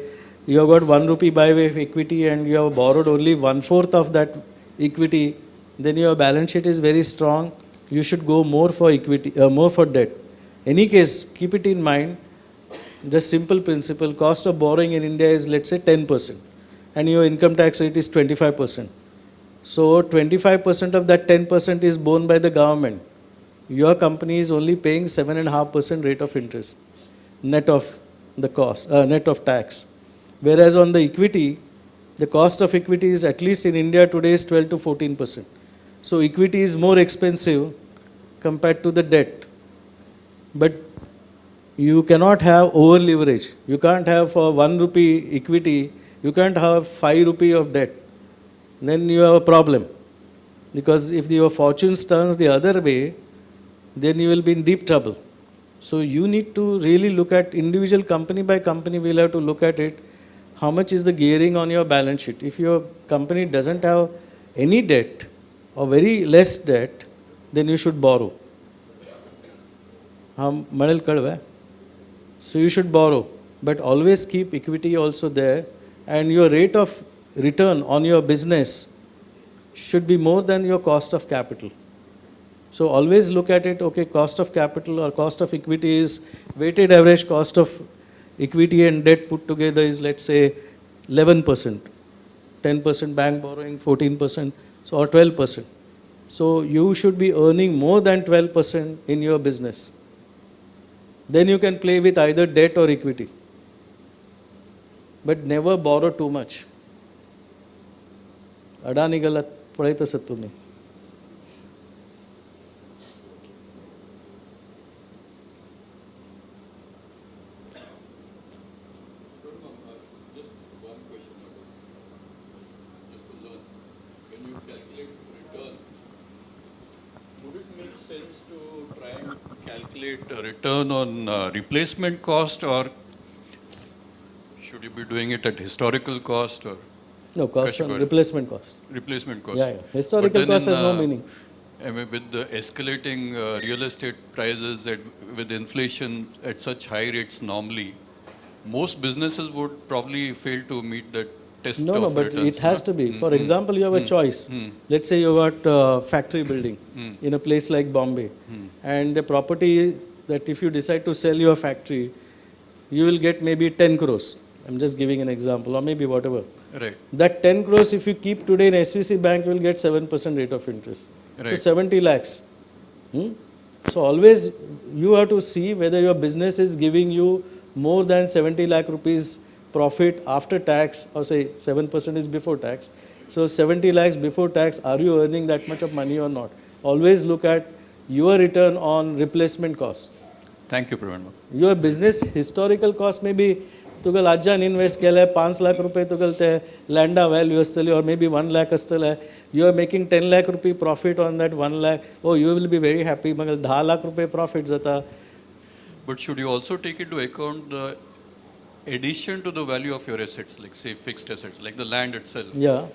you have got 1 rupee by way of equity and you have borrowed only 1/4 of that equity, then your balance sheet is very strong. You should go more for equity, more for debt. Any case, keep it in mind, just simple principle, cost of borrowing in India is, let's say, 10%, and your income tax rate is 25%. So 25% of that 10% is borne by the government. Your company is only paying 7.5% rate of interest, net of the cost, net of tax. Whereas on the equity, the cost of equity is, at least in India today, is 12 to 14%. So equity is more expensive compared to the debt. But you cannot have over leverage. You can't have for 1 rupee equity, you can't have 5 rupee of debt. Then you have a problem. Because if your fortunes turns the other way, then you will be in deep trouble. So you need to really look at individual company by company, we'll have to look at it. How much is the gearing on your balance sheet? If your company doesn't have any debt or very less debt, then you should borrow. So you should borrow, but always keep equity also there, and your rate of return on your business should be more than your cost of capital. So always look at it, okay, cost of capital or cost of equity is weighted average cost of equity and debt put together is, let's say, 11%, 10% bank borrowing, 14%, so or 12%. So you should be earning more than 12% in your business. Then you can play with either debt or equity. But never borrow too much. अडाणीगला पळयत आसत तुमी. Would it make sense to try and calculate a return on replacement cost, or should you be doing it at historical cost or No, cost on Kashgar? replacement cost. Replacement cost? Yeah. Historical cost has no meaning. I mean, with the escalating real estate prices, with inflation at such high rates normally, most businesses would probably fail to meet that test No, of but returns. it has to be. For example, you have a choice. Let's say you got factory building in a place like Bombay, and the property that if you decide to sell your factory, you will get maybe 10 crores. I'm just giving an example, or maybe whatever. Right. That 10 crores, if you keep today in SVC bank, you will get 7% rate of interest. So Right. 70 lakhs. So always you have to see whether your business is giving you more than 70 lakh rupees profit after tax, or say 7% is before tax. So 70 lakhs before tax, are you earning that much of money or not? Always look at your return on replacement cost. Thank you, Praveen. Your business historical cost may be तुगेल आज्यान invest केले 5 लाख रुपये तुगेल ते लँडा value आसतली और maybe 1 lakh आसतले. You are making 10 lakh rupee profit on that 1 lakh. Oh, you will be very happy. Mug 10 lakh रुपये profit जाता. But should you also take into account the addition to the value of your assets, like say fixed assets, like the land itself? Yeah.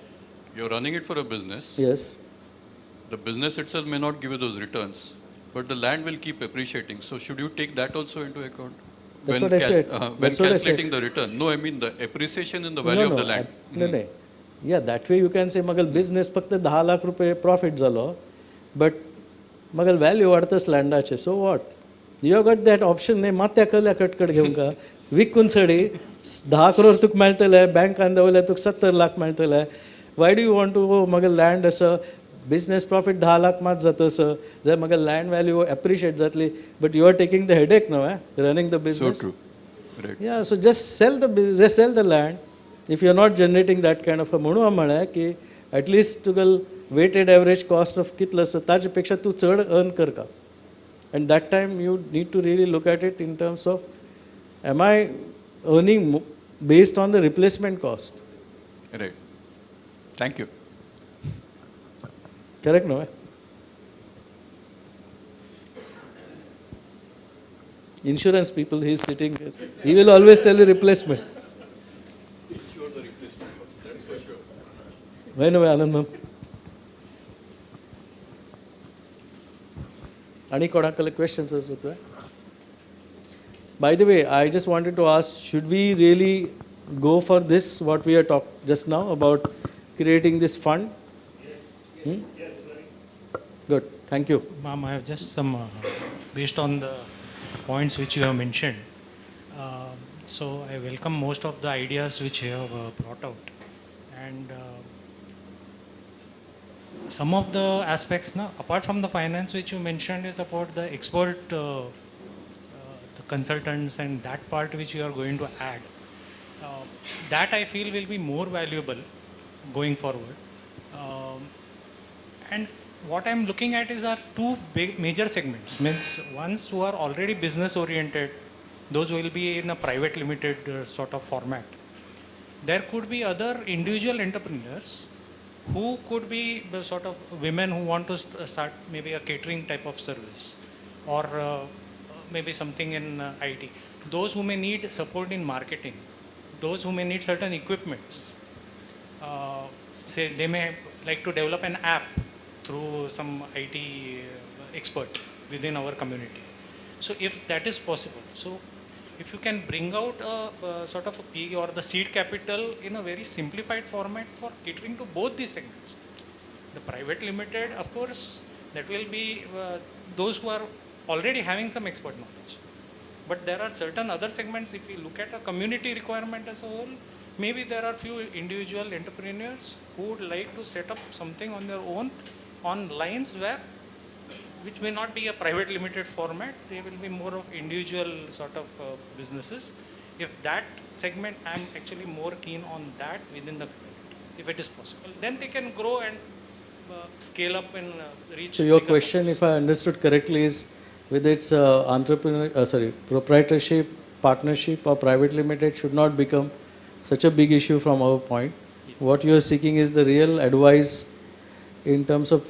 You're running it for a business. Yes. The business itself may not give you those returns, but the land will keep appreciating. So should you take that also into account? That's what I said. When That's what I said. calculating the return. No, I mean the appreciation in the value of the land. No. Yeah, that way you can say Magal business फक्त 10 lakh रुपये profit झालो, but Magal value वाढतच लँडाचे. So what? You have got that option ने मात्या कल्या कटकट घेऊन का विकून सडी 10 crore तुक मेळटले, बँकान दवरले तुक 70 lakh मेळटले. Why do you want to go Magal land असं business profit 10 lakh मात जातं असं जर मगल land value appreciate जातली, but you are taking the headache now, running the business. So true. Right. Yeah, so just sell the land. If you are not generating that kind of a म्हणून हांव म्हळें की at least तुगेल weighted average cost of कितलो आसा ताजे पेक्षा तूं चड earn करता. And that time you need to really look at it in terms of, am I earning based on the replacement cost? Right. Thank you. Correct, no? Insurance people, he is sitting here. He will always tell you replacement. Insure the replacement cost, that's for sure. Why no, Anand ma'am? Any questions as well? By the way, I just wanted to ask, should we really go for this, what we are talking just now about creating this fund? Yes. Yes, very good. Thank you. Ma'am, I have just some, based on the points which you have mentioned. So I welcome most of the ideas which you have brought out. And some of the aspects, now, apart from the finance which you mentioned, is about the expert, the consultants and that part which you are going to add. That I feel will be more valuable going forward. And what I'm looking at is our two big major segments. Means ones who are already business oriented, those will be in a private limited sort of format. There could be other individual entrepreneurs who could be the sort of women who want to start maybe a catering type of service, or maybe something in IT. Those who may need support in marketing, those who may need certain equipments. Say they may like to develop an app through some IT expert within our community. So if that is possible, so if you can bring out a sort of a P or the seed capital in a very simplified format for catering to both these segments. The private limited, of course, that will be those who are already having some expert knowledge. But there are certain other segments, if you look at a community requirement as a whole, maybe there are few individual entrepreneurs who would like to set up something on their own on lines where, which may not be a private limited format, they will be more of individual sort of businesses. If that segment, I'm actually more keen on that within the community, if it is possible. Then they can grow and scale up and reach. So your bigger question, numbers. if I understood correctly, is whether it's proprietorship, partnership, or private limited should not become such a big issue from our point. Yes. What you are seeking is the real advice in terms of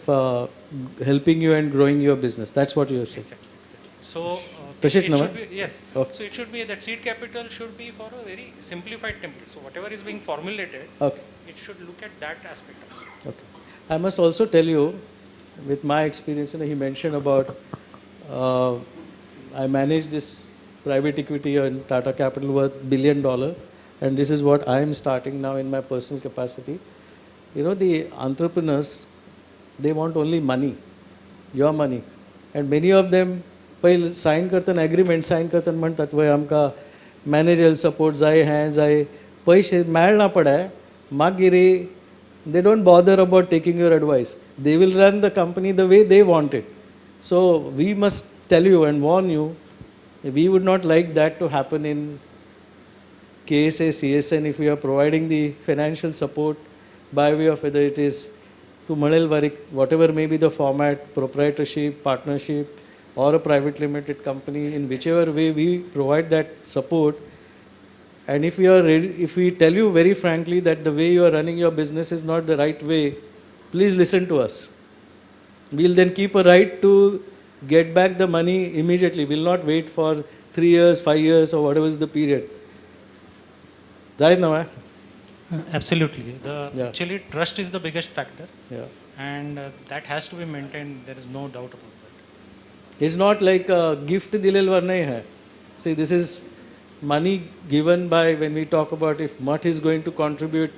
helping you and growing your business. That's what you are saying. Exactly, exactly. So Prashit, it Nama? should be, yes. Okay. So it should be that seed capital should be for a very simplified template. So whatever is being formulated, Okay. it should look at that aspect as well. Okay. I must also tell you, with my experience, he mentioned about I manage this private equity in Tata Capital worth $1 billion, and this is what I am starting now in my personal capacity. The entrepreneurs, they want only money, your money, and many of them पहिले sign करताना agreement sign करताना म्हणतात वय आमकां मॅनेजल support जाय हें जाय पयशे मेळना पडाय मागीर they don't bother about taking your advice. They will run the company the way they want it. So we must tell you and warn you, we would not like that to happen in KSA-CSN if we are providing the financial support by way of whether it is to Manel Varik, whatever may be the format, proprietorship, partnership, or a private limited company, in whichever way we provide that support. And if we are ready, if we tell you very frankly that the way you are running your business is not the right way, please listen to us. We'll then keep a right to get back the money immediately. We'll not wait for 3 years, 5 years, or whatever is the period. Right now, Absolutely. Yeah. Actually, trust is the biggest factor, yeah. and that has to be maintained. There is no doubt about that. It's not like a gift dilelwar nahi hai. See, this is money given by, when we talk about if Mutt is going to contribute,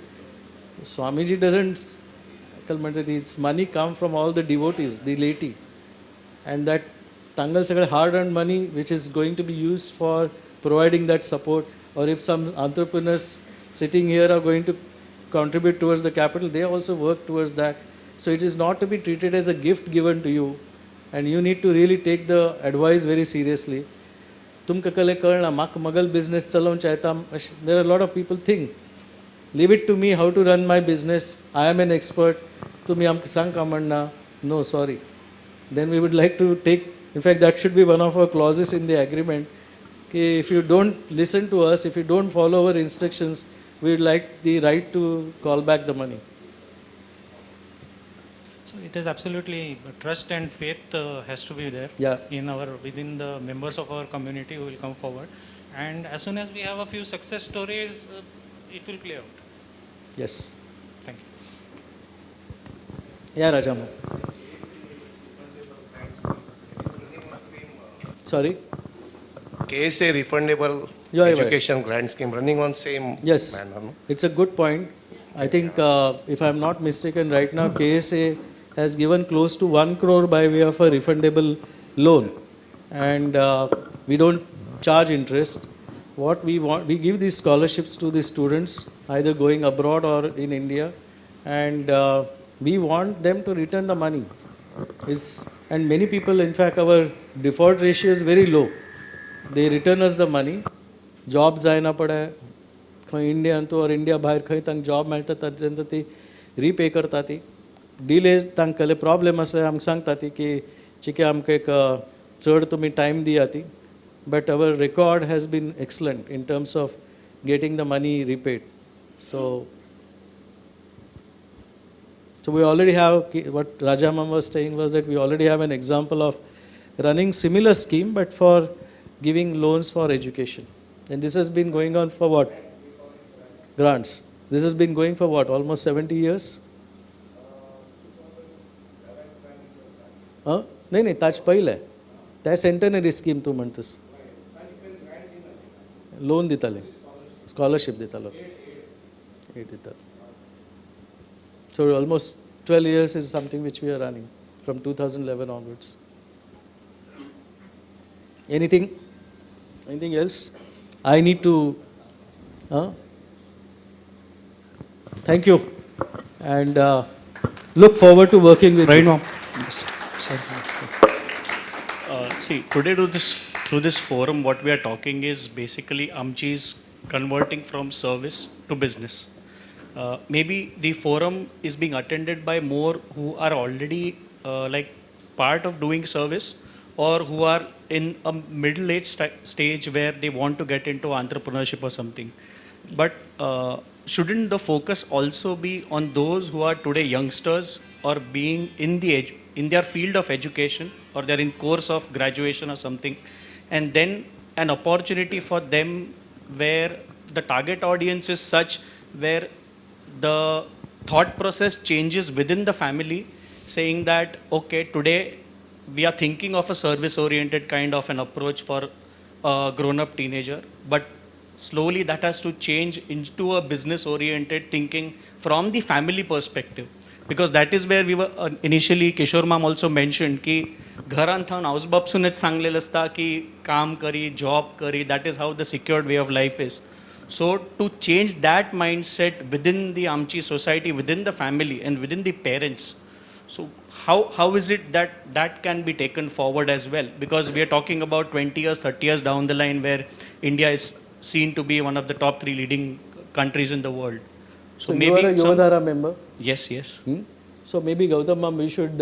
Swamiji doesn't, it's money come from all the devotees, the laity. And that Tangal Sakal hard-earned money which is going to be used for providing that support, or if some entrepreneurs sitting here are going to contribute towards the capital, they also work towards that. So it is not to be treated as a gift given to you, and you need to really take the advice very seriously. तुमकां कले कळना म्हाका मगल business चलोवंक चाहता. There are a lot of people think, leave it to me how to run my business. I am an expert. तुमी आमकां सांगता म्हणना. No, sorry. Then we would like to take, in fact that should be one of our clauses in the agreement, कि if you don't listen to us, if you don't follow our instructions, we would like the right to call back the money. So it is absolutely trust and faith has to be there. Yeah. Within the members of our community who will come forward, and as soon as we have a few success stories, it will play out. Yes. Thank you. Yeah, Rajama. Sorry? KSA refundable Yeah, yeah, education grant scheme running on same Yes. manner. No? It's a good point. I think, if I'm not mistaken, right now KSA has given close to 1 crore by way of a refundable loan, and we don't charge interest. What we want, we give these scholarships to the students either going abroad or in India, and we want them to return the money. And many people, in fact, our default ratio is very low. They return us the money. Job जायना पडे खंय Indian तूं और India भायर खंय तांकां job मेळटा तेन्ना ती रीपे करता ती. डिले तांकां प्रॉब्लेम आसल्यार आमकां सांगता ती की चिके आमकां एक चड तुमी टायम दिया ती. But our record has been excellent in terms of getting the money repaid. So we already have, what Rajamam was saying was that we already have an example of running similar scheme but for giving loans for education. And this has been going on for what? Grants. This has been going for what? Almost 70 years? नाही ताच पहिले त्या centenary scheme तूं म्हणतस. Loan दिताले, scholarship दितालो. 8 दितालो. So almost 12 years is something which we are running from 2011 onwards. Anything? Anything else? I need to. Thank you, and look forward to working with Right, you. ma'am. See, today through this forum, what we are talking is basically Amchi's converting from service to business. Maybe the forum is being attended by more who are already like part of doing service, or who are in a middle age stage where they want to get into entrepreneurship or something. But shouldn't the focus also be on those who are today youngsters, or being in in their field of education, or they're in course of graduation or something, and then an opportunity for them where the target audience is such where the thought process changes within the family, saying that okay, today we are thinking of a service oriented kind of an approach for a grown up teenager, but slowly that has to change into a business oriented thinking from the family perspective. Because that is where we were initially, Kishore ma'am also mentioned की घरान थावन आऊसबापसूनच सांगलेलं असता की काम करी, job करी, that is how the secured way of life is. So to change that mindset within the Amchi society, within the family and within the parents, so how is it that that can be taken forward as well? Because we are talking about 20 years, 30 years down the line where India is seen to be one of the top 3 leading countries in the world. So you are a Yuvadhara member? Yes, yes. So maybe Gautam ma'am, we should,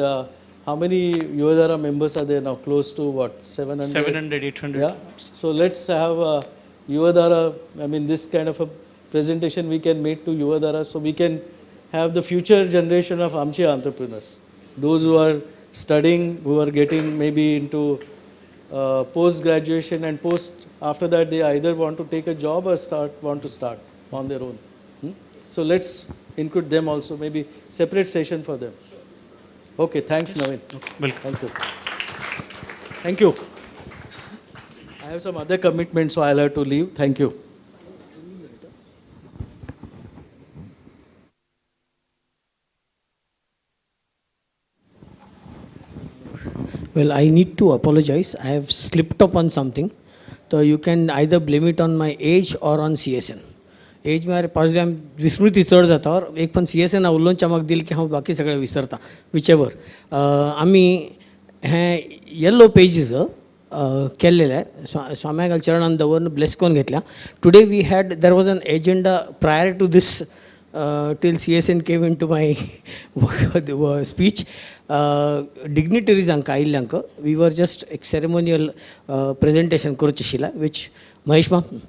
how many Yuvadhara members are there now? Close to what, 700? 700, 800. Yeah. So let's have a Yuvadhara, I mean this kind of a presentation we can make to Yuvadhara, so we can have the future generation of Amchi entrepreneurs. Those who are studying, who are getting maybe into post-graduation, and after that they either want to take a job or want to start on their own. So let's include them also, maybe separate session for them. Okay, thanks Naveen. Okay, welcome. Thank you. Thank you. I have some other commitments, so I'll have to leave. Thank you. Well, I need to apologize. I have slipped up on something. So you can either blame it on my age or on CSN. एज मेरे पास विस्मृती चड जाता और एक पण CSN उलोवन चमक दिल की हांव बाकी सगळें विसरता विचेवर आमी हें येल्लो पेजीस केल्लेले स्वाम्या चरणान दवरून ब्लेस करून घेतल्या. Today we had there was an agenda prior to this till CSN came into my speech. Dignitaries आयिल्ल्यांक we were just a ceremonial presentation करची आशिल्लें which Mahesh ma'am,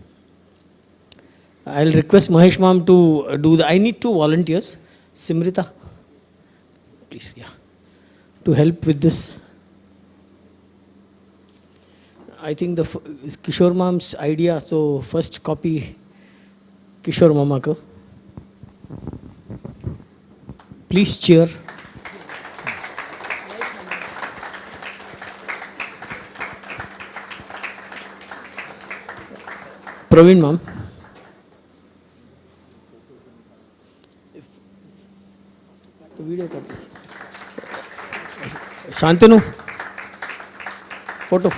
I'll request Mahesh ma'am to do the. I need 2 volunteers. Simrita, please, yeah, to help with this. I think the is Kishore ma'am's idea. So first copy Kishore mama ko. Please cheer. Praveen ma'am. Video करते Shantanu photo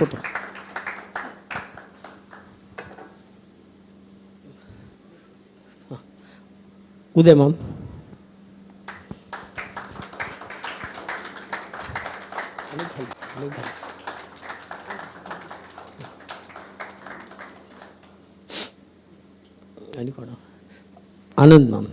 Uday मैम आनंद मैम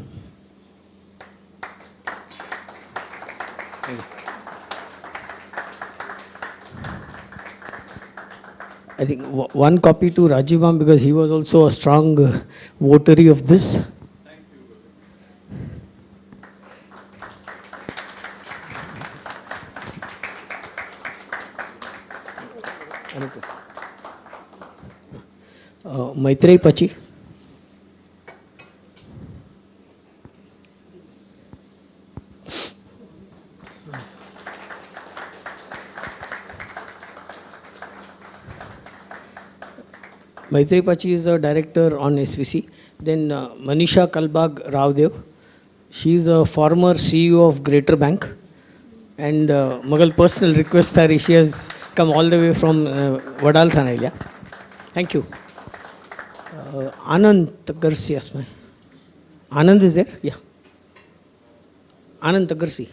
I think one copy to Rajiv ma'am because he was also a strong votary of this. Thank you. Maitreyi Pachi. Maitri Pachi is a director on SVC. Then Manisha Kalbag Ravdev. She is a former CEO of Greater Bank. And Magal personal request that she has come all the way from Vadal Thanailya. Thank you. Anand Tagarsi, yes, ma'am. Anand is there? Yeah. Anand Tagarsi.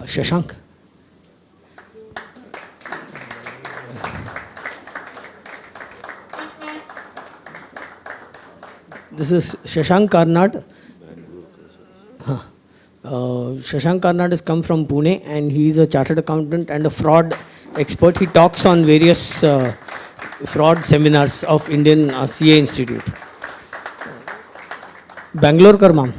Shashank. This is Shashank Karnad. Shashank Karnad has come from Pune and he is a chartered accountant and a fraud expert. He talks on various fraud seminars of Indian CA Institute. Bangalore Karmam.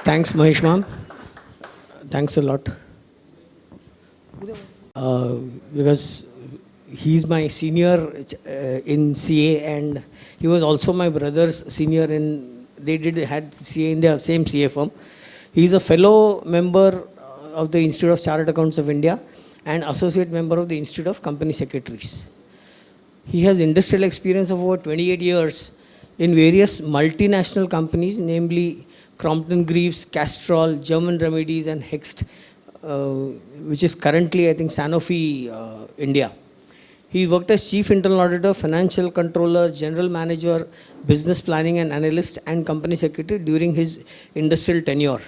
Thanks, Mahesh ma'am. Thanks a lot. Because he's my senior in CA and he was also my brother's senior in, had CA in their same CA firm. He's a fellow member of the Institute of Chartered Accountants of India and associate member of the Institute of Company Secretaries. He has industrial experience of over 28 years in various multinational companies, namely Crompton Greaves, Castrol, German Remedies and Hext, which is currently, I think, Sanofi India. He worked as Chief Internal Auditor, Financial Controller, General Manager, Business Planning and Analyst and Company Secretary during his industrial tenure.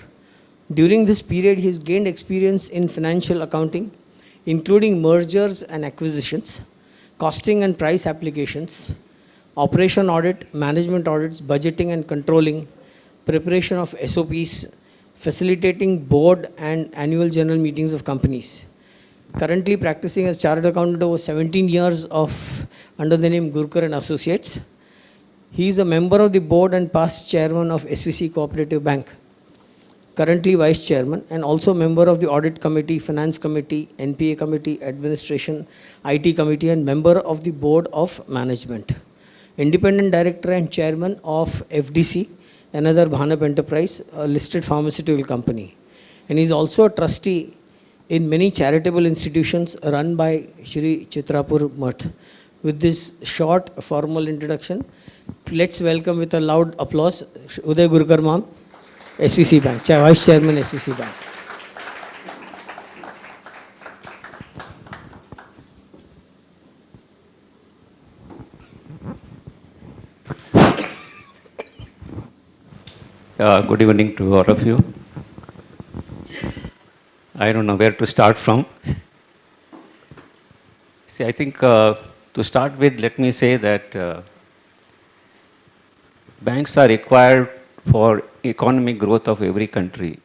During this period, he has gained experience in financial accounting, including mergers and acquisitions, costing and price applications, operation audit, management audits, budgeting and controlling, preparation of SOPs, facilitating board and annual general meetings of companies. Currently practicing as chartered accountant over 17 years under the name Gurkar and Associates. He is a member of the board and past chairman of SVC Cooperative Bank. Currently vice chairman and also member of the audit committee, finance committee, NPA committee, administration, IT committee and member of the board of management. Independent director and chairman of FDC, another Bhanap Enterprise, a listed pharmaceutical company. And he is also a trustee in many charitable institutions run by Shri Chitrapur Math. With this short formal introduction, let's welcome with a loud applause Uday Gurkar ma'am, SVC Bank, Vice Chairman SVC Bank. Good evening to all of you. I don't know where to start from. See, I think to start with, let me say that banks are required for economic growth of every country.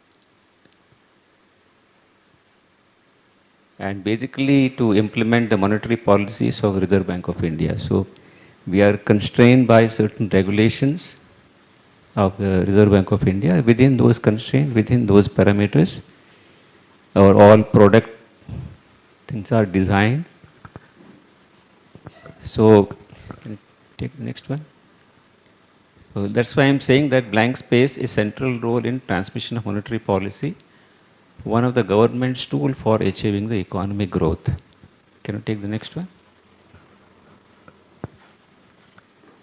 And basically to implement the monetary policies of Reserve Bank of India. So we are constrained by certain regulations of the Reserve Bank of India. Within those constraints, within those parameters, our all product things are designed. So, can you take the next one? So that's why I'm saying that blank space is central role in transmission of monetary policy, one of the government's tool for achieving the economic growth. Can you take the next one?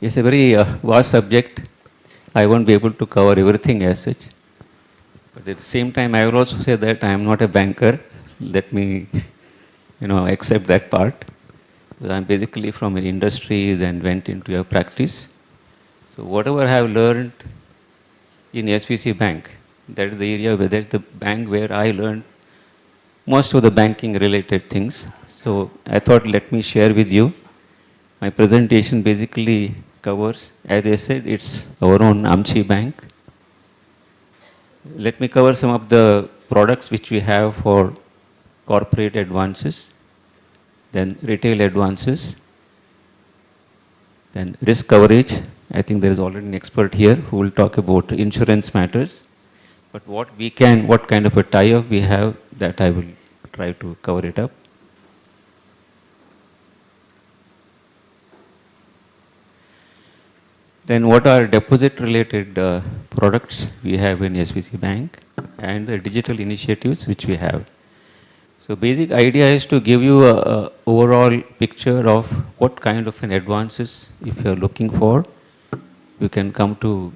It's a very vast subject. I won't be able to cover everything as such. But at the same time, I will also say that I am not a banker. Let me, accept that part. I'm basically from an industry, then went into a practice. So whatever I have learned in SVC Bank, that is the area where that's the bank where I learned most of the banking related things. So I thought let me share with you. My presentation basically covers, as I said, it's our own Amchi Bank. Let me cover some of the products which we have for corporate advances. then retail advances, then risk coverage. I think there is already an expert here who will talk about insurance matters. But what kind of a tie-up we have, that I will try to cover it up. Then what are deposit-related products we have in SVC Bank and the digital initiatives which we have. So basic idea is to give you a overall picture of what kind of an advances, if you are looking for, you can come to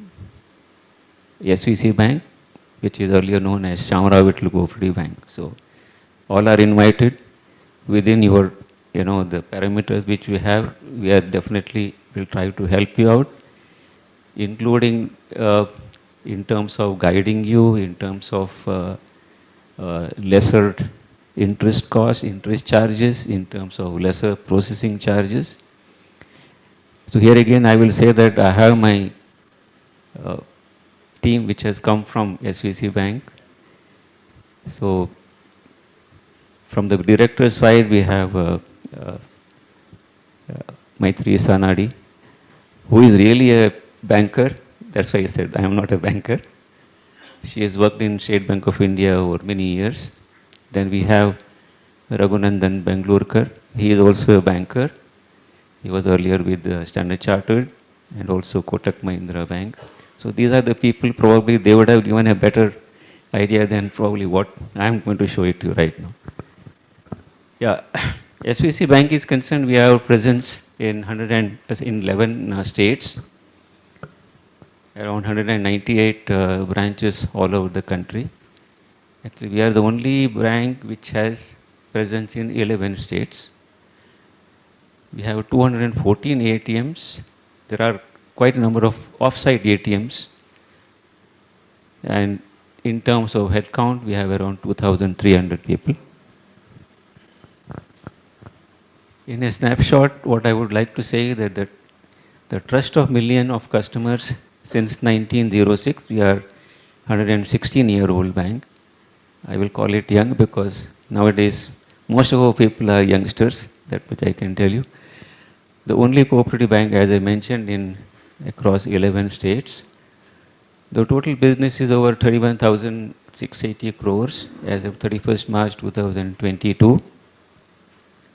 SVC Bank, which is earlier known as Shamrao Vittal Cooperative Bank. So all are invited within your, the parameters which we have. We are definitely will try to help you out, including in terms of guiding you, in terms of lesser interest costs, interest charges, in terms of lesser processing charges. So here again, I will say that I have my team which has come from SVC Bank. So from the director's side, we have Maitri Sanadi, who is really a banker. That's why I said I am not a banker. She has worked in State Bank of India over many years. Then we have Raghunandan Bengalurkar. He is also a banker. He was earlier with Standard Chartered and also Kotak Mahindra Bank. So these are the people, probably they would have given a better idea than probably what I am going to show it to you right now. Yeah, SVC Bank is concerned, we have presence in 11 states, around 198 branches all over the country. Actually, we are the only bank which has presence in 11 states. We have 214 ATMs. There are quite a number of off-site ATMs. And in terms of headcount, we have around 2,300 people. In a snapshot, what I would like to say is that the trust of million of customers since 1906, we are 116-year-old bank. I will call it young because nowadays most of our people are youngsters, that much I can tell you. The only cooperative bank, as I mentioned, across 11 states. The total business is over 31,680 crores as of 31st March 2022.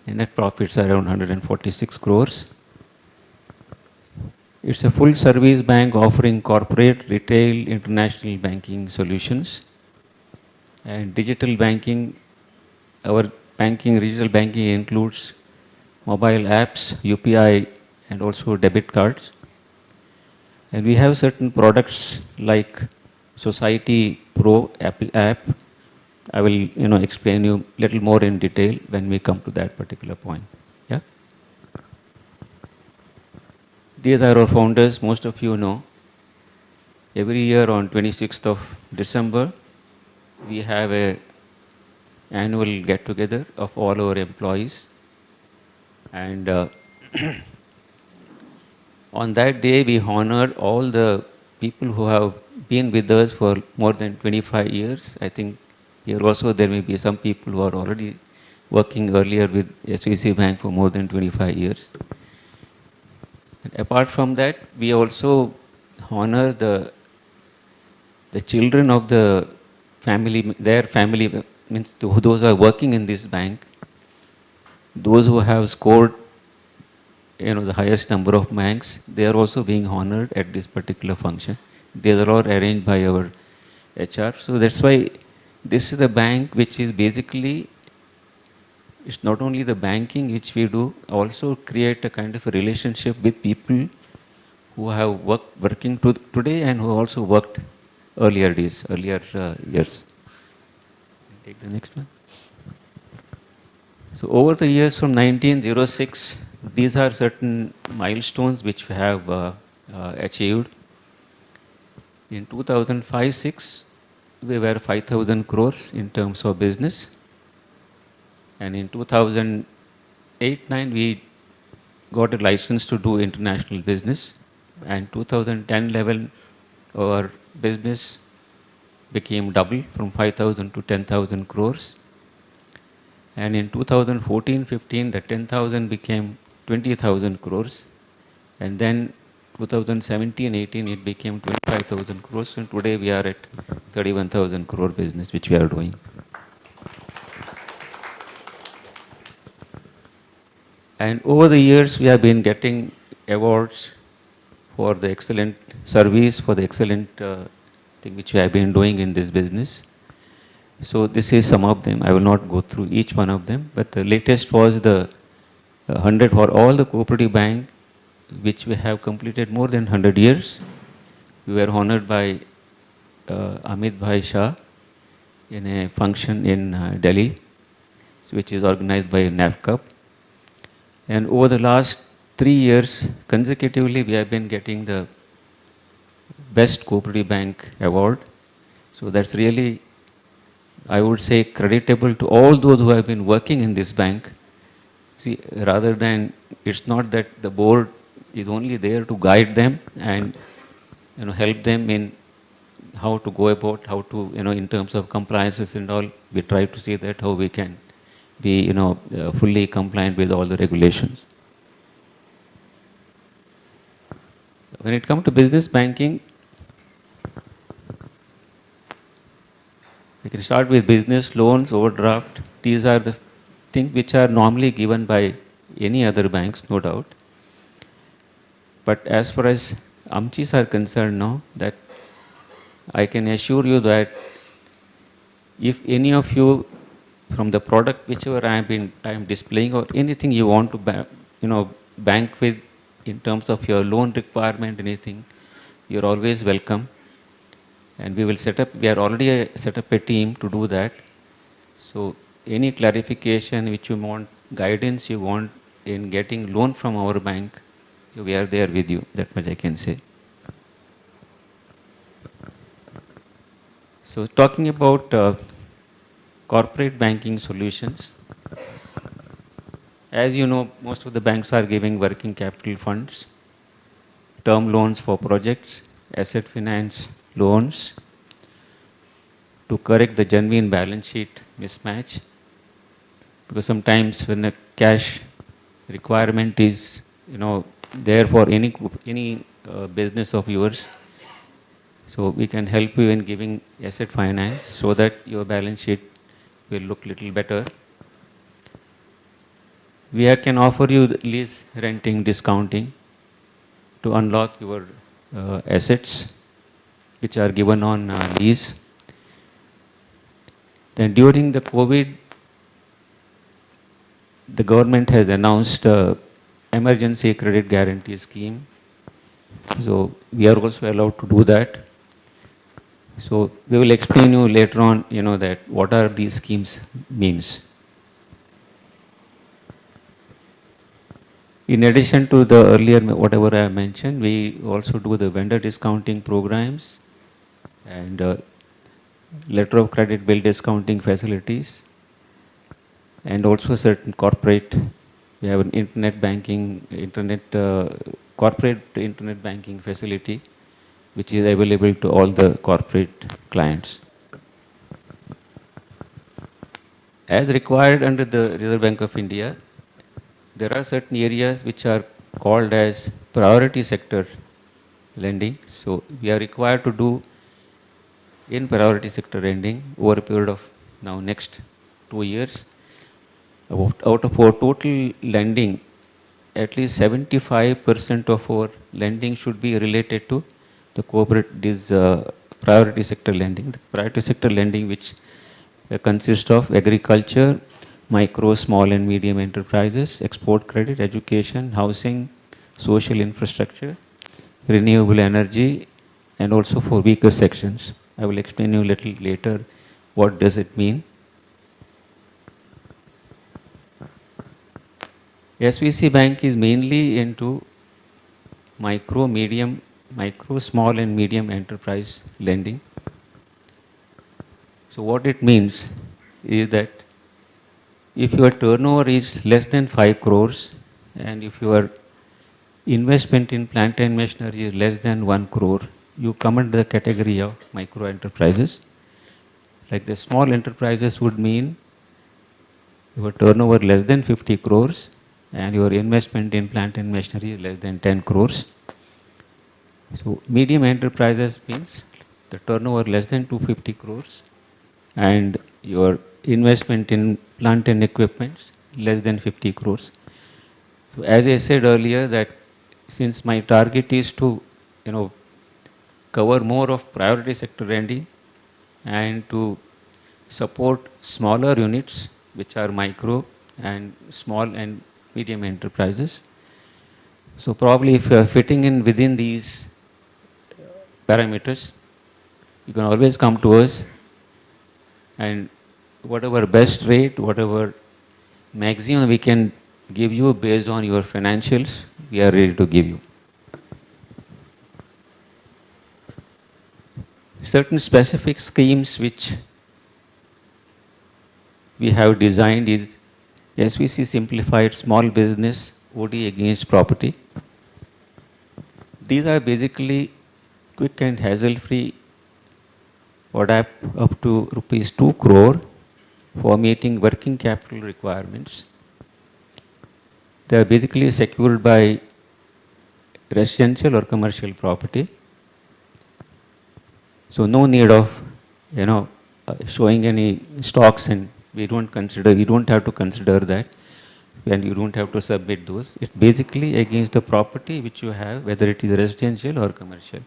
And net profits are around 146 crores. It's a full service bank offering corporate, retail, international banking solutions. And digital banking, our digital banking includes mobile apps, UPI, and also debit cards. And we have certain products like Society Pro app. I will, explain you a little more in detail when we come to that particular point. Yeah. These are our founders. Most of you know. Every year on 26th of December, we have a annual get-together of all our employees. And on that day, we honor all the people who have been with us for more than 25 years. I think here also there may be some people who are already working earlier with SVC Bank for more than 25 years. And apart from that, we also honor the children of the family, their family, means those who are working in this bank, those who have scored the highest number of banks, they are also being honored at this particular function. These are all arranged by our HR. So that's why this is the bank which is basically, it's not only the banking which we do, also create a kind of a relationship with people who have working today and who also worked earlier years. Take the next one. So over the years from 1906, these are certain milestones which we have achieved. In 2005-06, we were 5,000 crores in terms of business. And in 2008-09, we got a license to do international business. And 2010-11, our business became double from 5,000 to 10,000 crores. And in 2014-15, the 10,000 became 20,000 crores. And then 2017-18, it became 25,000 crores. And today we are at 31,000 crore business, which we are doing. And over the years, we have been getting awards for the excellent service, for the excellent thing which we have been doing in this business. So this is some of them. I will not go through each one of them, but the latest was the 100 for all the cooperative bank, which we have completed more than 100 years. We were honored by Amit Bhai Shah in a function in Delhi, which is organized by NAFCUP. And over the last 3 years, consecutively, we have been getting the Best Cooperative Bank Award. So that's really, I would say, creditable to all those who have been working in this bank. See, rather than, it's not that the board is only there to guide them and help them in how to go about, how to, in terms of compliances and all, we try to see that how we can be, fully compliant with all the regulations. When it comes to business banking, we can start with business loans, overdraft. These are the things which are normally given by any other banks, no doubt. But as far as AMCIs are concerned now, that I can assure you that if any of you, from the product whichever I am displaying, or anything you want to bank with in terms of your loan requirement, anything, you're always welcome. And we are already set up a team to do that. So any clarification which you want, guidance you want in getting loan from our bank, we are there with you. That much I can say. So talking about corporate banking solutions, as you know, most of the banks are giving working capital funds, term loans for projects, asset finance loans to correct the genuine balance sheet mismatch. Because sometimes when the cash requirement is, there for any business of yours, so we can help you in giving asset finance so that your balance sheet will look little better. We can offer you lease renting discounting to unlock your assets which are given on lease. Then during the COVID, the government has announced emergency credit guarantee scheme. So we are also allowed to do that. So we will explain you later on, that what are these schemes means. In addition to the earlier, whatever I mentioned, we also do the vendor discounting programs and letter of credit bill discounting facilities, and also certain corporate. We have an internet banking, corporate internet banking facility, which is available to all the corporate clients. As required under the Reserve Bank of India, there are certain areas which are called as priority sector lending. So we are required to do in priority sector lending over a period of now next 2 years. Out of our total lending, at least 75% of our lending should be related to the priority sector lending. The priority sector lending, which consists of agriculture, micro, small and medium enterprises, export credit, education, housing, social infrastructure, renewable energy, and also for weaker sections. I will explain you a little later what does it mean. SVC Bank is mainly into micro, small and medium enterprise lending. So what it means is that if your turnover is less than 5 crores and if your investment in plant and machinery is less than 1 crore, you come under the category of micro enterprises. Like the small enterprises would mean your turnover less than 50 crores and your investment in plant and machinery less than 10 crores. So medium enterprises means the turnover less than 250 crores and your investment in plant and equipment less than 50 crores. So as I said earlier that since my target is to, cover more of priority sector lending and to support smaller units which are micro and small and medium enterprises. So probably if you are fitting in within these parameters, you can always come to us and whatever best rate, whatever maximum we can give you based on your financials, we are ready to give you. Certain specific schemes which we have designed is SVC Simplified Small Business OD Against Property. These are basically quick and hassle-free ODAP up to rupees 2 crore for meeting working capital requirements. They are basically secured by residential or commercial property. So no need of, showing any stocks, and we don't have to consider that, and you don't have to submit those. It's basically against the property which you have, whether it is residential or commercial.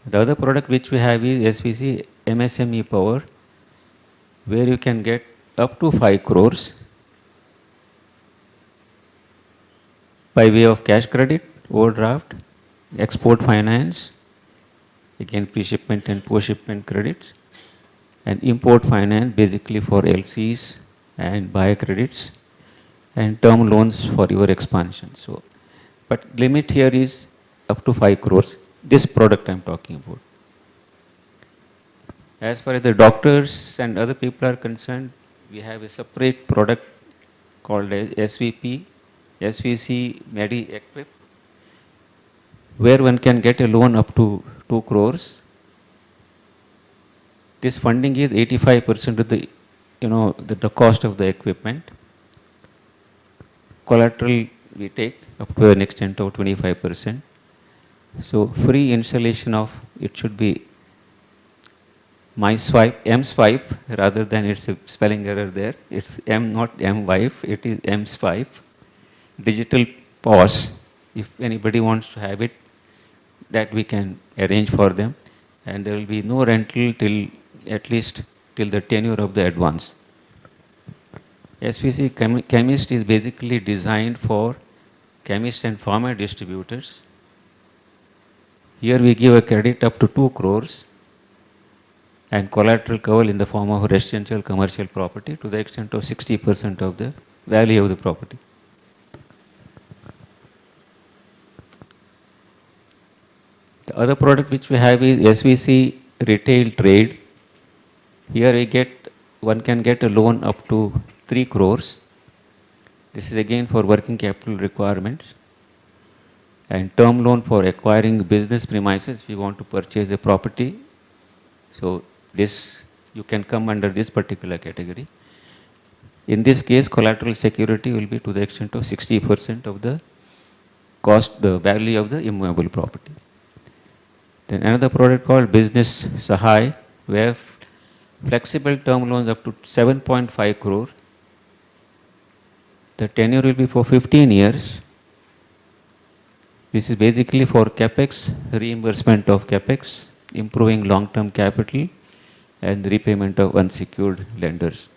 The other product which we have is SVC MSME Power, where you can get up to 5 crores by way of cash credit, overdraft, export finance, again pre-shipment and post-shipment credits, and import finance basically for LCs and buyer credits, and term loans for your expansion. So, but limit here is up to 5 crores, this product I am talking about. As far as the doctors and other people are concerned, we have a separate product called as SVC Medi Equip, where one can get a loan up to 2 crores. This funding is 85% of the cost of the equipment. Collateral we take up to an extent of 25%. So free installation of, it should be M swipe rather than, it's a spelling error there. It's M, not M wife, it is M swipe. Digital POS, if anybody wants to have it, that we can arrange for them, and there will be no rental till at least till the tenure of the advance. SVC Chemist is basically designed for chemist and pharma distributors. Here we give a credit up to 2 crores and collateral cover in the form of residential commercial property to the extent of 60% of the value of the property. The other product which we have is SVC Retail Trade. Here one can get a loan up to 3 crores. This is again for working capital requirements, and term loan for acquiring business premises if you want to purchase a property. So this, you can come under this particular category. In this case, collateral security will be to the extent of 60% of the cost, the value of the immovable property. Then another product called Business Sahai, where flexible term loans up to 7.5 crore. The tenure will be for 15 years. This is basically for capex, reimbursement of capex, improving long-term capital, and repayment of unsecured lenders.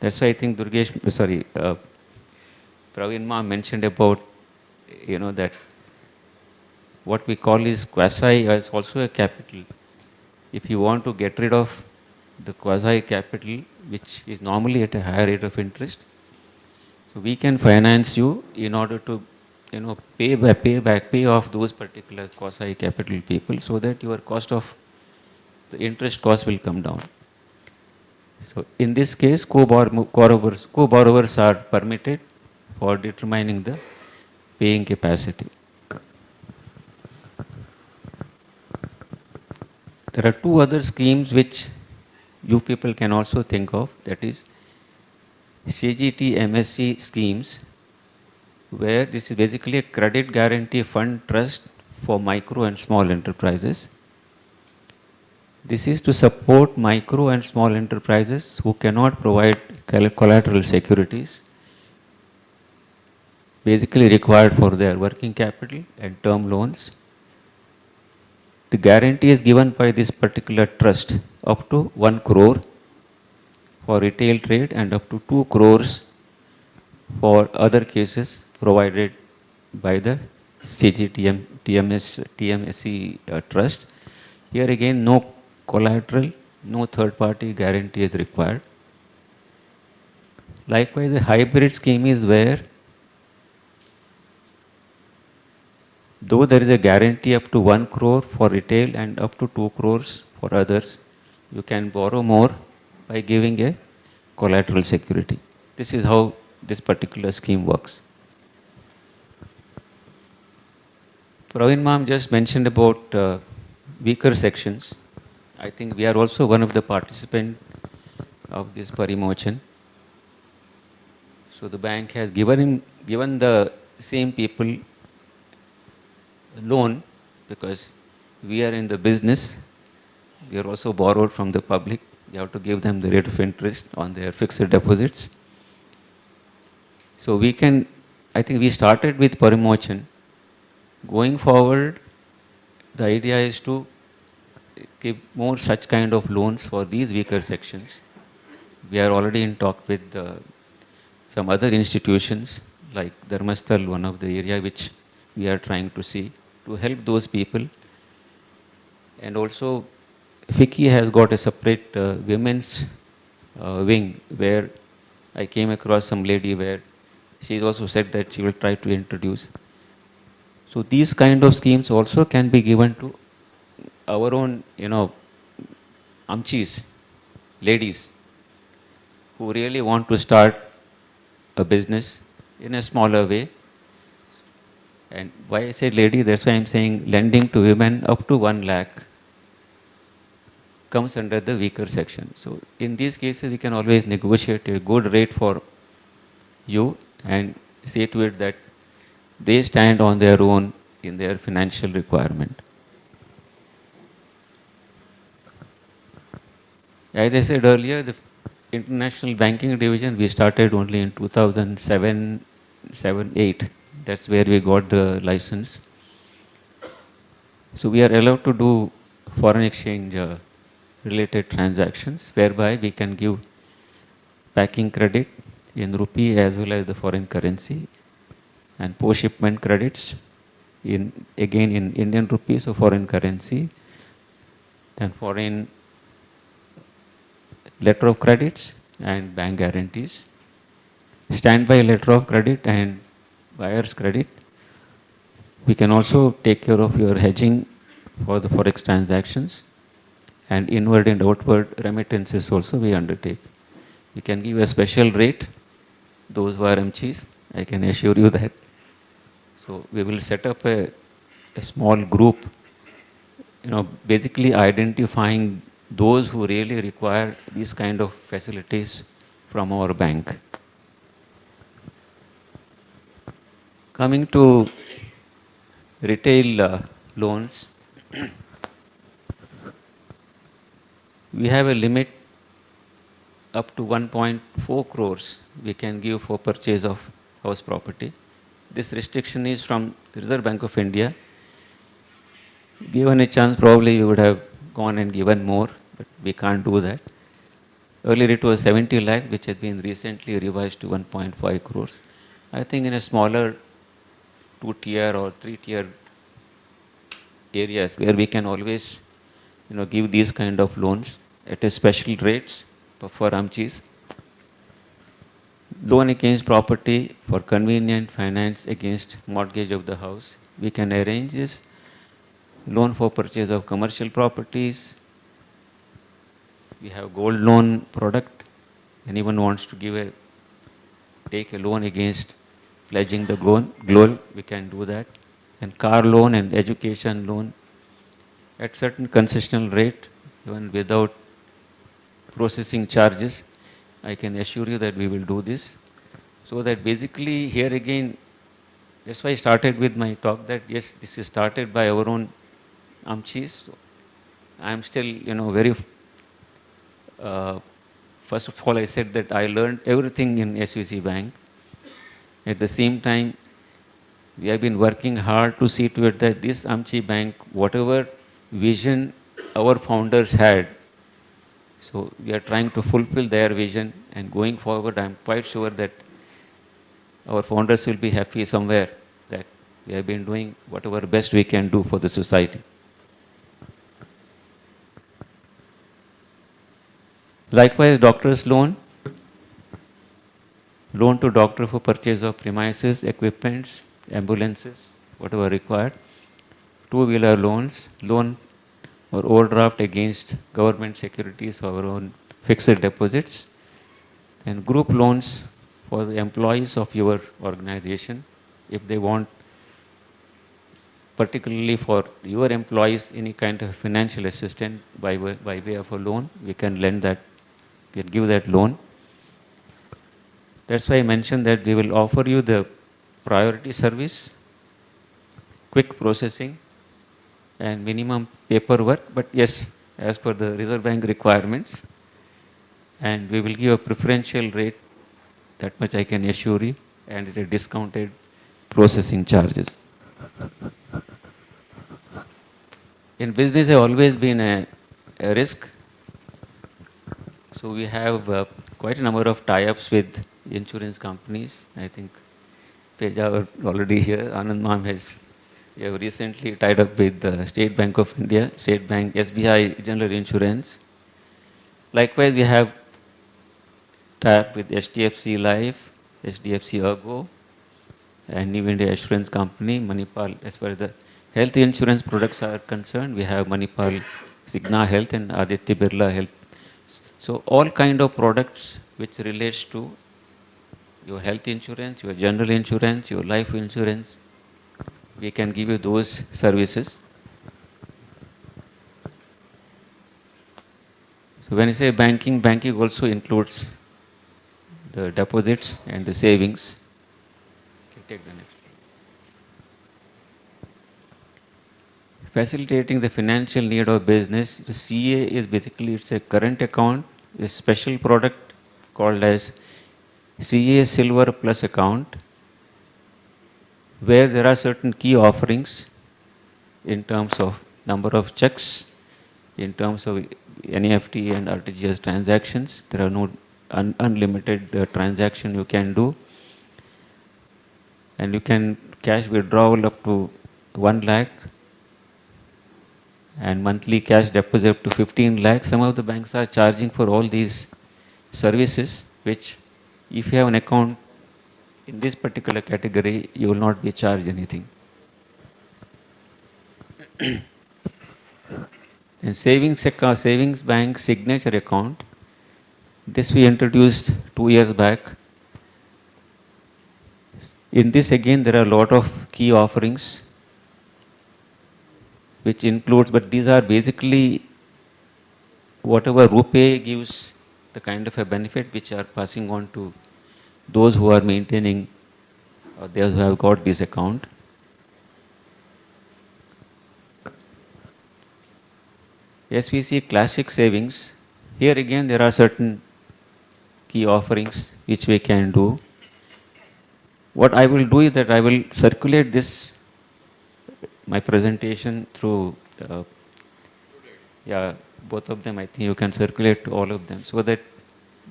That's why I think Praveen Ma mentioned about, that what we call is quasi as also a capital. If you want to get rid of the quasi capital, which is normally at a higher rate of interest, so we can finance you in order to, pay off those particular quasi capital people, so that your cost of the interest cost will come down. So in this case, co-borrowers are permitted for determining the paying capacity. There are two other schemes which you people can also think of, that is CGT MSC schemes, where this is basically a credit guarantee fund trust for micro and small enterprises. This is to support micro and small enterprises who cannot provide collateral securities, basically required for their working capital and term loans. The guarantee is given by this particular trust up to 1 crore for retail trade and up to 2 crores for other cases provided by the TMSC trust. Here again, no collateral, no third-party guarantee is required. Likewise, the hybrid scheme is where, though there is a guarantee up to 1 crore for retail and up to 2 crores for others, you can borrow more by giving a collateral security. This is how this particular scheme works. Praveen ma'am just mentioned about weaker sections. I think we are also one of the participants of this Parimochan. So the bank has given the same people loan because we are in the business. We are also borrowed from the public. We have to give them the rate of interest on their fixed deposits. So we can, I think we started with Parimochan. Going forward, the idea is to give more such kind of loans for these weaker sections. We are already in talk with some other institutions like Dharmasthal, one of the area which we are trying to see to help those people. And also FICCI has got a separate women's wing where I came across some lady where she also said that she will try to introduce. So these kind of schemes also can be given to our own, amchis, ladies who really want to start a business in a smaller way. And why I said lady, that's why I'm saying lending to women up to 1 lakh comes under the weaker section. So in these cases, we can always negotiate a good rate for you and say to it that they stand on their own in their financial requirement. As I said earlier, the International Banking Division, we started only in 2007-8. That's where we got the license. So we are allowed to do foreign exchange related transactions, whereby we can give packing credit in rupee as well as the foreign currency, and post-shipment credits again in Indian rupees or foreign currency, then foreign letter of credits and bank guarantees, standby letter of credit and buyer's credit. We can also take care of your hedging for the forex transactions, and inward and outward remittances also we undertake. We can give a special rate, those who are MCs, I can assure you that. So we will set up a small group, basically identifying those who really require these kind of facilities from our bank. Coming to retail loans, we have a limit up to 1.4 crores we can give for purchase of house property. This restriction is from Reserve Bank of India. Given a chance, probably we would have gone and given more, but we can't do that. Earlier it was 70 lakh, which has been recently revised to 1.5 crores. I think in a smaller 2-tier or 3-tier areas where we can always, give these kind of loans at a special rates for amchis. Loan against property for convenient finance against mortgage of the house. We can arrange this. Loan for purchase of commercial properties. We have gold loan product. Anyone wants to take a loan against pledging the gold, we can do that. And car loan and education loan at certain concessional rate, even without processing charges, I can assure you that we will do this. So that basically here again, that's why I started with my talk that yes, this is started by our own Amchis. So I am still, very, first of all, I said that I learned everything in SVC Bank. At the same time, we have been working hard to see to it that this Amchi Bank, whatever vision our founders had, so we are trying to fulfill their vision, and going forward, I am quite sure that our founders will be happy somewhere that we have been doing whatever best we can do for the society. Likewise, doctor's loan to doctor for purchase of premises, equipments, ambulances, whatever required. Two-wheeler loans, loan or overdraft against government securities or our own fixed deposits, and group loans for the employees of your organization. If they want, particularly for your employees, any kind of financial assistance by way of a loan, we can lend that, we can give that loan. That's why I mentioned that we will offer you the priority service, quick processing, and minimum paperwork, but yes, as per the Reserve Bank requirements. And we will give a preferential rate, that much I can assure you, and at a discounted processing charges. In business, I've always been a risk. So we have quite a number of tie-ups with insurance companies. I think Teja are already here. Anand Ma'am we have recently tied up with the State Bank of India, State Bank, SBI General Insurance. Likewise, we have tie-up with HDFC Life, HDFC Ergo, and New India Assurance Company, Manipal. As far as the health insurance products are concerned, we have Manipal, Cigna Health, and Aditya Birla Health. So all kind of products which relates to your health insurance, your general insurance, your life insurance, we can give you those services. So when I say banking, banking also includes the deposits and the savings. Okay, take the next. Facilitating the financial need of business. The CA is basically, it's a current account, a special product called as CA Silver Plus account, where there are certain key offerings in terms of number of checks, in terms of NEFT and RTGS transactions. There are no unlimited transaction you can do, and you can cash withdrawal up to 1 lakh, and monthly cash deposit up to 15 lakh. Some of the banks are charging for all these services, which if you have an account in this particular category, you will not be charged anything. And savings bank signature account, this we introduced 2 years back. In this again, there are a lot of key offerings, which includes, but these are basically whatever RuPay gives, the kind of a benefit which are passing on to those who are maintaining or those who have got this account. SVC Classic Savings, here again there are certain key offerings which we can do. What I will do is that I will circulate this, my presentation through, both of them. I think you can circulate to all of them so that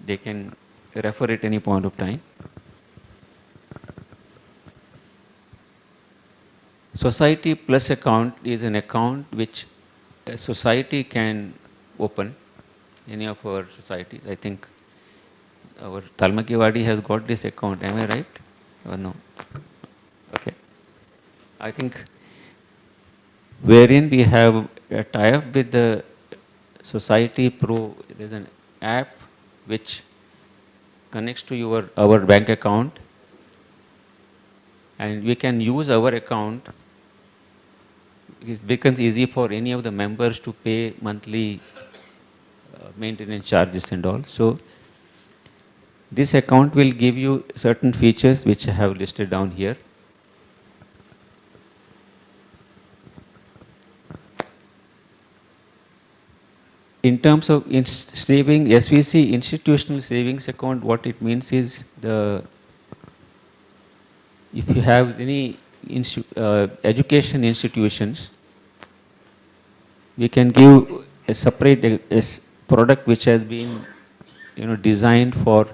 they can refer at any point of time. Society Plus account is an account which a society can open, any of our societies. I think our Talmakiwadi has got this account. Am I right or no? Okay. I think wherein we have a tie-up with the Society Pro. There is an app which connects to our bank account, and we can use our account. It becomes easy for any of the members to pay monthly maintenance charges and all. So This account will give you certain features which I have listed down here. In terms of saving, SVC institutional savings account, what it means is if you have any education institutions, we can give a separate product which has been designed for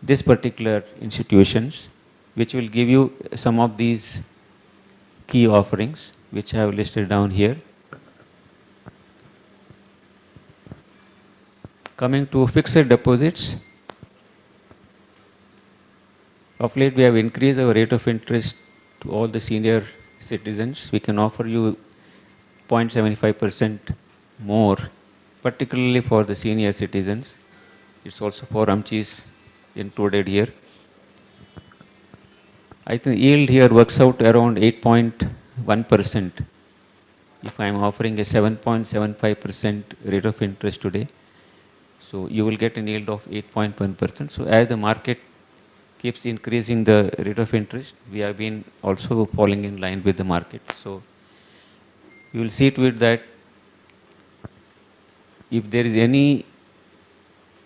this particular institutions, which will give you some of these key offerings which I have listed down here. Coming to fixed deposits, of late we have increased our rate of interest to all the senior citizens. We can offer you 0.75% more, particularly for the senior citizens. It's also for Amchis included here. I think yield here works out around 8.1% if I am offering a 7.75% rate of interest today. So you will get a yield of 8.1%. So as the market keeps increasing the rate of interest, we have been also falling in line with the market. So you will see to it that if there is any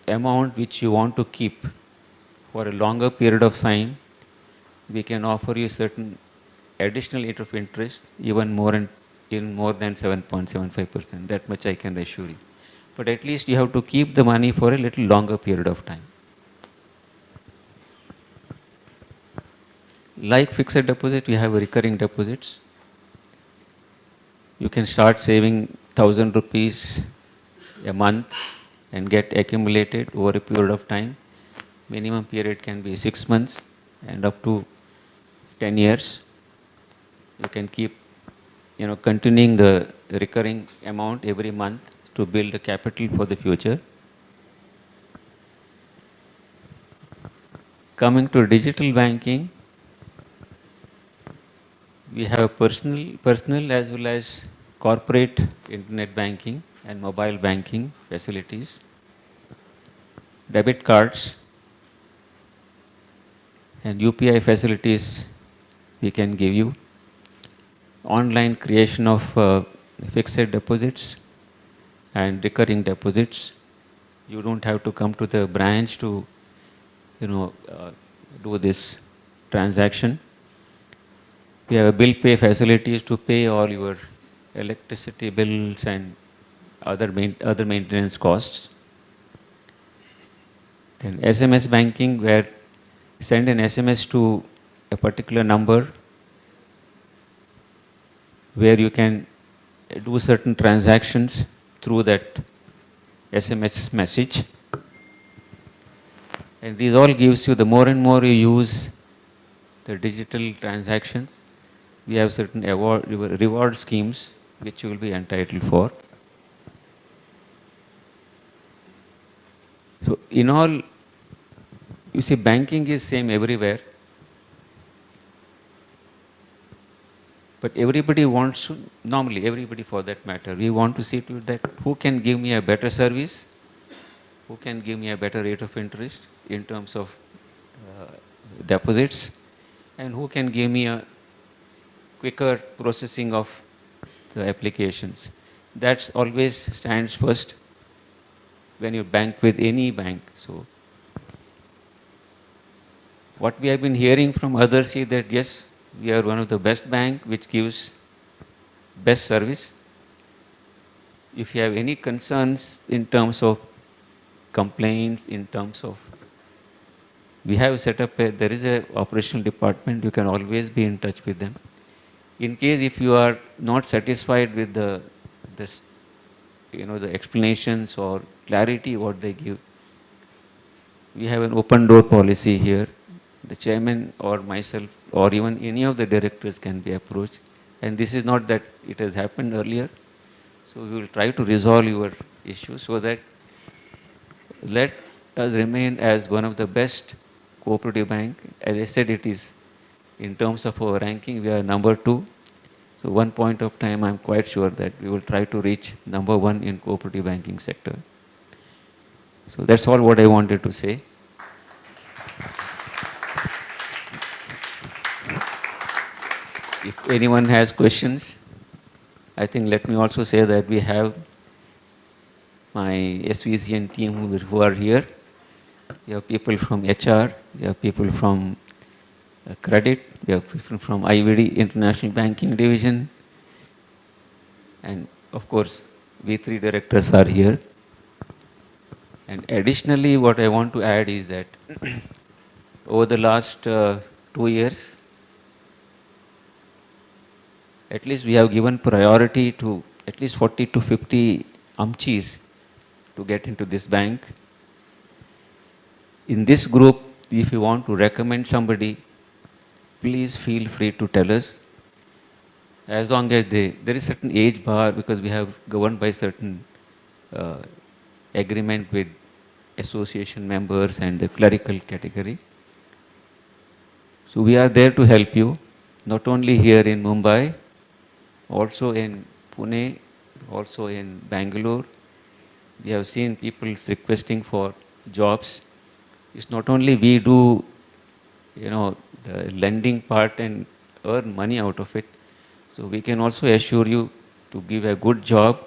amount which you want to keep for a longer period of time, we can offer you certain additional rate of interest, even more than 7.75%. That much I can assure you. But at least you have to keep the money for a little longer period of time. Like fixed deposit, we have recurring deposits. You can start saving 1,000 rupees a month and get accumulated over a period of time. Minimum period can be 6 months and up to 10 years. You can keep continuing the recurring amount every month to build a capital for the future. Coming to digital banking, we have personal as well as corporate internet banking and mobile banking facilities, debit cards and UPI facilities we can give you, online creation of fixed deposits and recurring deposits. You don't have to come to the branch to do this transaction. We have bill pay facilities to pay all your electricity bills and other maintenance costs. And SMS banking, where send an SMS to a particular number where you can do certain transactions through that SMS message. And these all gives you, the more and more you use the digital transactions, we have certain reward schemes which you will be entitled for. So in all, you see, banking is same everywhere. But everybody wants to, normally everybody for that matter, we want to see to it that who can give me a better service, who can give me a better rate of interest in terms of deposits, and who can give me a quicker processing of the applications. That always stands first when you bank with any bank. So what we have been hearing from others is that yes, we are one of the best bank which gives best service. If you have any concerns in terms of complaints, in terms of, we have set up there is a operational department, you can always be in touch with them. In case if you are not satisfied with the explanations or clarity what they give, we have an open door policy here. The chairman or myself or even any of the directors can be approached. And this is not that it has happened earlier. So we will try to resolve your issues so that let us remain as one of the best cooperative bank. As I said, it is in terms of our ranking, we are number 2. So one point of time, I'm quite sure that we will try to reach number 1 in cooperative banking sector. So that's all what I wanted to say. if anyone has questions, I think let me also say that we have my SVCN team who are here. We have people from HR, we have people from credit, we have people from IVD, International Banking Division, and of course, we three directors are here. And additionally, what I want to add is that over the last 2 years, at least we have given priority to at least 40 to 50 AMCHs to get into this bank. In this group, if you want to recommend somebody, please feel free to tell us. As long as there is certain age bar, because we have governed by certain agreement with association members and the clerical category. So we are there to help you, not only here in Mumbai, also in Pune, also in Bangalore. We have seen people requesting for jobs. It's not only we do, the lending part and earn money out of it. So we can also assure you to give a good job.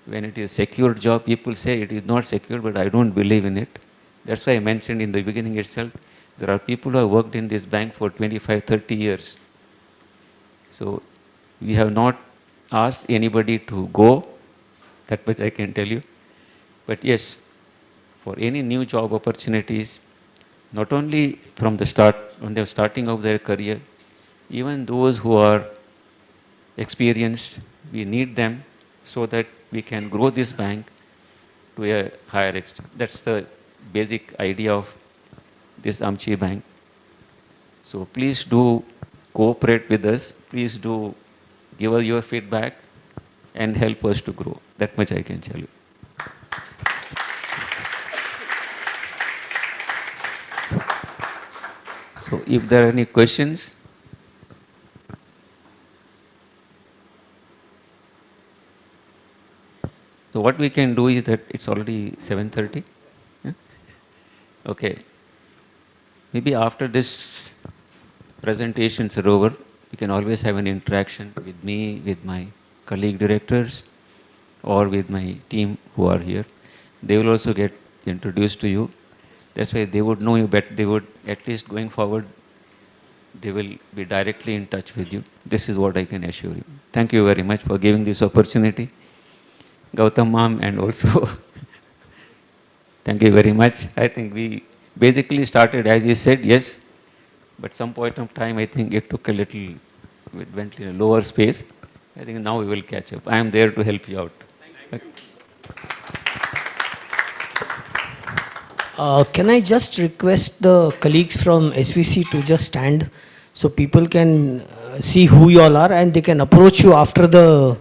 When it is a secure job, people say it is not secure, but I don't believe in it. That's why I mentioned in the beginning itself, there are people who have worked in this bank for 25, 30 years. So we have not asked anybody to go, that much I can tell you. But yes, for any new job opportunities, not only from the start, when they're starting of their career, even those who are experienced, we need them so that we can grow this bank to a higher extent. That's the basic idea of this AMCHI bank. So please do cooperate with us. Please do give us your feedback and help us to grow. That much I can tell you. So if there are any questions, so what we can do is that it's already 7:30. Yeah? Okay. Maybe after this presentations are over, we can always have an interaction with me, with my colleague directors, or with my team who are here. They will also get introduced to you. That's why they would know you better. They would, at least going forward, they will be directly in touch with you. This is what I can assure you. Thank you very much for giving this opportunity. Gautam ma'am, and also thank you very much. I think we basically started, as you said, yes, but some point of time, I think it took a little, it went in a lower space. I think now we will catch up. I am there to help you out. Can I just request the colleagues from SVC to just stand so people can see who you all are and they can approach you after the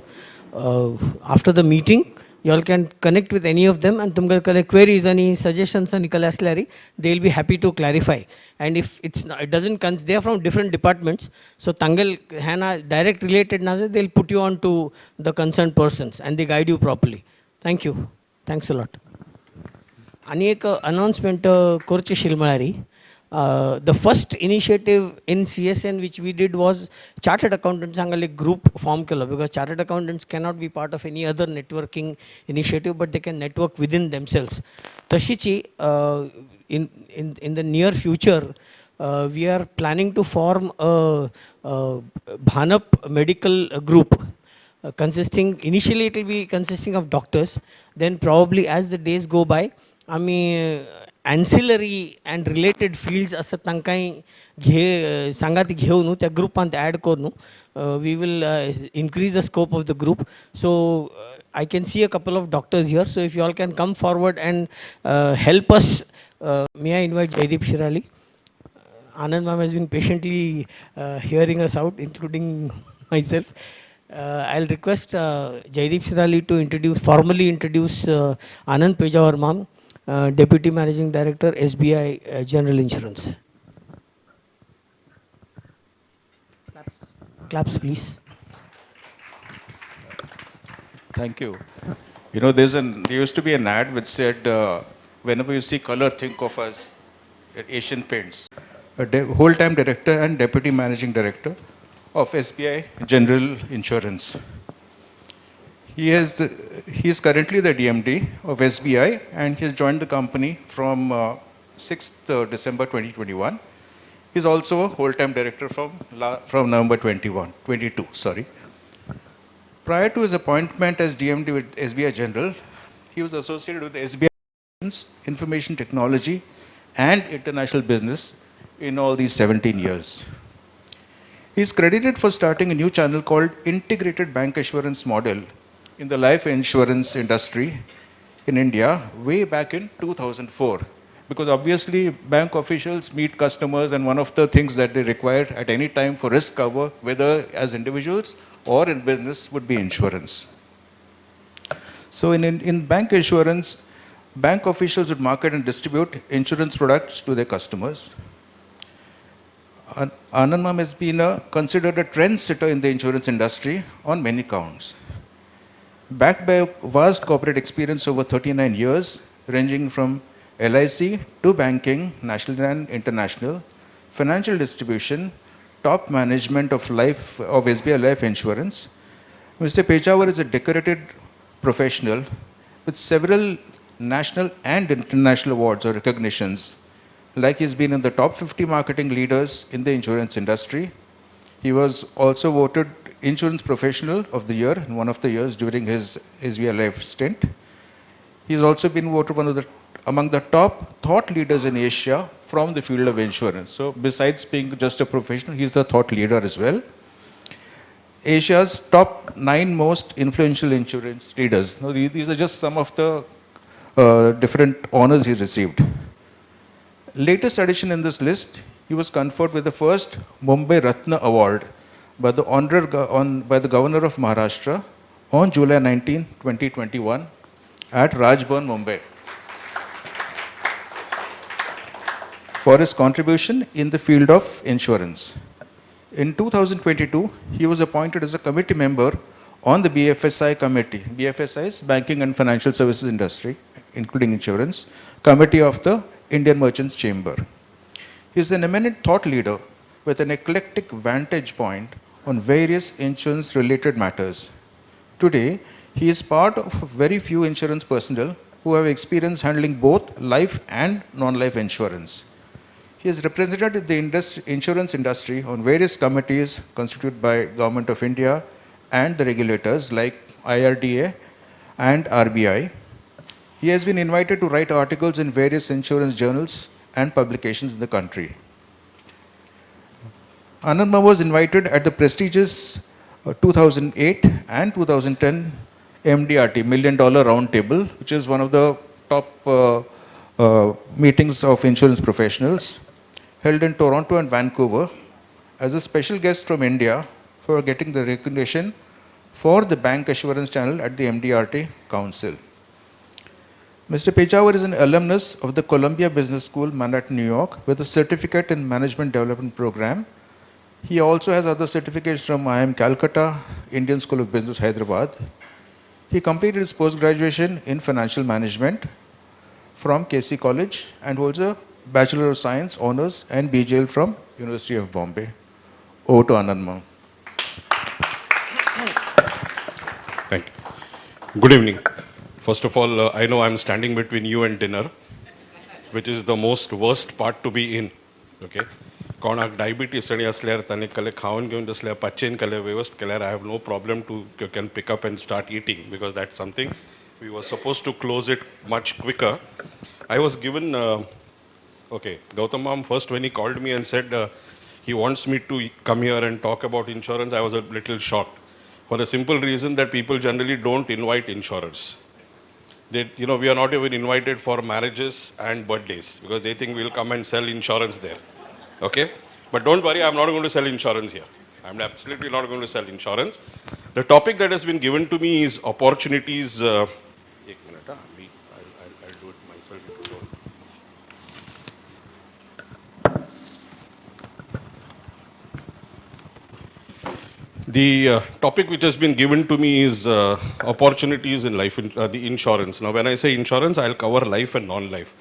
meeting. You all can connect with any of them and tumgal kale queries, any suggestions, and they'll be happy to clarify. And if it doesn't come, they are from different departments. So tangal hana direct related naze, they'll put you on to the concerned persons and they guide you properly. Thank you. Thanks a lot. आणि एक announcement करची शिलमळारी the first initiative in CSN which we did was chartered accountants सांगाले group form केलं, because chartered accountants cannot be part of any other networking initiative, but they can network within themselves. तशीची in the near future we are planning to form a Bhanap medical group consisting, initially it will be consisting of doctors, then probably as the days go by आम्ही ancillary and related fields असं तांकां सांगाती घेऊन त्या ग्रुपांत add करून we will increase the scope of the group. So I can see a couple of doctors here, so if you all can come forward and help us. May I invite Jaideep Shirali? Anand ma'am has been patiently hearing us out, including myself. I'll request Jaideep Shirali to formally introduce Anand Pejawar ma'am, Deputy Managing Director, SBI General Insurance. Claps, please. Thank you. You know, there used to be an ad which said, whenever you see color, think of us at Asian Paints. A whole-time director and deputy managing director of SBI General Insurance. He is currently the DMD of SBI, and he has joined the company from 6th December 2021. He is also a whole-time director from November 22. Sorry. Prior to his appointment as DMD with SBI General, he was associated with SBI Information Technology and International Business in all these 17 years. He is credited for starting a new channel called Integrated Bank Assurance Model in the life insurance industry in India way back in 2004. Because obviously bank officials meet customers, and one of the things that they require at any time for risk cover, whether as individuals or in business, would be insurance. So in bank assurance, bank officials would market and distribute insurance products to their customers. Anand Ma'am has been considered a trendsetter in the insurance industry on many counts. Backed by a vast corporate experience over 39 years, ranging from LIC to banking, national and international, financial distribution, top management of SBI Life Insurance, Mr. Pechawar is a decorated professional with several national and international awards or recognitions. Like he's been in the top 50 marketing leaders in the insurance industry. He was also voted Insurance Professional of the Year in one of the years during his SBI Life stint. He's also been voted among the top thought leaders in Asia from the field of insurance. So besides being just a professional, he's a thought leader as well. Asia's top 9 most influential insurance leaders. Now, these are just some of the different honors he received. Latest addition in this list, he was conferred with the first Mumbai Ratna Award by the Governor of Maharashtra on July 19, 2021 at Rajbhavan, Mumbai, for his contribution in the field of insurance. In 2022, he was appointed as a committee member on the BFSI committee. BFSI is Banking and Financial Services Industry, including insurance, committee of the Indian Merchants Chamber. He is an eminent thought leader with an eclectic vantage point on various insurance-related matters. Today, he is part of very few insurance personnel who have experience handling both life and non-life insurance. He has represented the insurance industry on various committees constituted by Government of India and the regulators like IRDA and RBI. He has been invited to write articles in various insurance journals and publications in the country. Anand Ma'am was invited at the prestigious 2008 and 2010 MDRT, Million Dollar Round Table, which is one of the top meetings of insurance professionals, held in Toronto and Vancouver, as a special guest from India for getting the recognition for the bank assurance channel at the MDRT Council. Mr. Pechawar is an alumnus of the Columbia Business School, Manhattan, New York, with a certificate in Management Development Program. He also has other certificates from IIM Calcutta, Indian School of Business, Hyderabad. He completed his post-graduation in Financial Management from KC College and holds a Bachelor of Science Honours and BJL from University of Bombay. Over to Anand Ma'am. Thank you. Good evening. First of all, I know I'm standing between you and dinner, which is the most worst part to be in. Okay? कोणाक diabetes आणि असल्यार ताणें कले खावन घेवन असल्यार पाचेन कले व्यवस्थ केल्यार I have no problem to can pick up and start eating because that's something we were suppose to close it much quicker. I was given, okay, Gautam Ma'am, first when he called me and said he wants me to come here and talk about insurance, I was a little shocked for the simple reason that people generally don't invite insurers. They, we are not even invited for marriages and birthdays because they think we'll come and sell insurance there. Okay? But don't worry, I'm not going to sell insurance here. I'm absolutely not going to sell insurance. The topic that has been given to me is opportunities. I'll do it myself if you don't. The topic which has been given to me is opportunities in life, the insurance. Now, when I say insurance, I'll cover life and non-life.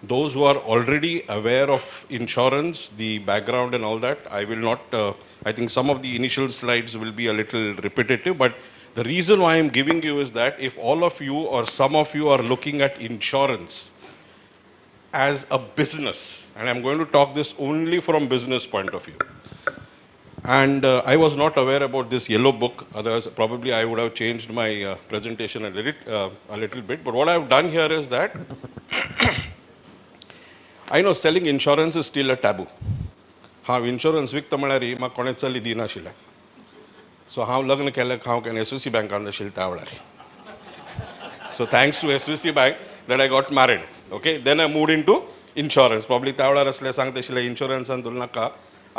Those who are already aware of insurance, the background and all that, I will not I think some of the initial slides will be a little repetitive, but the reason why I'm giving you is that if all of you or some of you are looking at insurance as a business, and I'm going to talk this only from business point of view, and I was not aware about this yellow book, otherwise probably I would have changed my presentation a little bit, but what I've done here is that I know selling insurance is still a taboo. हांव insurance विकता म्हळ्यार म्हाका कोणें चली दिनाशिल्लें सो हांव लग्न केलें हांव केन्ना SVC बँकान आशिल्लें त्या वेळार so thanks to SVC bank that I got married okay then I moved into insurance probably त्या वेळार असलें सांगता आशिल्लें इन्शुरन्सान तुला नाका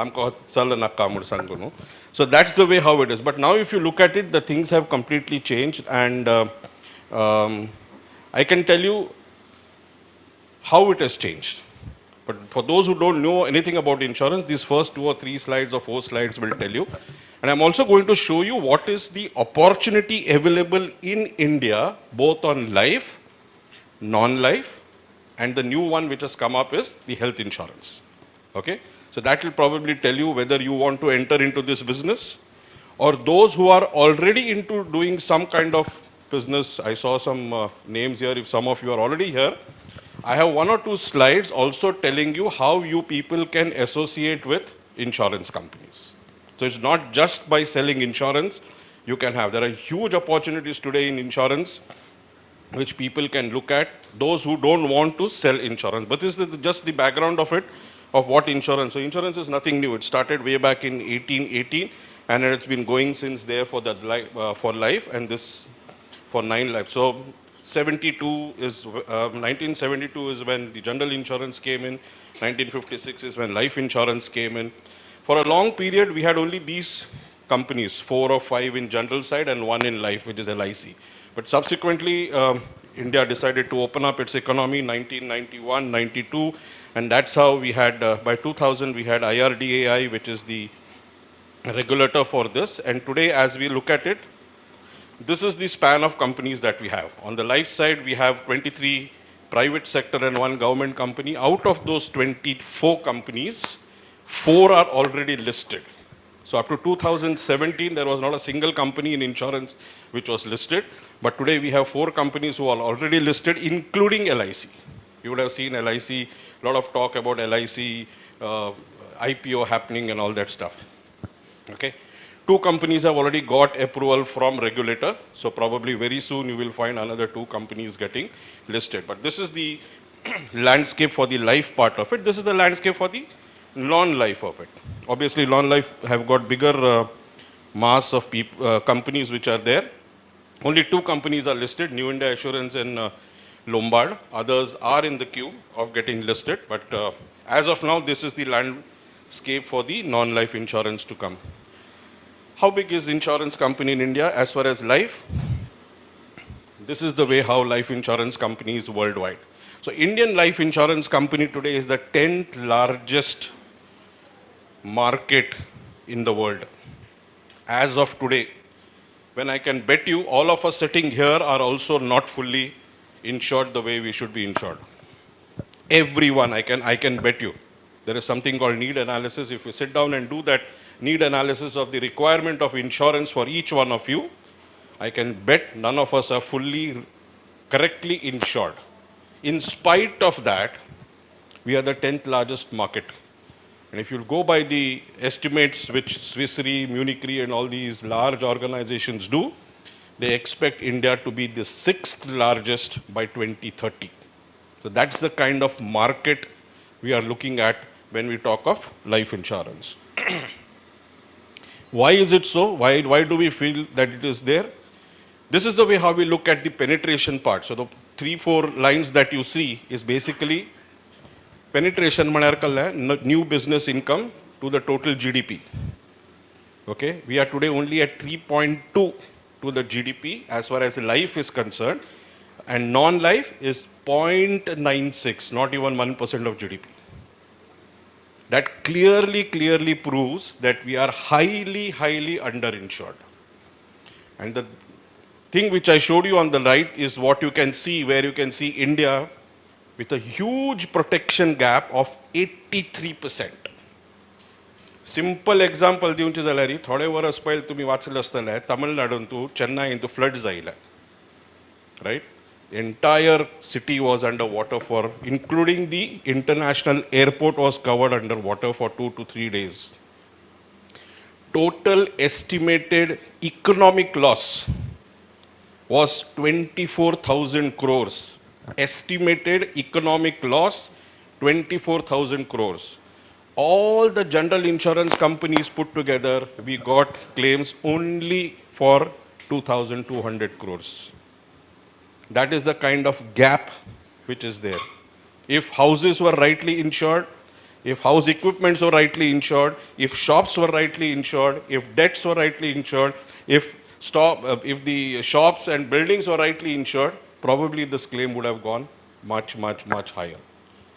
आमकां चल नाका म्हूण सांगून न्हू so that's the way how it is but now if you look at it the things have completely change and I can tell you how it has changed. But for those who don't know anything about insurance, these first 2 or 3 slides or 4 slides will tell you. And I'm also going to show you what is the opportunity available in India, both on life, non-life, and the new one which has come up is the health insurance. Okay? So that will probably tell you whether you want to enter into this business or those who are already into doing some kind of business. I saw some names here. If some of you are already here, I have 1 or 2 slides also telling you how you people can associate with insurance companies. So it's not just by selling insurance you can have. There are huge opportunities today in insurance which people can look at, those who don't want to sell insurance. But this is just the background of it, of what insurance. So insurance is nothing new. It started way back in 1818 and it's been going since there for life and this for 9 lives. So 1972 is when the general insurance came in. 1956 is when life insurance came in. For a long period, we had only these companies, 4 or 5 in general side and 1 in life, which is LIC. But subsequently, India decided to open up its economy, 1991, 92, and that's how we had, by 2000, we had IRDAI, which is the regulator for this. And today, as we look at it, this is the span of companies that we have. On the life side, we have 23 private sector and 1 government company. Out of those 24 companies, 4 are already listed. So up to 2017, there was not a single company in insurance which was listed. But today we have 4 companies who are already listed, including LIC. You would have seen LIC, a lot of talk about LIC, IPO happening and all that stuff. Okay. 2 companies have already got approval from regulator. So probably very soon you will find another 2 companies getting listed. But this is the landscape for the life part of it. This is the landscape for the non-life of it. Obviously non-life have got bigger mass of companies which are there. Only 2 companies are listed, New India Assurance and Lombard. Others are in the queue of getting listed. But as of now, this is the landscape for the non-life insurance to come. How big is insurance company in India as far as life? This is the way how life insurance companies worldwide. So Indian life insurance company today is the 10th largest market in the world. As of today, when I can bet you all of us sitting here are also not fully insured the way we should be insured. Everyone, I can bet you. There is something called need analysis. If you sit down and do that need analysis of the requirement of insurance for each one of you, I can bet none of us are fully correctly insured. In spite of that, we are the 10th largest market. And if you go by the estimates which Swiss Re, Munich Re and all these large organizations do, they expect India to be the 6th largest by 2030. So that's the kind of market we are looking at when we talk of life insurance. Why is it so? Why do we feel that it is there? This is the way how we look at the penetration part. So the 3-4 lines that you see is basically penetration new business income to the total GDP. Okay, we are today only at 3.2 to the GDP as far as life is concerned, and non-life is 0.96, not even 1% of GDP. That clearly proves that we are highly underinsured. And the thing which I showed you on the right is what you can see, where you can see India with a huge protection gap of 83%. Simple example दिवचे जाल्यार थोडे verse पयलीं तुमी वाचले आसतले तमिळनाडूंतू चेन्नईंतू floods आयले riot entire city was under water for including the international airport was covered under water for 2 to 3 days. Total estimated economic loss was 24,000 crores. Estimated economic loss 24,000 crores. All the general insurance companies put together, we got claims only for 2,200 crores. That is the kind of gap which is there. If houses were rightly insured, if house equipments were rightly insured, if shops were rightly insured, if debts were rightly insured, if the shops and buildings were rightly insured, probably this claim would have gone much, much, much higher.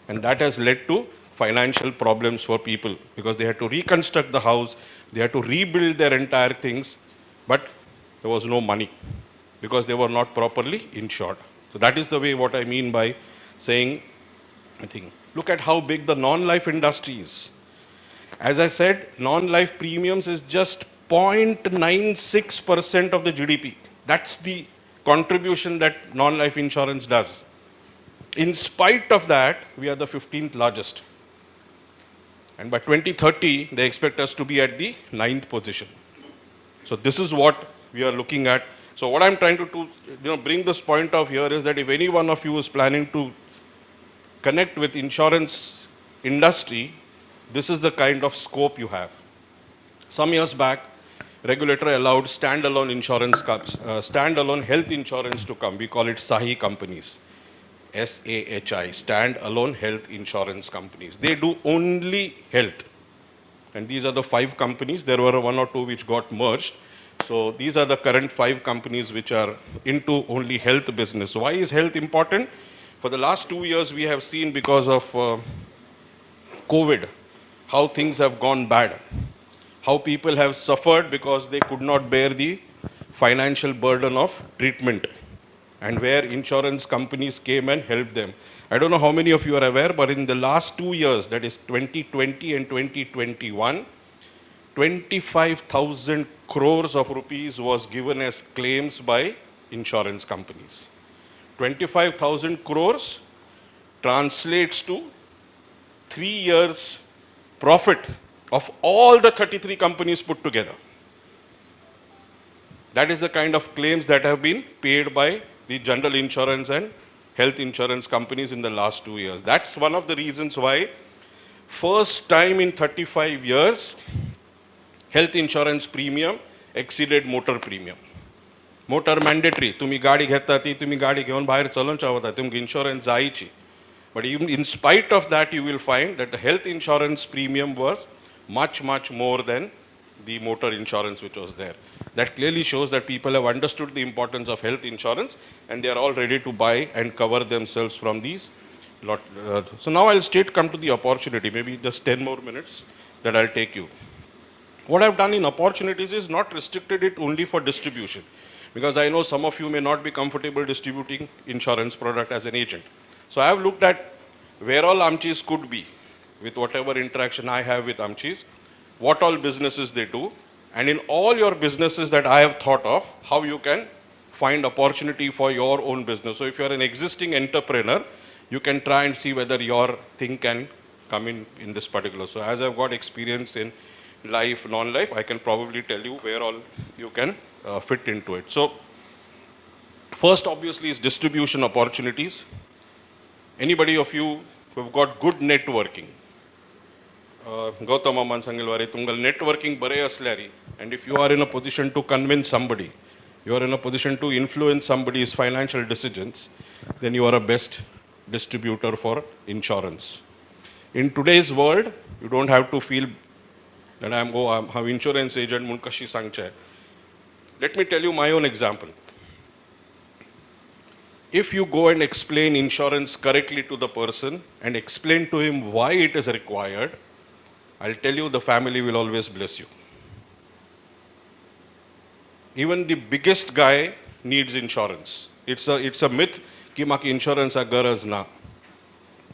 And that has led to financial problems for people because they had to reconstruct the house, they had to rebuild their entire things, but there was no money because they were not properly insured. So that is the way what I mean by saying, I think, look at how big the non-life industry is. As I said, non-life premiums is just 0.96% of the GDP. That's the contribution that non-life insurance does. In spite of that, we are the 15th largest. And by 2030, they expect us to be at the 9th position. So this is what we are looking at. So what I'm trying to do, bring this point of here is that if any one of you is planning to connect with insurance industry, this is the kind of scope you have. Some years back, regulator allowed standalone insurance, standalone health insurance to come. We call it SAHI companies. SAHI, standalone health insurance companies. They do only health. And these are the 5 companies. There were 1 or 2 which got merged. So these are the current 5 companies which are into only health business. So why is health important? For the last 2 years, we have seen because of COVID, how things have gone bad. How people have suffered because they could not bear the financial burden of treatment. And where insurance companies came and helped them. I don't know how many of you are aware, but in the last 2 years, that is 2020 and 2021, 25,000 crores of rupees was given as claims by insurance companies. 25,000 crores translates to 3 years profit of all the 33 companies put together. That is the kind of claims that have been paid by the general insurance and health insurance companies in the last 2 years. That's one of the reasons why first time in 35 years, health insurance premium exceeded motor premium. Motor mandatory. तुम्ही गाडी घेता ती तुम्ही गाडी घेऊन बाहेर चलोवचा होता तुमकां insurance जायची. But even in spite of that, you will find that the health insurance premium was much, much more than the motor insurance which was there. That clearly shows that people have understood the importance of health insurance and they are all ready to buy and cover themselves from these. So now I'll straight come to the opportunity, maybe just 10 more minutes that I'll take you. What I've done in opportunities is not restricted it only for distribution, because I know some of you may not be comfortable distributing insurance product as an agent. So I have looked at where all Amchis could be with whatever interaction I have with Amchis, what all businesses they do, and in all your businesses that I have thought of, how you can find opportunity for your own business. So if you're an existing entrepreneur, you can try and see whether your thing can come in this particular. So as I've got experience in life, non-life, I can probably tell you where all you can fit into it. So first obviously is distribution opportunities. Anybody of you who have got good networking, Gautam Amman Sangilwari, tungal networking bare aslari, and if you are in a position to convince somebody, you are in a position to influence somebody's financial decisions, then you are a best distributor for insurance. In today's world, you don't have to feel that I'm an insurance agent, munkashi sangche. Let me tell you my own example. If you go and explain insurance correctly to the person and explain to him why it is required, I'll tell you the family will always bless you. Even the biggest guy needs insurance. It's a myth कि माकी insurance a garaz na.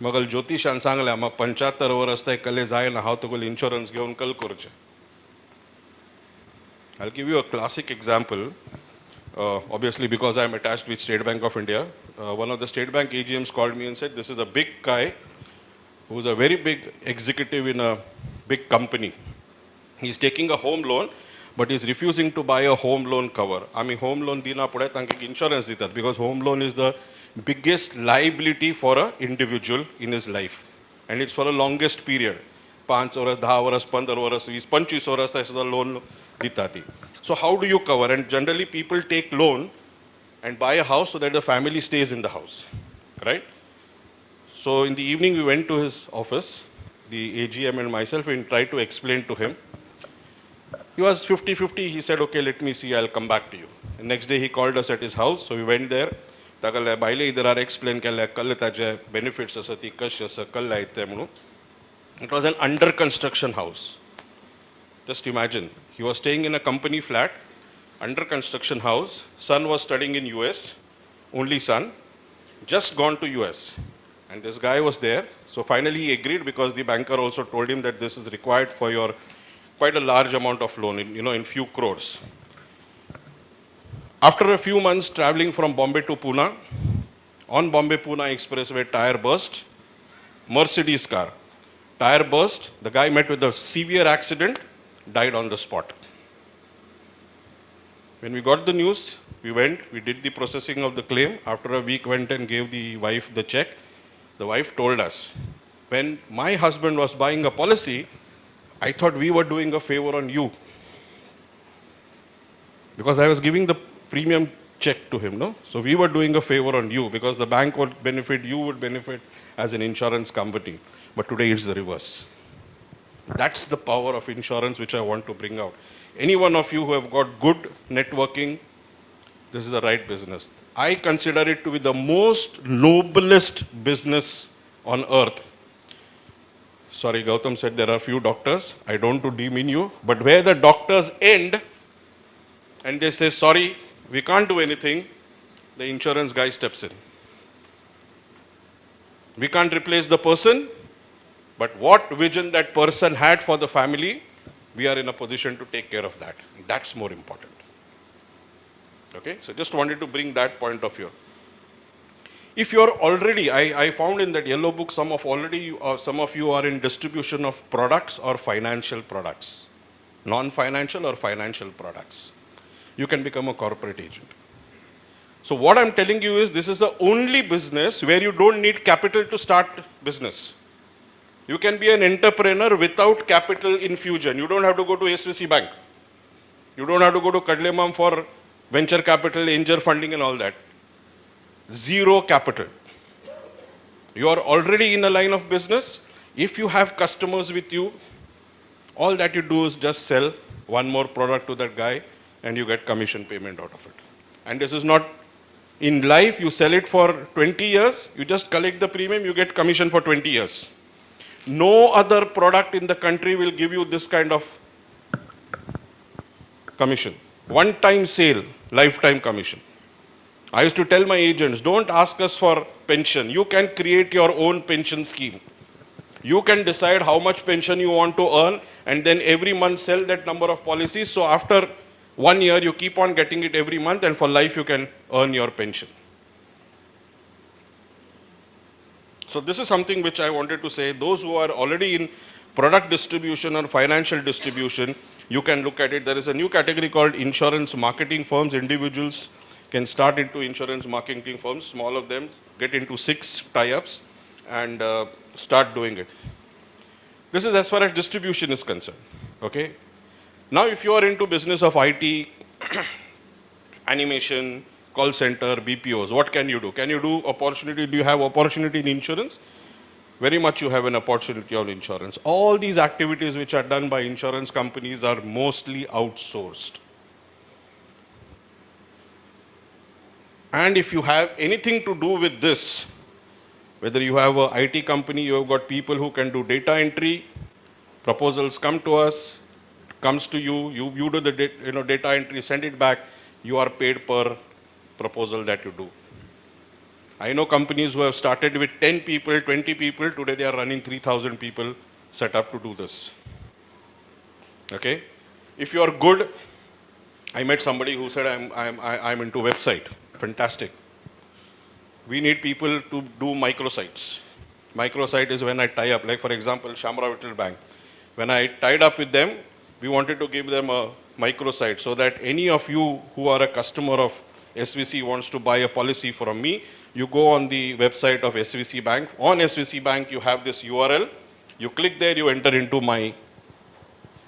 मगल ज्योतिशान सांगलें म्हाका 75 verse ते कले जायना हांव तुगेलो insurance घेवन कल करचें. I'll give you a classic example. Obviously, because I'm attached with State Bank of India, one of the State Bank AGMs called me and said, this is a big guy who's a very big executive in a big company. He's taking a home loan, but he's refusing to buy a home loan cover. I mean, home loan dina pade tanki insurance ditat, because home loan is the biggest liability for an individual in his life. And it's for the longest period. 5 વર્ષ 10 વર્ષ 15 વર્ષ 20 25 વર્ષ થાય સુધા loan દીતાતી. So how do you cover? And generally people take loan and buy a house so that the family stays in the house, right? So in the evening we went to his office, the AGM and myself, and tried to explain to him. He was 50-50. He said, okay, let me see, I'll come back to you. And next day he called us at his house, so we went there. Tagale baile idar are explain kelle kalle taje benefits asati kash asa kalla itte munu. It was an under construction house. Just imagine, he was staying in a company flat, under construction house. Son was studying in US, only son, just gone to US. And this guy was there. So finally he agreed, because the banker also told him that this is required for your quite a large amount of loan, in few crores. After a few months traveling from Bombay to Pune, on Bombay-Pune expressway, tire burst, Mercedes car. Tire burst, the guy met with a severe accident, died on the spot. When we got the news, we went, we did the processing of the claim. After a week, went and gave the wife the check. The wife told us, when my husband was buying a policy, I thought we were doing a favor on you. Because I was giving the premium check to him, no? So we were doing a favor on you, because the bank would benefit, you would benefit as an insurance company. But today it's the reverse. That's the power of insurance which I want to bring out. Any one of you who have got good networking, this is the right business. I consider it to be the most noblest business on earth. Sorry, Gautam said there are few doctors. I don't want to demean you, but where the doctors end and they say, sorry, we can't do anything, the insurance guy steps in. We can't replace the person, but what vision that person had for the family, we are in a position to take care of that. That's more important. Okay, so just wanted to bring that point of view. If you are already, I found in that yellow book, some of you are in distribution of products or financial products, non-financial or financial products. You can become a corporate agent. So what I'm telling you is, this is the only business where you don't need capital to start business. You can be an entrepreneur without capital infusion. You don't have to go to SVC Bank. You don't have to go to Kadlemam for venture capital, angel funding and all that. Zero capital. You are already in a line of business. If you have customers with you, all that you do is just sell one more product to that guy and you get commission payment out of it. And this is not in life, you sell it for 20 years, you just collect the premium, you get commission for 20 years. No other product in the country will give you this kind of commission. One-time sale, lifetime commission. I used to tell my agents, don't ask us for pension. You can create your own pension scheme. You can decide how much pension you want to earn and then every month sell that number of policies. So after 1 year, you keep on getting it every month, and for life you can earn your pension. So this is something which I wanted to say. Those who are already in product distribution or financial distribution, you can look at it. There is a new category called insurance marketing firms. Individuals can start into insurance marketing firms, small of them, get into 6 tie-ups and start doing it. This is as far as distribution is concerned, okay? Now, if you are into business of IT, animation, call center, BPOs, what can you do? Can you do opportunity? Do you have opportunity in insurance? Very much you have an opportunity on insurance. All these activities which are done by insurance companies are mostly outsourced. And if you have anything to do with this, whether you have an IT company, you have got people who can do data entry, proposals come to us, comes to you, you do the data entry, send it back, you are paid per proposal that you do. I know companies who have started with 10 people, 20 people, today they are running 3,000 people set up to do this. Okay? If you are good, I met somebody who said, I'm into website. Fantastic. We need people to do microsites. Microsite is when I tie up, like for example, Shamra Vittal Bank. When I tied up with them, we wanted to give them a microsite so that any of you who are a customer of SVC wants to buy a policy from me, you go on the website of SVC Bank. On SVC Bank, you have this URL. You click there, you enter into my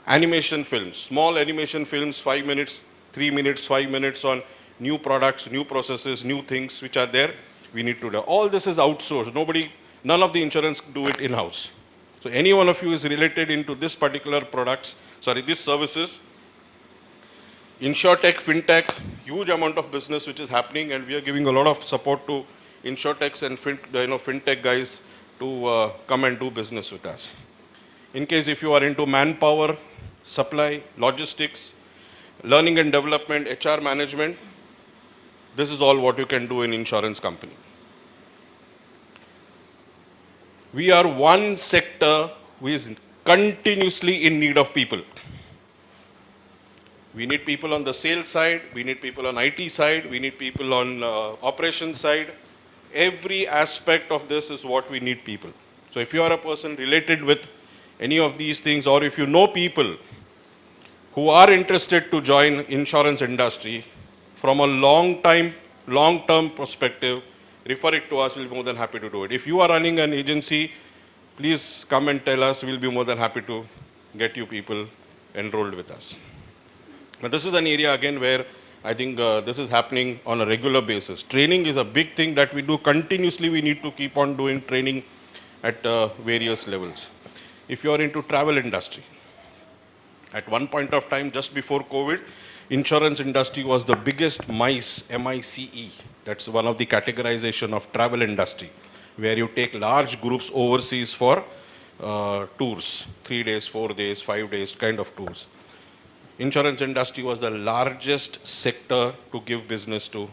animation films, small animation films, 5 minutes, 3 minutes, 5 minutes on new products, new processes, new things which are there. We need to do. All this is outsourced. None of the insurance do it in-house. So any one of you is related into this particular these services, InsurTech, FinTech, huge amount of business which is happening, and we are giving a lot of support to InsurTechs and FinTech guys to come and do business with us. In case if you are into manpower, supply, logistics, learning and development, HR management, this is all what you can do in insurance company. We are one sector who is continuously in need of people. We need people on the sales side, we need people on IT side, we need people on operations side. Every aspect of this is what we need people. So if you are a person related with any of these things, or if you know people who are interested to join insurance industry from a long-term perspective, refer it to us, we'll be more than happy to do it. If you are running an agency, please come and tell us, we'll be more than happy to get you people enrolled with us. But this is an area again where I think this is happening on a regular basis. Training is a big thing that we do continuously. We need to keep on doing training at various levels. If you are into travel industry, at one point of time, just before COVID, insurance industry was the biggest MICE, M-I-C-E. That's one of the categorization of travel industry, where you take large groups overseas for tours, 3 days, 4 days, 5 days, kind of tours. Insurance industry was the largest sector to give business to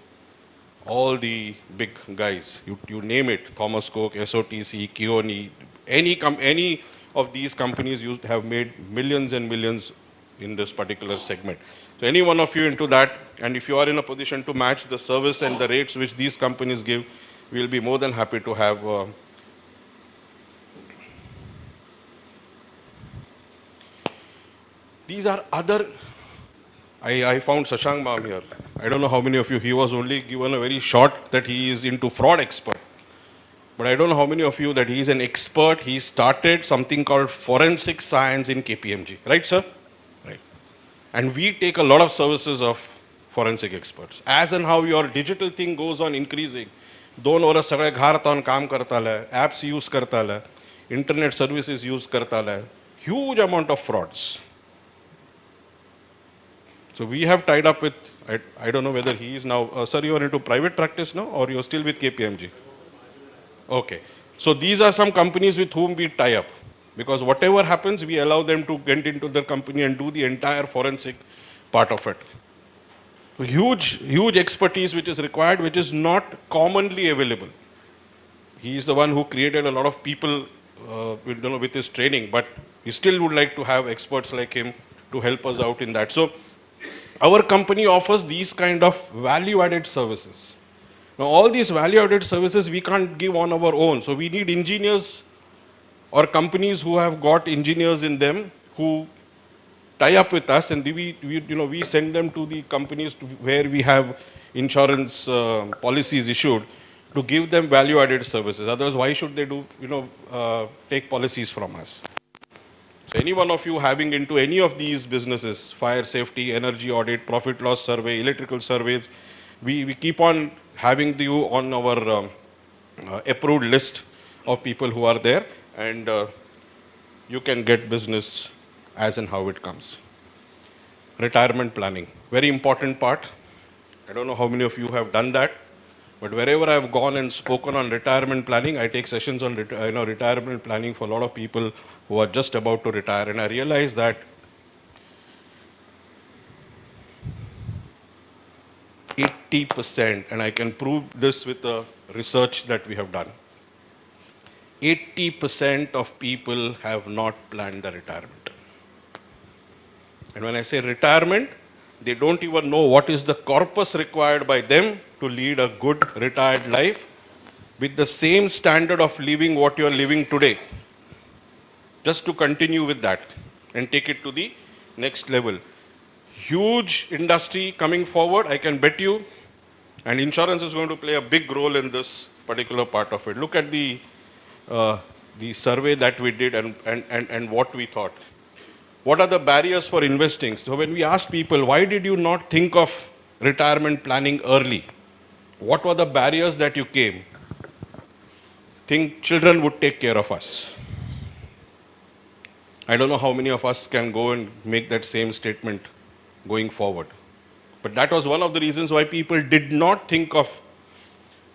all the big guys. You name it, Thomas Cook, SOTC, Kioni, any of these companies have made millions and millions in this particular segment. So any one of you into that, and if you are in a position to match the service and the rates which these companies give, we'll be more than happy to have these are other. I found Shashank Mam here. I don't know how many of you, he was only given a very short that he is into fraud expert. But I don't know how many of you that he is an expert. He started something called forensic science in KPMG. Right, sir? Right. And we take a lot of services of forensic experts. As and how your digital thing goes on increasing, 2 वर्ष सगळे घरातून काम करताले, apps use करताले, internet services use करताले, huge amount of frauds. So we have tied up with, I don't know whether he is now, sir, you are into private practice now or you are still with KPMG? Okay. So these are some companies with whom we tie up, because whatever happens, we allow them to get into their company and do the entire forensic part of it. So huge expertise which is required, which is not commonly available. He is the one who created a lot of people with his training, but we still would like to have experts like him to help us out in that. So our company offers these kind of value-added services. Now all these value-added services we can't give on our own. So we need engineers or companies who have got engineers in them who tie up with us, and we send them to the companies where we have insurance policies issued to give them value-added services. Otherwise, why should they take policies from us? So any one of you having into any of these businesses, fire safety, energy audit, profit loss survey, electrical surveys, we keep on having you on our approved list of people who are there, and you can get business as and how it comes. Retirement planning, very important part. I don't know how many of you have done that, but wherever I've gone and spoken on retirement planning, I take sessions on retirement planning for a lot of people who are just about to retire, and I realize that 80%, and I can prove this with a research that we have done. 80% of people have not planned their retirement. And when I say retirement, they don't even know what is the corpus required by them to lead a good retired life with the same standard of living what you are living today. Just to continue with that and take it to the next level. Huge industry coming forward, I can bet you, and insurance is going to play a big role in this particular part of it. Look at the survey that we did and what we thought. What are the barriers for investing? So when we asked people, why did you not think of retirement planning early? What were the barriers that you came? Think children would take care of us. I don't know how many of us can go and make that same statement going forward. But that was one of the reasons why people did not think of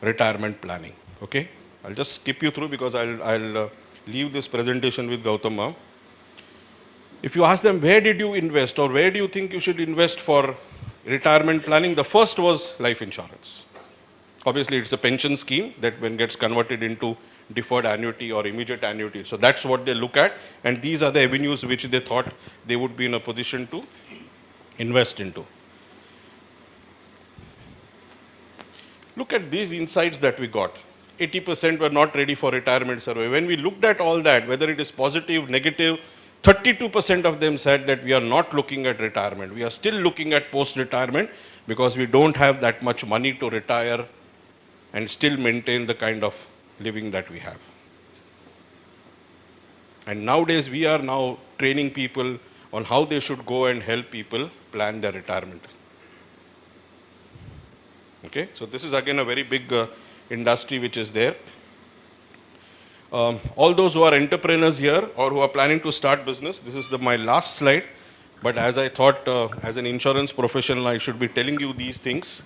retirement planning. Okay? I'll just skip you through because I'll leave this presentation with Gautam. If you ask them, where did you invest or where do you think you should invest for retirement planning? The first was life insurance. Obviously, it's a pension scheme that when gets converted into deferred annuity or immediate annuity. So that's what they look at. And these are the avenues which they thought they would be in a position to invest into. Look at these insights that we got. 80% were not ready for retirement survey. When we looked at all that, whether it is positive, negative, 32% of them said that we are not looking at retirement. We are still looking at post-retirement because we don't have that much money to retire and still maintain the kind of living that we have. And nowadays we are now training people on how they should go and help people plan their retirement. Okay, so this is again a very big industry which is there. All those who are entrepreneurs here or who are planning to start business, this is my last slide. But as I thought, as an insurance professional, I should be telling you these things.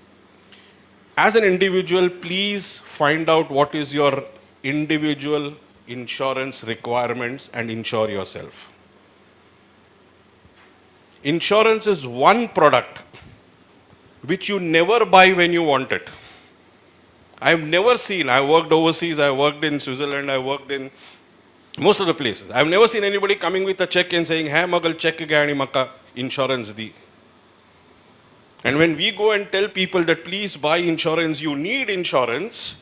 As an individual, please find out what is your individual insurance requirements and insure yourself. Insurance is one product which you never buy when you want it. I've never seen, I worked overseas, I worked in Switzerland, I worked in most of the places. I've never seen anybody coming with a check and saying, "Hey, magal check gani maka insurance di." And when we go and tell people that please buy insurance, you need insurance,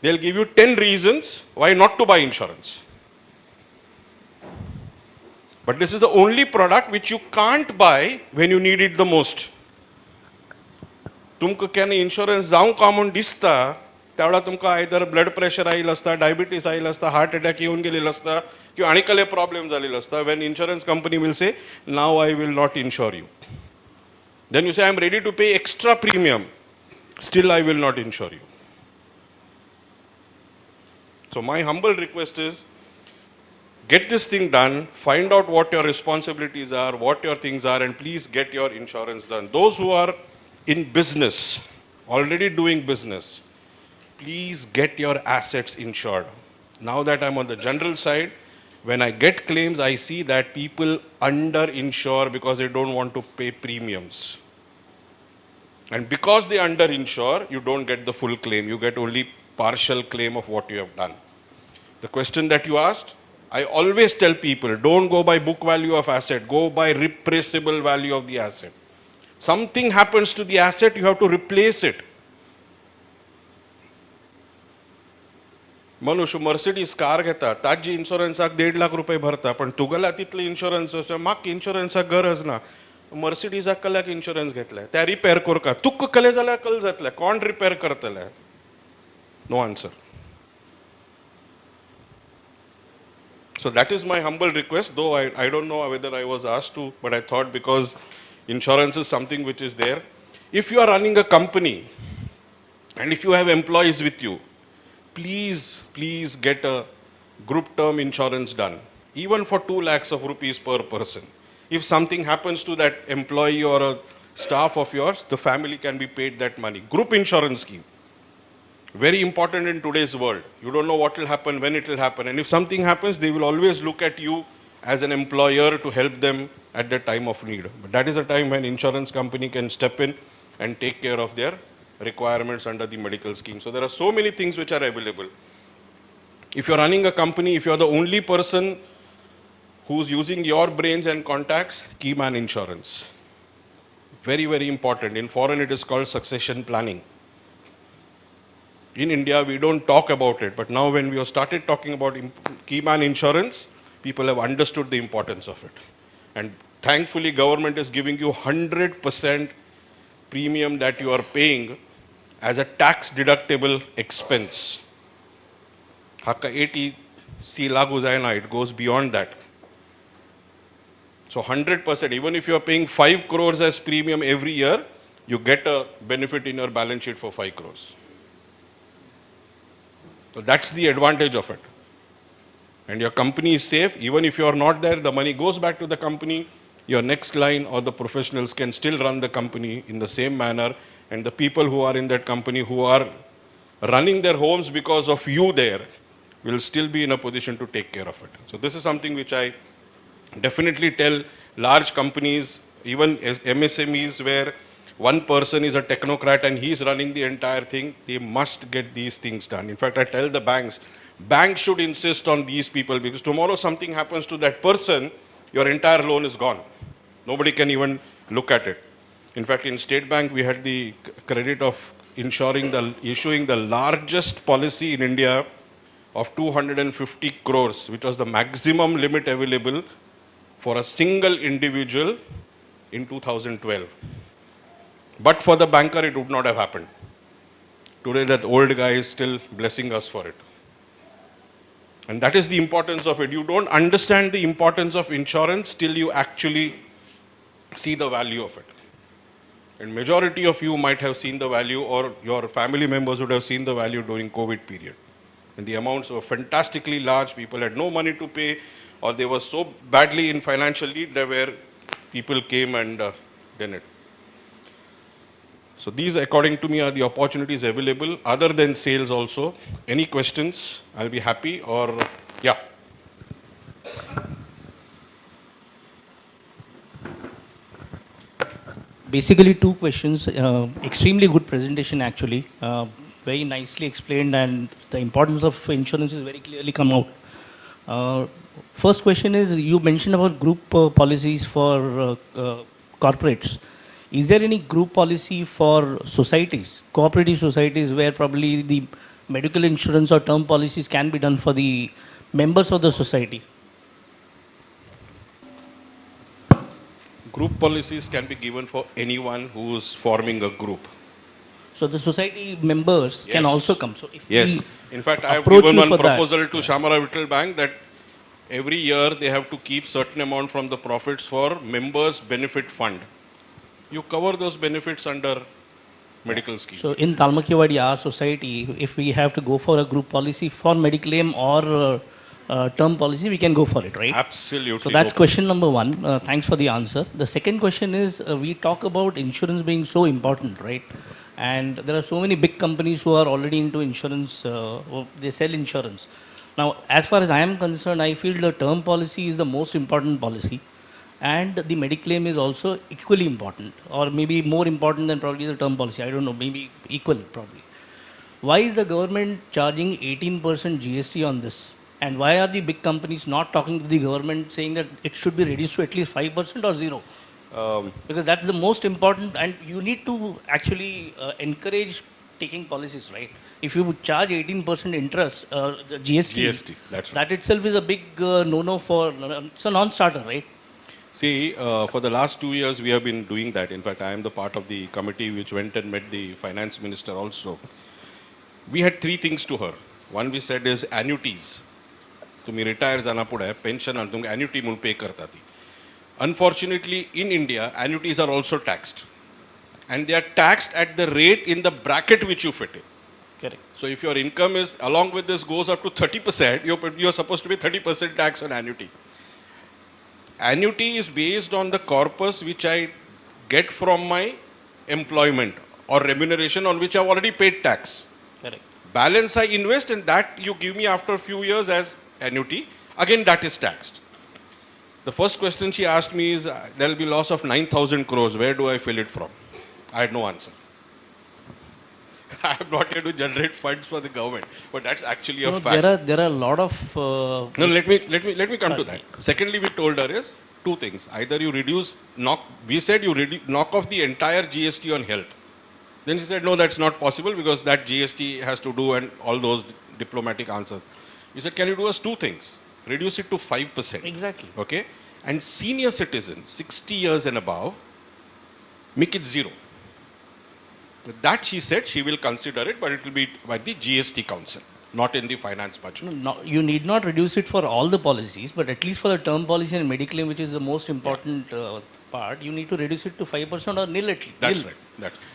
they'll give you 10 reasons why not to buy insurance. But this is the only product which you can't buy when you need it the most. तुमकां केन्ना insurance जावं का म्हूण दिसता तेवडा तुमकां either blood pressure आयिल्लो आसता, diabetes आयिल्लो आसता, हार्ट अटॅक येवन गेलेलो आसता किंवा आनी कसले प्रॉब्लेम जालेलो आसता. When insurance company will say now I will not insure you. Then you say, I am ready to pay extra premium. Still, I will not insure you. So my humble request is, get this thing done, find out what your responsibilities are, what your things are, and please get your insurance done. Those who are in business, already doing business, please get your assets insured. Now that I'm on the general side, when I get claims, I see that people under-insure because they don't want to pay premiums. And because they under-insure, you don't get the full claim. You get only partial claim of what you have done. The question that you asked, I always tell people, don't go by book value of asset, go by replaceable value of the asset. Something happens to the asset, you have to replace it. मनुष्य Mercedes car घेता ताजी इन्शुरन्साक 1.5 लाख रुपये भरता पण तुगेल्या तितले insurance म्हाका इन्शुरन्साक गरज ना. मर्सिडीजाक कल्याक इन्शुरन्स घेतले त्या रिपेर करता तुका कले जाल्यार कल जातले कोण रिपेर करतले. No answer. So that is my humble request, though I don't know whether I was asked to, but I thought because insurance is something which is there. If you are running a company and if you have employees with you, please get a group term insurance done, even for 2 lakhs of rupees per person. If something happens to that employee or a staff of yours, the family can be paid that money. Group insurance scheme. Very important in today's world. You don't know what will happen, when it will happen. And if something happens, they will always look at you as an employer to help them at the time of need. But that is a time when insurance company can step in and take care of their requirements under the medical scheme. So there are so many things which are available. If you're running a company, if you're the only person who's using your brains and contacts, key man insurance. Very, very important. In foreign, it is called succession planning. In India, we don't talk about it, but now when we have started talking about key man insurance, people have understood the importance of it. And thankfully, government is giving you 100% premium that you are paying as a tax deductible expense. Hakka 80C lagu jayna, it goes beyond that. So 100%, even if you are paying 5 crores as premium every year, you get a benefit in your balance sheet for 5 crores. So that's the advantage of it. And your company is safe. Even if you are not there, the money goes back to the company. Your next line or the professionals can still run the company in the same manner. And the people who are in that company who are running their homes because of you there will still be in a position to take care of it. So this is something which I definitely tell large companies, even MSMEs, where one person is a technocrat and he's running the entire thing, they must get these things done. In fact, I tell the banks should insist on these people, because tomorrow something happens to that person, your entire loan is gone. Nobody can even look at it. In fact, in State Bank, we had the credit of issuing the largest policy in India of 250 crores, which was the maximum limit available for a single individual in 2012. But for the banker, it would not have happened. Today, that old guy is still blessing us for it. And that is the importance of it. You don't understand the importance of insurance till you actually see the value of it. And majority of you might have seen the value, or your family members would have seen the value during COVID period. And the amounts were fantastically large. People had no money to pay, or they were so badly in financial need that where people came and did it. So these, according to me, are the opportunities available other than sales also. Any questions? I'll be happy, or yeah. Basically, two questions. Extremely good presentation, actually. Very nicely explained, and the importance of insurance is very clearly come out. First question is, you mentioned about group policies for corporates. Is there any group policy for societies, cooperative societies, where probably the medical insurance or term policies can be done for the members of the society? Group policies can be given for anyone who is forming a group. So the society members can also come. So if yes. we In fact, I have approach given you one for proposal that. to Shamara Vittal Bank that every year they have to keep certain amount from the profits for members benefit fund. You cover those benefits under medical scheme. So in Talmakiwadi, our society, if we have to go for a group policy for mediclaim or term policy, we can go for it, right? Absolutely. So that's question number one. Thanks for the answer. The second question is, we talk about insurance being so important, right? And there are so many big companies who are already into insurance, they sell insurance. Now, as far as I am concerned, I feel the term policy is the most important policy. And the mediclaim is also equally important, or maybe more important than probably the term policy. I don't know, maybe equal probably. Why is the government charging 18% GST on this? And why are the big companies not talking to the government saying that it should be reduced to at least 5% or 0? Because that's the most important, and you need to actually encourage taking policies, right? If you would charge 18% interest, the GST, that's that itself is a big no-no for, it's a non-starter, right? See, for the last 2 years, we have been doing that. In fact, I am the part of the committee which went and met the finance minister also. We had 3 things to her. One we said is annuities. तुम्ही retire जाना पुढे pension आणि तुम्ही annuity म्हणून pay करता ती. Unfortunately, in India, annuities are also taxed. And they are taxed at the rate in the bracket which you fit in. Correct. So if your income is, along with this, goes up to 30%, you're supposed to pay 30% tax on annuity. Annuity is based on the corpus which I get from my employment or remuneration on which I've already paid tax. Correct. Balance I invest, and that you give me after a few years as annuity. Again, that is taxed. The first question she asked me is, there will be loss of 9,000 crores. Where do I fill it from? I had no answer. I am not here to generate funds for the government, but that's actually a No, fact. there are a lot of. No, let me come to that. Secondly, we told her is two things. Either you we said you knock off the entire GST on health. Then she said, no, that's not possible because that GST has to do and all those diplomatic answers. We said, can you do us two things? Reduce it to 5%. Exactly. Okay? And senior citizens, 60 years and above, make it zero. That she said she will consider it, but it will be by the GST Council, not in the finance budget. No, you need not reduce it for all the policies, but at least for the term policy and medical, which is the most important part, you need to reduce it to 5% or nil at least. That's right.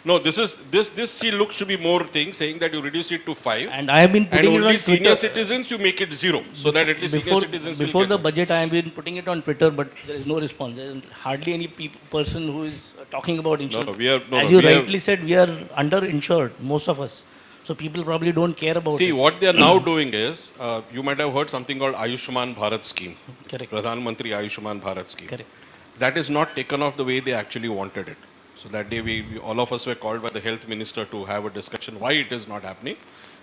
No, this she looks to be more thing saying that you reduce it to 5. And I have been putting and it only on senior Twitter. citizens you make it zero, so that at least senior citizens will Before get the it. budget, I have been putting it on Twitter, but there is no response. There is hardly any person who is talking about insurance. As you rightly said, we are underinsured, most of us. So people probably don't care about See, it. what they are now doing is, you might have heard something called Ayushman Bharat scheme. Correct. Pradhan Mantri Ayushman Bharat scheme. Correct. That is not taken off the way they actually wanted it. So that day we all of us were called by the health minister to have a discussion why it is not happening.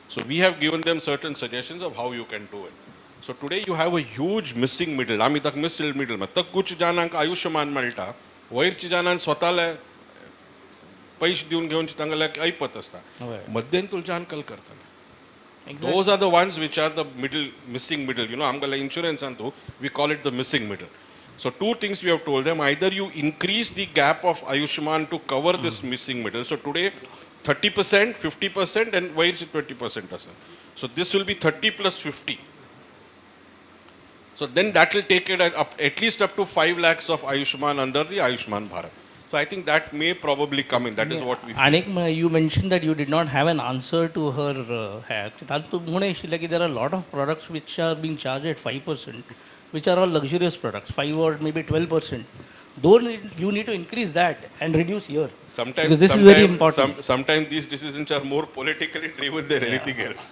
So we have given them certain suggestions of how you can do it. So today you have a huge missing middle. आम्ही तक missing middle में तक कुछ जाणांक आयुष्यमान मेळटा वयरची जाणां स्वताला पैसे देऊन घेऊन तांगला ऐपत असता मध्यंतुलच्यान कल करताले. Those are the ones which are the missing middle. You know, आमगला insurance antu we call it the missing middle. So two things we have told them: either you increase the gap of Ayushman to cover this missing middle. So today 30%, 50%, and why is it 20%? So this will be 30 plus 50. So then that will take it up at least up to 5 lakhs of Ayushman under the Ayushman Bharat. So I think that may probably come in. That is what we feel. Anik, you mentioned that you did not have an answer to her hack. There are a lot of products which are being charged at 5%, which are all luxurious products, 5 or maybe 12%. Though you need to increase that and reduce here. Because this is very important. Sometimes these decisions are more politically driven than anything else.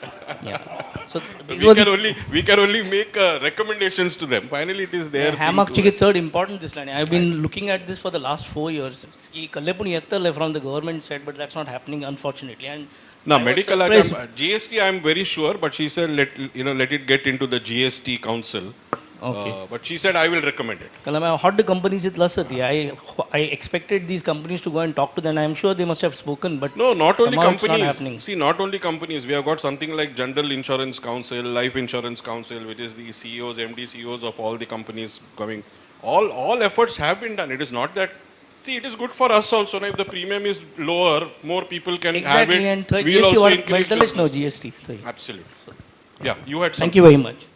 So we can only make recommendations to them. Finally, it is their thing to it's third important this line. I've been looking at this for the last 4 years. From the government side, but that's not happening, unfortunately. And now, medical GST, I am very sure, but she said let it get into the GST Council. Okay. But she said I will recommend it. How the companies I expected these companies to go and talk to them. I am sure they must have spoken, but no, not only companies. Not See, not only companies. We have got something like General Insurance Council, Life Insurance Council, which is the CEOs, MD CEOs of all the companies coming. All efforts have been done. It is not that. See, it is good for us also. Now, if the premium is lower, more people can have it. And we will also increase GST. Absolutely. Yeah, you had something. Thank you very much.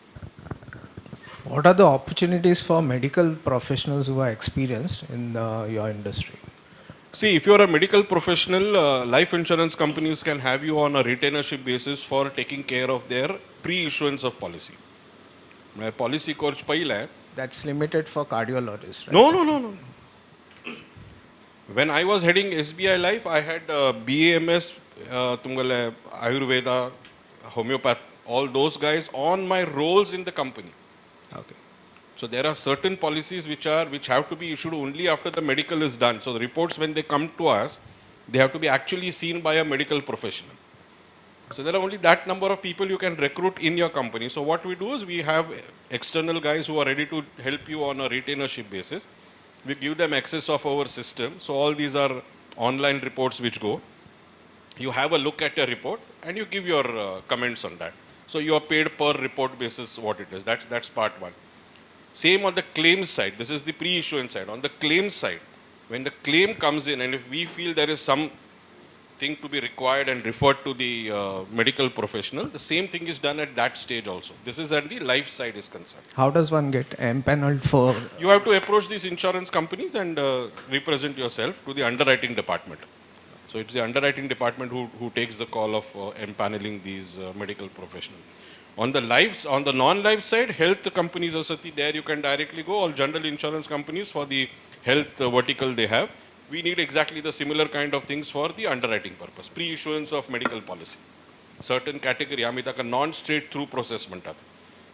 What are the opportunities for medical professionals who are experienced in your industry? See, if you are a medical professional, life insurance companies can have you on a retainership basis for taking care of their pre-issuance of policy. My policy course paila. That's limited for cardiologists, right? No. When I was heading SBI Life, I had BAMS, Ayurveda, homeopath, all those guys on my roles in the company. Okay. So there are certain policies which have to be issued only after the medical is done. So the reports, when they come to us, they have to be actually seen by a medical professional. So there are only that number of people you can recruit in your company. So what we do is we have external guys who are ready to help you on a retainership basis. We give them access of our system. So all these are online reports which go. You have a look at your report and you give your comments on that. So you are paid per report basis what it is. That's part one. Same on the claims side. This is the pre-issuance side. On the claims side, when the claim comes in and if we feel there is some thing to be required and referred to the medical professional, the same thing is done at that stage also. This is at the life side is concerned. How does one get empaneled for? You have to approach these insurance companies and represent yourself to the underwriting department. So it's the underwriting department who takes the call of empaneling these medical professionals. On the non-life side, health companies are there you can directly go, all general insurance companies for the health vertical they have. We need exactly the similar kind of things for the underwriting purpose, pre-issuance of medical policy. Certain category, a non-straight through process.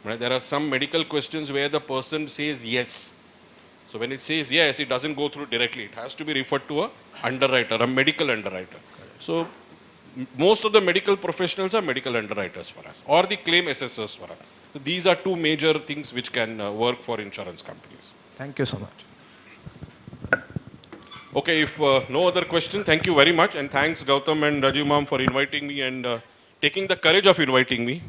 There are some medical questions where the person says yes. So when it says yes, it doesn't go through directly. It has to be referred to a underwriter, a medical underwriter. So most of the medical professionals are medical underwriters for us or the claim assessors for us. So these are two major things which can work for insurance companies. Thank you so much. Okay, if no other question, thank you very much, and thanks Gautam and Rajiv ma'am for inviting me and taking the courage of inviting me.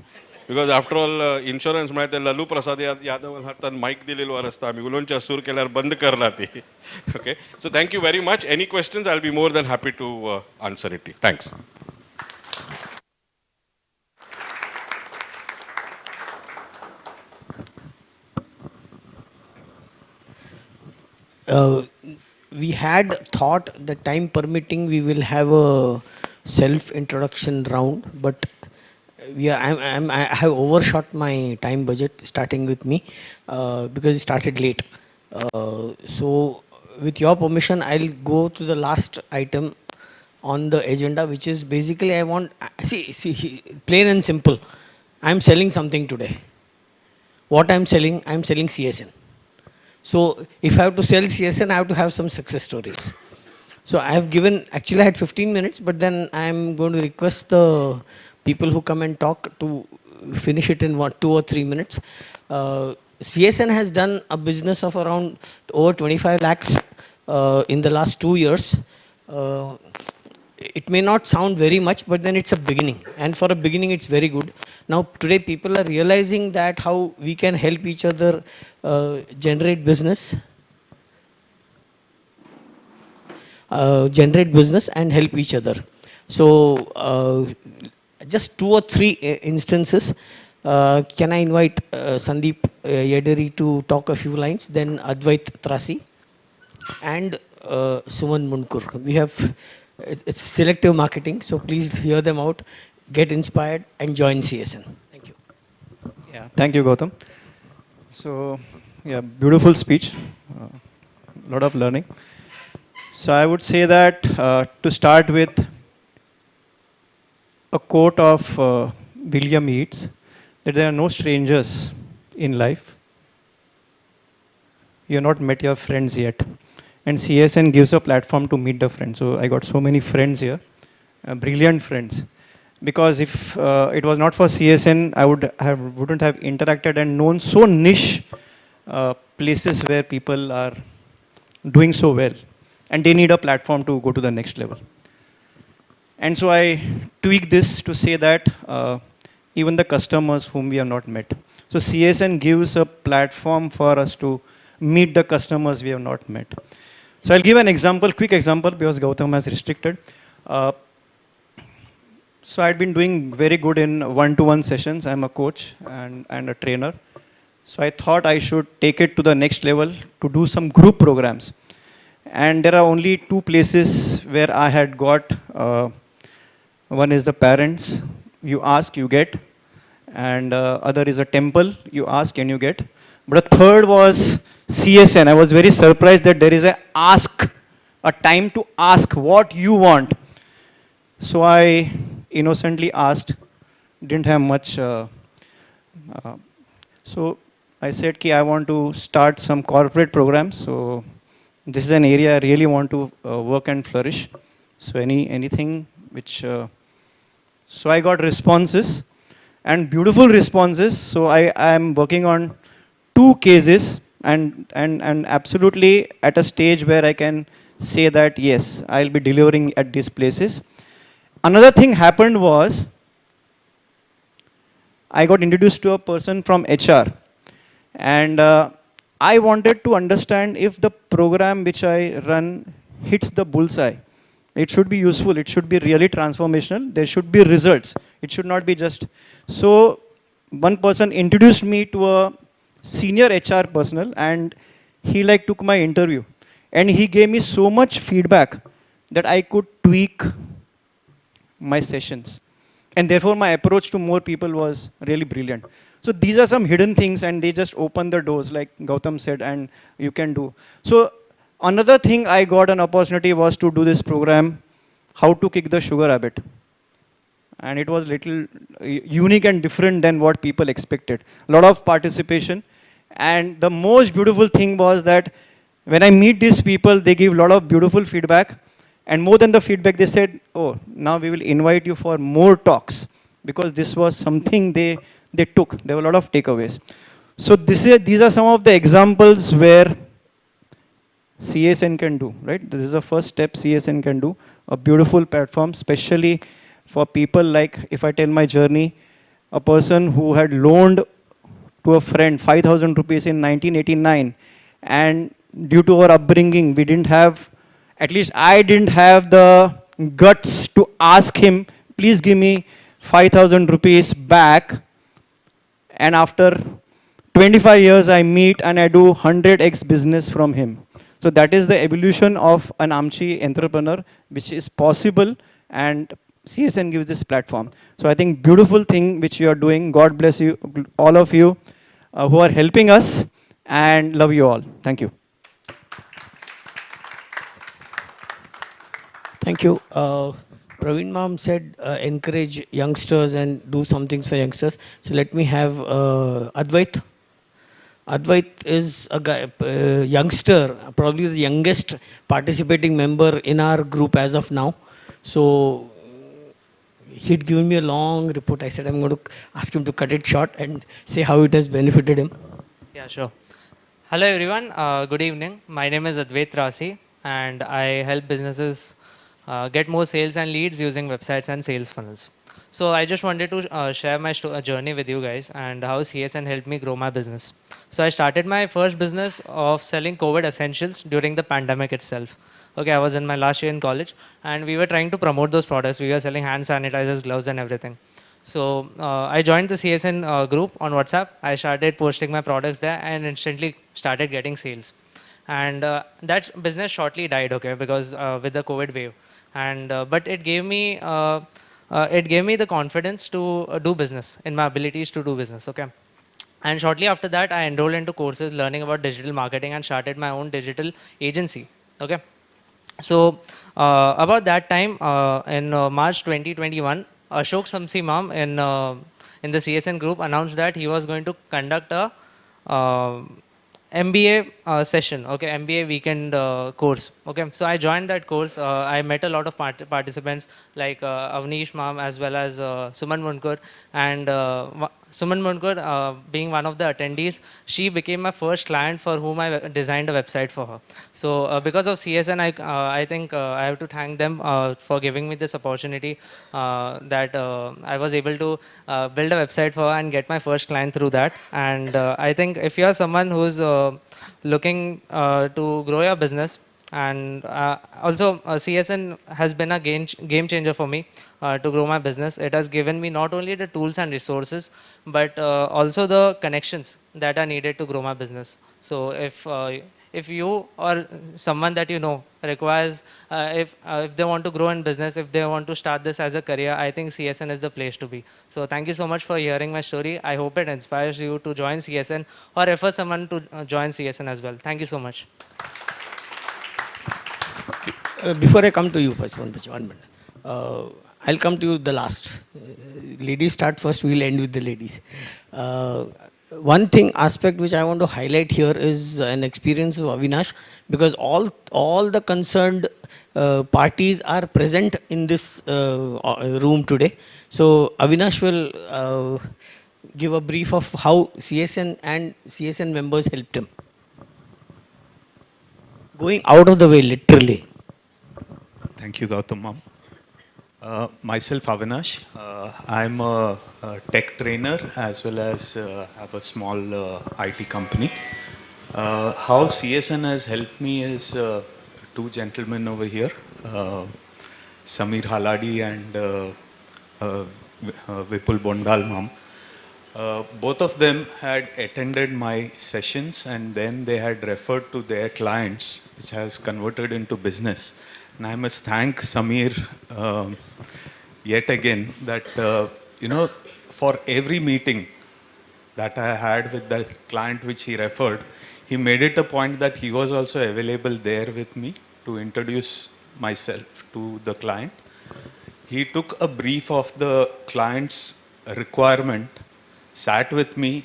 Because after all, insurance म्हळ्यार ते लालू प्रसाद यादव हातान mike दिलेलो आसता आमी उलोवनचे सूर केल्यार बंद करना ती. Okay, so thank you very much. Any questions, I'll be more than happy to answer it. Thanks. We had thought, the time permitting, we will have a self-introduction round, but I have overshot my time budget, starting with me, because it started late. So, with your permission, I'll go to the last item on the agenda, which is basically I want, see, plain and simple. I'm selling something today. What I'm selling CSN. So if I have to sell CSN, I have to have some success stories. So I have given, actually I had 15 minutes, but then I'm going to request the people who come and talk to finish it in 2 or 3 minutes. CSN has done a business of around over 25 lakhs in the last 2 years. It may not sound very much, but then it's a beginning. And for a beginning, it's very good. Now, today people are realizing that how we can help each other generate business and help each other. So, just 2 or 3 instances. Can I invite Sandeep Yederi to talk a few lines, then Advait Trasi and Suman Munkur. We have, it's selective marketing, so please hear them out, get inspired and join CSN. Thank you. Yeah, thank you, Gautam. So, yeah, beautiful speech, a lot of learning. So I would say that to start with a quote of William Yeats, that there are no strangers in life. You have not met your friends yet. And CSN gives a platform to meet the friends. So I got so many friends here, brilliant friends. Because if it was not for CSN, I wouldn't have interacted and known so niche places where people are doing so well. And they need a platform to go to the next level. And so I tweak this to say that even the customers whom we have not met. So CSN gives a platform for us to meet the customers we have not met. So I'll give an example, quick example, because Gautam has restricted. So I'd been doing very good in one-to-one sessions. I'm a coach and a trainer. So I thought I should take it to the next level to do some group programs. And there are only 2 places where I had got, one is the parents, you ask, you get. And other is a temple, you ask and you get. But a third was CSN. I was very surprised that there is a time to ask what you want. So I innocently asked, didn't have much. So I said, I want to start some corporate programs. So this is an area I really want to work and flourish. So anything which, so I got responses and beautiful responses. So I am working on 2 cases and absolutely at a stage where I can say that yes, I'll be delivering at these places. Another thing happened was I got introduced to a person from HR, and I wanted to understand if the program which I run hits the bullseye. It should be useful, it should be really transformational, there should be results. It should not be just. So one person introduced me to a senior HR personnel and he took my interview. And he gave me so much feedback that I could tweak my sessions. And therefore my approach to more people was really brilliant. So these are some hidden things and they just open the doors like Gautam said and you can do. So another thing I got an opportunity was to do this program, How to Kick the Sugar Habit. And it was little unique and different than what people expected. A lot of participation. And the most beautiful thing was that when I meet these people, they give a lot of beautiful feedback. And more than the feedback, they said, oh, now we will invite you for more talks, because this was something they took. There were a lot of takeaways. So these are some of the examples where CSN can do, right? This is the first step CSN can do. A beautiful platform, especially for people like, if I tell my journey, a person who had loaned to a friend 5,000 rupees in 1989, and due to our upbringing, we didn't have, at least I didn't have the guts to ask him, please give me 5,000 rupees back. And after 25 years, I meet and I do 100x business from him. So that is the evolution of an Amchi entrepreneur, which is possible, and CSN gives this platform. So I think beautiful thing which you are doing. God bless you, all of you who are helping us, and love you all. Thank you. Thank you. Praveen Ma'am said encourage youngsters and do some things for youngsters. So let me have Advait. Advait is a guy, youngster, probably the youngest participating member in our group as of now. So he'd given me a long report. I said I'm going to ask him to cut it short and say how it has benefited him. Yeah, sure. Hello everyone, good evening. My name is Advait Rasi, and I help businesses get more sales and leads using websites and sales funnels. So I just wanted to share my journey with you guys and how CSN helped me grow my business. So I started my first business of selling COVID essentials during the pandemic itself. Okay, I was in my last year in college, and we were trying to promote those products. We were selling hand sanitizers, gloves, and everything. So I joined the CSN group on WhatsApp. I started posting my products there and instantly started getting sales. And that business shortly died, okay, because with the COVID wave. And but it gave me the confidence to do business, in my abilities to do business, okay. And shortly after that, I enrolled into courses learning about digital marketing and started my own digital agency, okay. So about that time, in March 2021, Ashok Samsi Mam in the CSN group announced that he was going to conduct a MBA session, okay, MBA weekend course, okay. So I joined that course. I met a lot of participants like Avnish Mam as well as Suman Munkur, and Suman Munkur, being one of the attendees, she became my first client for whom I designed a website for her. So because of CSN, I think I have to thank them for giving me this opportunity, that I was able to build a website for her and get my first client through that. And I think if you are someone who's looking to grow your business, and also CSN has been a game changer for me to grow my business. It has given me not only the tools and resources, but also the connections that are needed to grow my business. So if you or someone that you know requires, if they want to grow in business, if they want to start this as a career, I think CSN is the place to be. So thank you so much for hearing my story. I hope it inspires you to join CSN or refer someone to join CSN as well. Thank you so much. Before I come to you, first, one minute. I'll come to you the last. Ladies start first, we'll end with the ladies. One thing, aspect which I want to highlight here is an experience of Avinash, because all the concerned parties are present in this room today. So Avinash will give a brief of how CSN and CSN members helped him. Going out of the way, literally. Thank you, Gautam Ma'am. Myself, Avinash. I'm a tech trainer as well as have a small IT company. How CSN has helped me is two gentlemen over here, Samir Haladi and Vipul Bondal Ma'am. Both of them had attended my sessions and then they had referred to their clients, which has converted into business. And I must thank Samir yet again that, for every meeting that I had with the client which he referred, he made it a point that he was also available there with me to introduce myself to the client. He took a brief of the client's requirement, sat with me,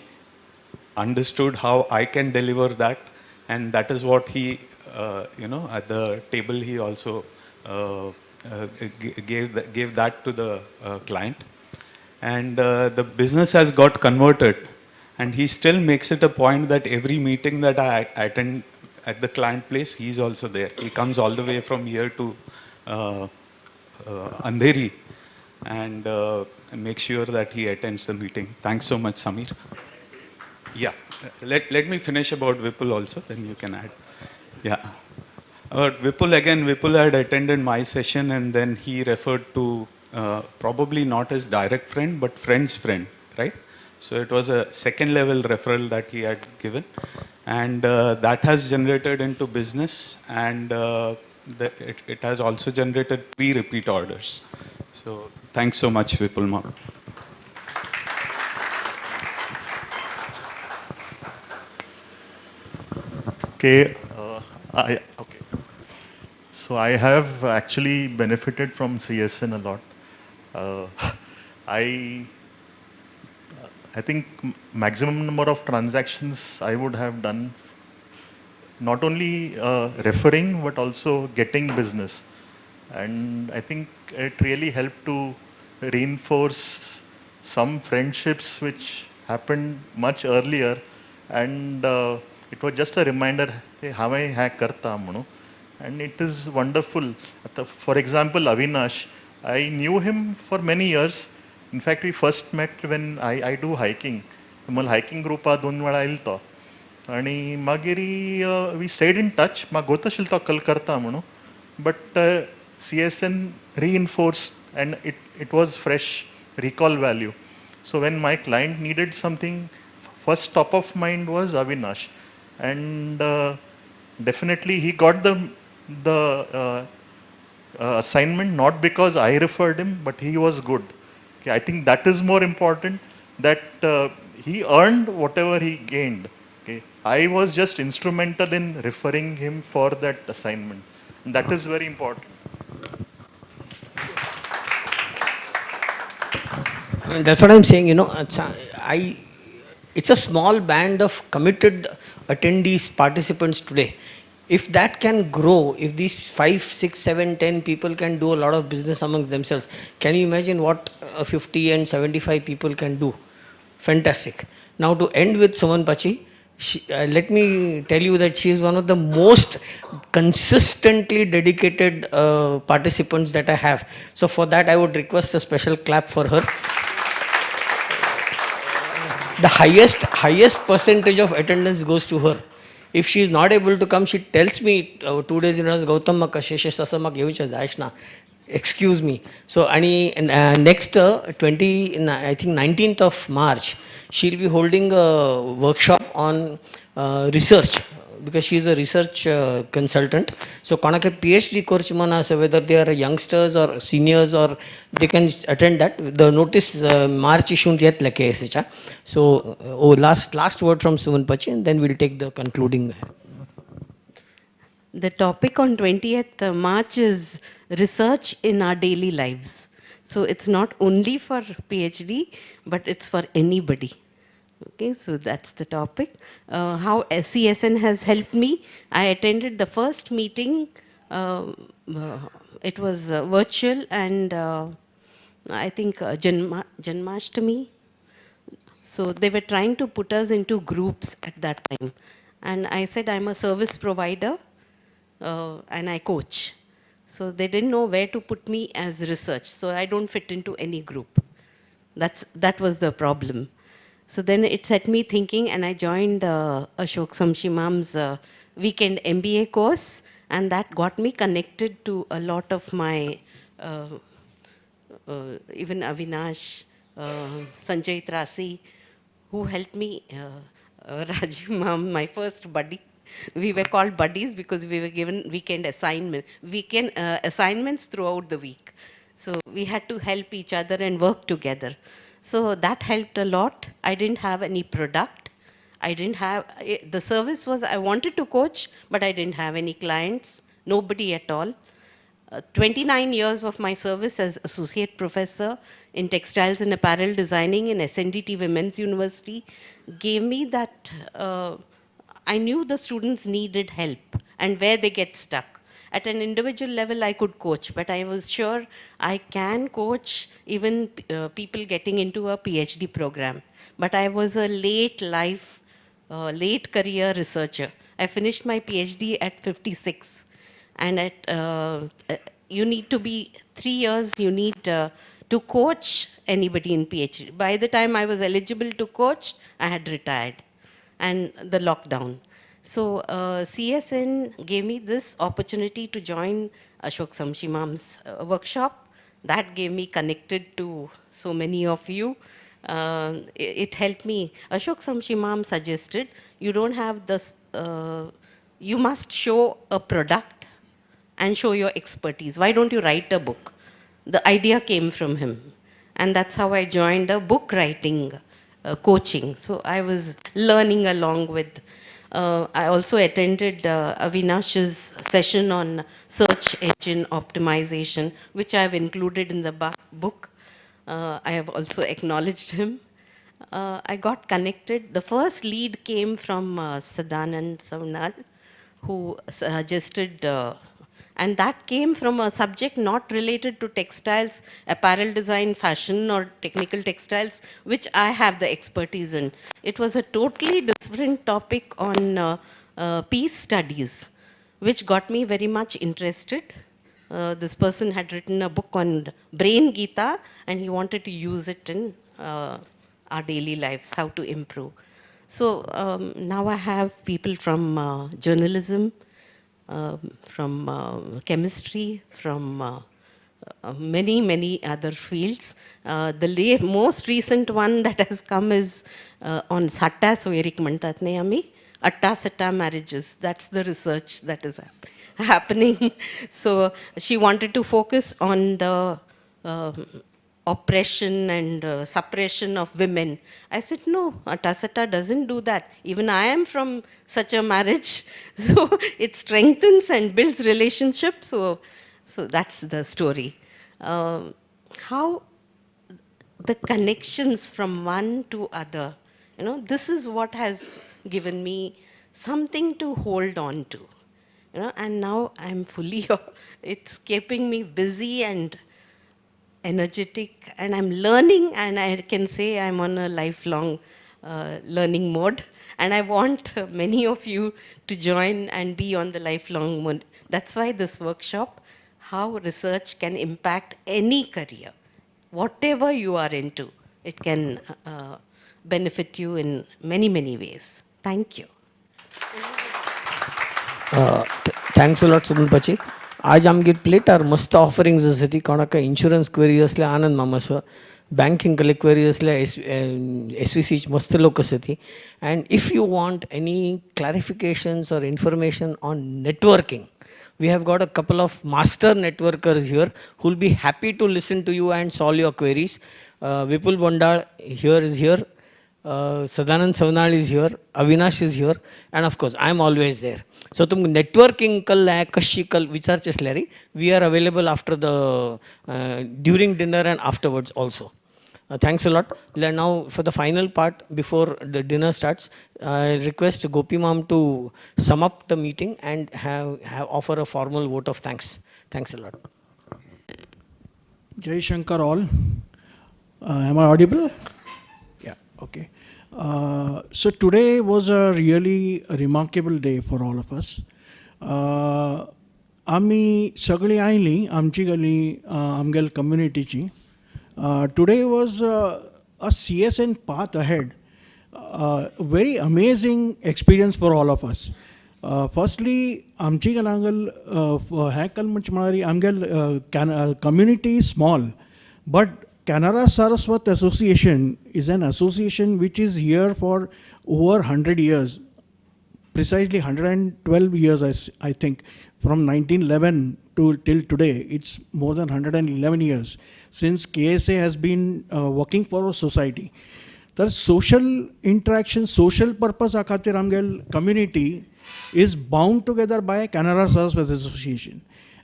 understood how I can deliver that, and that is what he, at the table he also gave that to the client. And the business has got converted. And he still makes it a point that every meeting that I attend at the client place, he's also there. He comes all the way from here to uh, Andheri and make sure that he attends the meeting. Thanks so much, Samir. Yeah, let me finish about Vipul also, then you can add. Yeah. About Vipul, again, Vipul had attended my session and then he referred to probably not his direct friend, but friend's friend, right? So it was a second level referral that he had given. And that has generated into business and it has also generated 3 repeat orders. So thanks so much, Vipul ma'am. Okay, okay. So I have actually benefited from CSN a lot. Uh, I I think maximum number of transactions I would have done, not only referring but also getting business, and I think it really helped to reinforce some friendships which happened much earlier, and it was just a reminder, hey, how I hack karta mano, and it is wonderful. For example, Avinash, I knew him for many years. In fact, we first met when I do hiking. मला hiking group 2 वेळा इल्तो आणि मागीरी we stayed in touch. म्हाका गोतशिल तो कल करता म्हणून, but CSN reinforced and it was fresh recall value. So when my client needed something, first top of mind was Avinash, and definitely he got the assignment not because I referred him, but he was good. Okay, I think that is more important, that he earned whatever he gained. Okay, I was just instrumental in referring him for that assignment, and that is very important. That's what I'm saying, it's a small band of committed attendees, participants today. If that can grow, if these 5, 6, 7, 10 people can do a lot of business amongst themselves, can you imagine what 50 and 75 people can do? Fantastic. Now to end with Suman Pachi, let me tell you that she is one of the most consistently dedicated participants that I have. So for that I would request a special clap for her. The highest percentage of attendance goes to her. If she is not able to come, she tells me 2 days in advance, Gautam mak kasheshe sasa mak yevicha zaishna. Excuse me. So next 20, I think 19th of March, she'll be holding a workshop on research, because she is a research consultant. So konake PhD course mana, so whether they are youngsters or seniors, or they can attend that. The notice March issued yet like KSA. So last word from Suman Pachi, and then we'll take the concluding. The topic on 20th March is research in our daily lives. So it's not only for PhD, but it's for anybody. Okay, so that's the topic. How CSN has helped me. I attended the first meeting. It was virtual, and I think Janmashtami. So they were trying to put us into groups at that time. And I said, I'm a service provider and I coach. So they didn't know where to put me as research. So I don't fit into any group. That was the problem. So then it set me thinking, and I joined Ashok Samshimam's weekend MBA course, and that got me connected to a lot of my, even Avinash, Sanjay Trasi, who helped me, Rajiv Ma'am, my first buddy. We were called buddies because we were given weekend assignments throughout the week. So we had to help each other and work together. So that helped a lot. I didn't have any product. The service was, I wanted to coach, but I didn't have any clients, nobody at all. 29 years of my service as associate professor in textiles and apparel designing in SNDT Women's University gave me that I knew the students needed help and where they get stuck. At an individual level, I could coach, but I was sure I can coach even people getting into a PhD program. But I was a late career researcher. I finished my PhD at 56. And you need to be 3 years, you need to coach anybody in PhD. By the time I was eligible to coach, I had retired and the lockdown. So CSN gave me this opportunity to join Ashok Samshimam's workshop. That gave me connected to so many of you. It helped me. Ashok Samshimam suggested you don't have this, you must show a product and show your expertise. Why don't you write a book? The idea came from him. And that's how I joined a book writing coaching. So I was learning along with, I also attended Avinash's session on search engine optimization, which I have included in the book. I have also acknowledged him. I got connected. The first lead came from Sadanand Saunal, who suggested, and that came from a subject not related to textiles, apparel design, fashion, or technical textiles, which I have the expertise in. It was a totally different topic on peace studies, which got me very much interested. This person had written a book on Brain Gita, and he wanted to use it in our daily lives, how to improve. So now I have people from journalism, from chemistry, from many, many other fields. The most recent one that has come is on Satta Soerik Mantatneyami, Atta Satta marriages. That's the research that is happening. So she wanted to focus on the oppression and suppression of women. I said, no, Atasata doesn't do that. Even I am from such a marriage. So it strengthens and builds relationships. So that's the story. How the connections from one to other, this is what has given me something to hold on to. And now I'm fully, it's keeping me busy and energetic, and I'm learning, and I can say I'm on a lifelong learning mode. And I want many of you to join and be on the lifelong mode. That's why this workshop, how research can impact any career, whatever you are into, it can benefit you in many, many ways. Thank you. Thanks a lot Suman पाची. आज आमगेर platter मस्त offerings आसा ती कोणाक insurance query असल्या आनंद मामा आसा, banking कले क्वेरी असल्या SVCची मस्त लोक आसा ती. And if you want any clarifications or information on networking, we have got a couple of master networkers here who will be happy to listen to you and solve your queries. Vipul Bondal is here. Sadanand Savanal is here. Avinash is here. And of course, I am always there. So, तुम networking कल है, कशी कल विचारचे असल्यारी, we are available after the, during dinner and afterwards also. Thanks a lot. Now, for the final part, before the dinner starts, I request Gopi Ma'am to sum up the meeting and offer a formal vote of thanks. Thanks a lot. Jai Shankar all. Am I audible? Yeah, okay. So today was a really remarkable day for all of us. आम्ही सगळी oily आमची गली आमगेल कम्युनिटीची. Today was a CSN path ahead. Very amazing experience for all of us. Firstly, आमची galangal हे कल मुच मारी आमगेल community is small, but Canara Saraswat Association is an association which is here for over 100 years, precisely 112 years, I think, from 1911 till today. It's more than 111 years since KSA has been working for a society. The social interaction, social purpose akhatir amgel community is bound together by Canara Saraswat Association.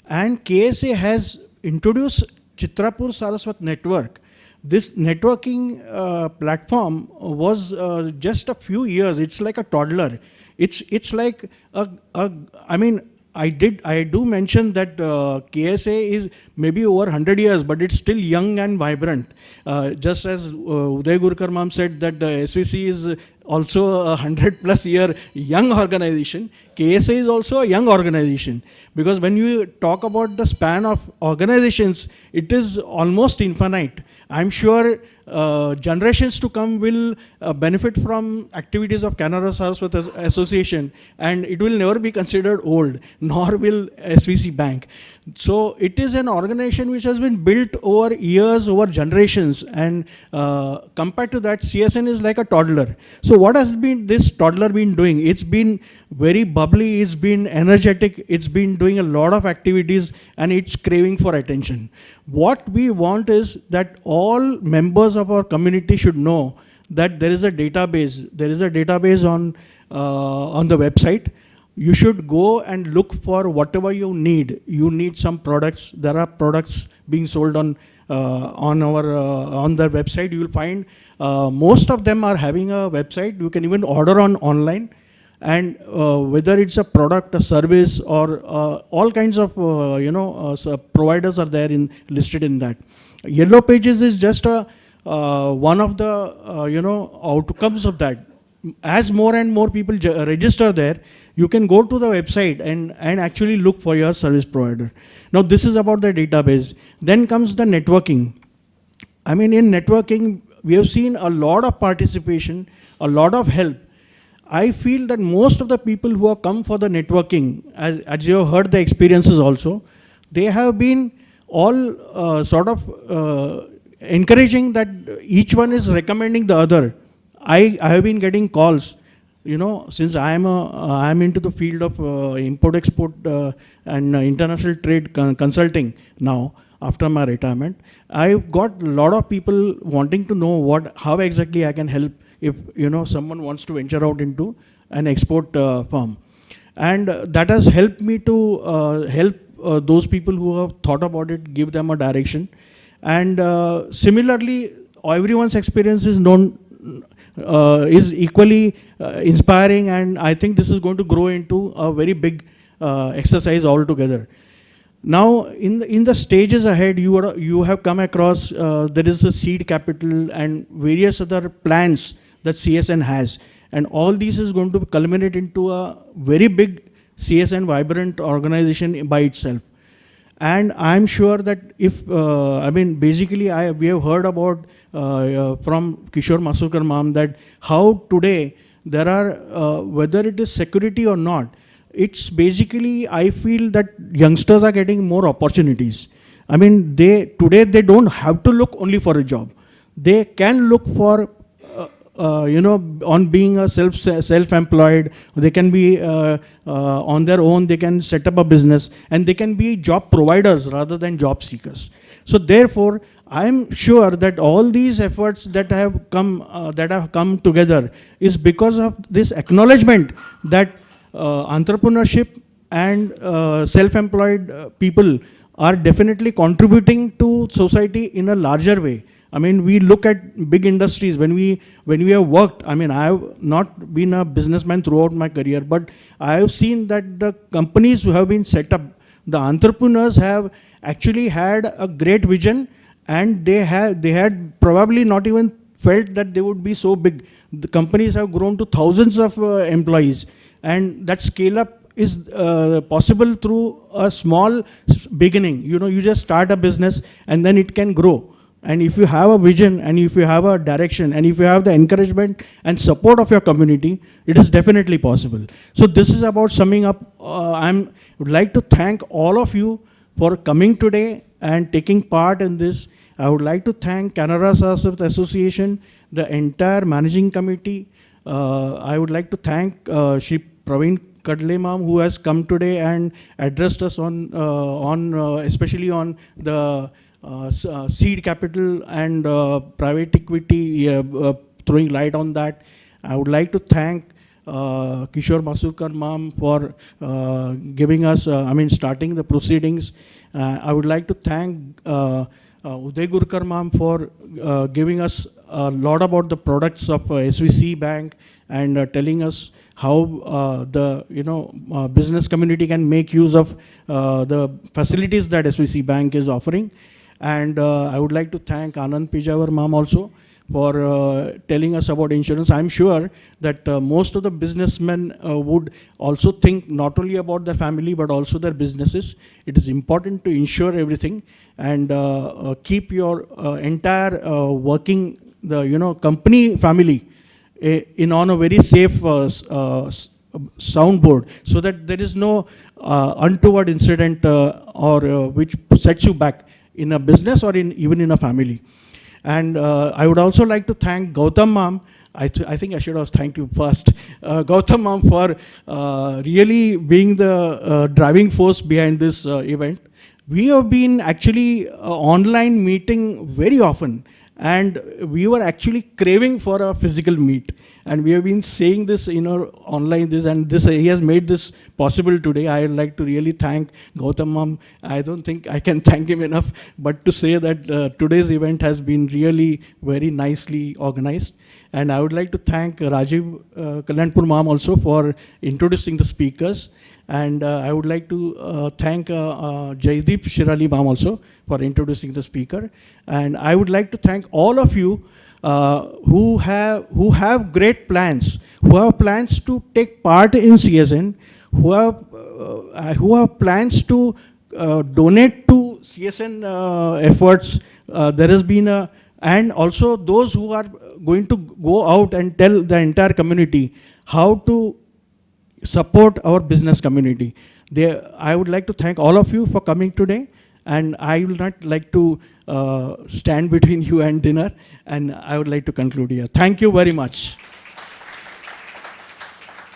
And KSA has introduced Chitrapur Saraswat Network. This networking platform was just a few years. It's like a toddler. It's like I mean, I do mention that KSA is maybe over 100 years, but it's still young and vibrant. Just as Uday Gurkar ma'am said that SVC is also a 100 plus year young organization, KSA is also a young organization. Because when you talk about the span of organizations, it is almost infinite. I'm sure generations to come will benefit from activities of Canara Saraswat Association, and it will never be considered old, nor will SVC Bank. So it is an organization which has been built over years, over generations, and compared to that, CSN is like a toddler. So what has been this toddler been doing? It's been very bubbly, it's been energetic, it's been doing a lot of activities, and it's craving for attention. What we want is that all members of our community should know that there is a database. There is a database on the website. You should go and look for whatever you need. You need some products. There are products being sold on the website. You will find most of them are having a website. You can even order online. And whether it's a product, a service, or all kinds of providers are there listed in that. Yellow Pages is just one of the outcomes of that. As more and more people register there, you can go to the website and actually look for your service provider. Now this is about the database. Then comes the networking. I mean, in networking, we have seen a lot of participation, a lot of help. I feel that most of the people who have come for the networking, as you have heard the experiences also, they have been all sort of encouraging that each one is recommending the other. I have been getting calls, since I'm into the field of import-export and international trade consulting now after my retirement. I've got a lot of people wanting to know how exactly I can help if someone wants to venture out into an export firm. And that has helped me to help those people who have thought about it, give them a direction. And similarly, everyone's experience is equally inspiring, and I think this is going to grow into a very big exercise altogether. Now, in the stages ahead, you have come across there is a seed capital and various other plans that CSN has, and all these is going to culminate into a very big CSN vibrant organization by itself. And I'm sure that if, basically we have heard about from Kishore Masurkar ma'am that how today there are, whether it is security or not, it's basically, I feel that youngsters are getting more opportunities. I mean, today they don't have to look only for a job. They can look for on being a self-employed, they can be on their own, they can set up a business, and they can be job providers rather than job seekers. So therefore, I'm sure that all these efforts that have come together is because of this acknowledgement that entrepreneurship and self-employed people are definitely contributing to society in a larger way. I mean, we look at big industries when we have worked. I mean, I have not been a businessman throughout my career, but I have seen that the companies who have been set up, the entrepreneurs have actually had a great vision, and they had probably not even felt that they would be so big. The companies have grown to thousands of employees, and that scale up is possible through a small beginning. You just start a business and then it can grow. And if you have a vision, and if you have a direction, and if you have the encouragement and support of your community, it is definitely possible. So this is about summing up. I would like to thank all of you for coming today and taking part in this. I would like to thank Canara Saraswat Association, the entire managing committee. I would like to thank Shri Praveen Kadle ma'am, who has come today and addressed us especially on the seed capital and private equity, throwing light on that. I would like to thank Kishore Masurkar ma'am for giving us, starting the proceedings. I would like to thank Uday Gurkar ma'am for giving us a lot about the products of SVC Bank and telling us how the business community can make use of the facilities that SVC Bank is offering. And I would like to thank Anand Pijawar ma'am also for telling us about insurance. I'm sure that most of the businessmen would also think not only about their family but also their businesses. It is important to insure everything and keep your entire working company family on a very safe soundboard, so that there is no untoward incident or which sets you back in a business or even in a family. And I would also like to thank Gautam ma'am. I think I should have thanked you first. Gautam ma'am for really being the driving force behind this event. We have been actually online meeting very often, and we were actually craving for a physical meet. And we have been saying this, online this, and this he has made this possible today. I would like to really thank Gautam ma'am. I don't think I can thank him enough, but to say that today's event has been really very nicely organized. And I would like to thank Rajiv Kalyanpur ma'am also for introducing the speakers. And I would like to thank Jaideep Shirali ma'am also for introducing the speaker. And I would like to thank all of you who have great plans, who have plans to take part in CSN, who have plans to donate to CSN efforts. There has been and also those who are going to go out and tell the entire community how to support our business community. I would like to thank all of you for coming today, and I will not like to stand between you and dinner, and I would like to conclude here. Thank you very much.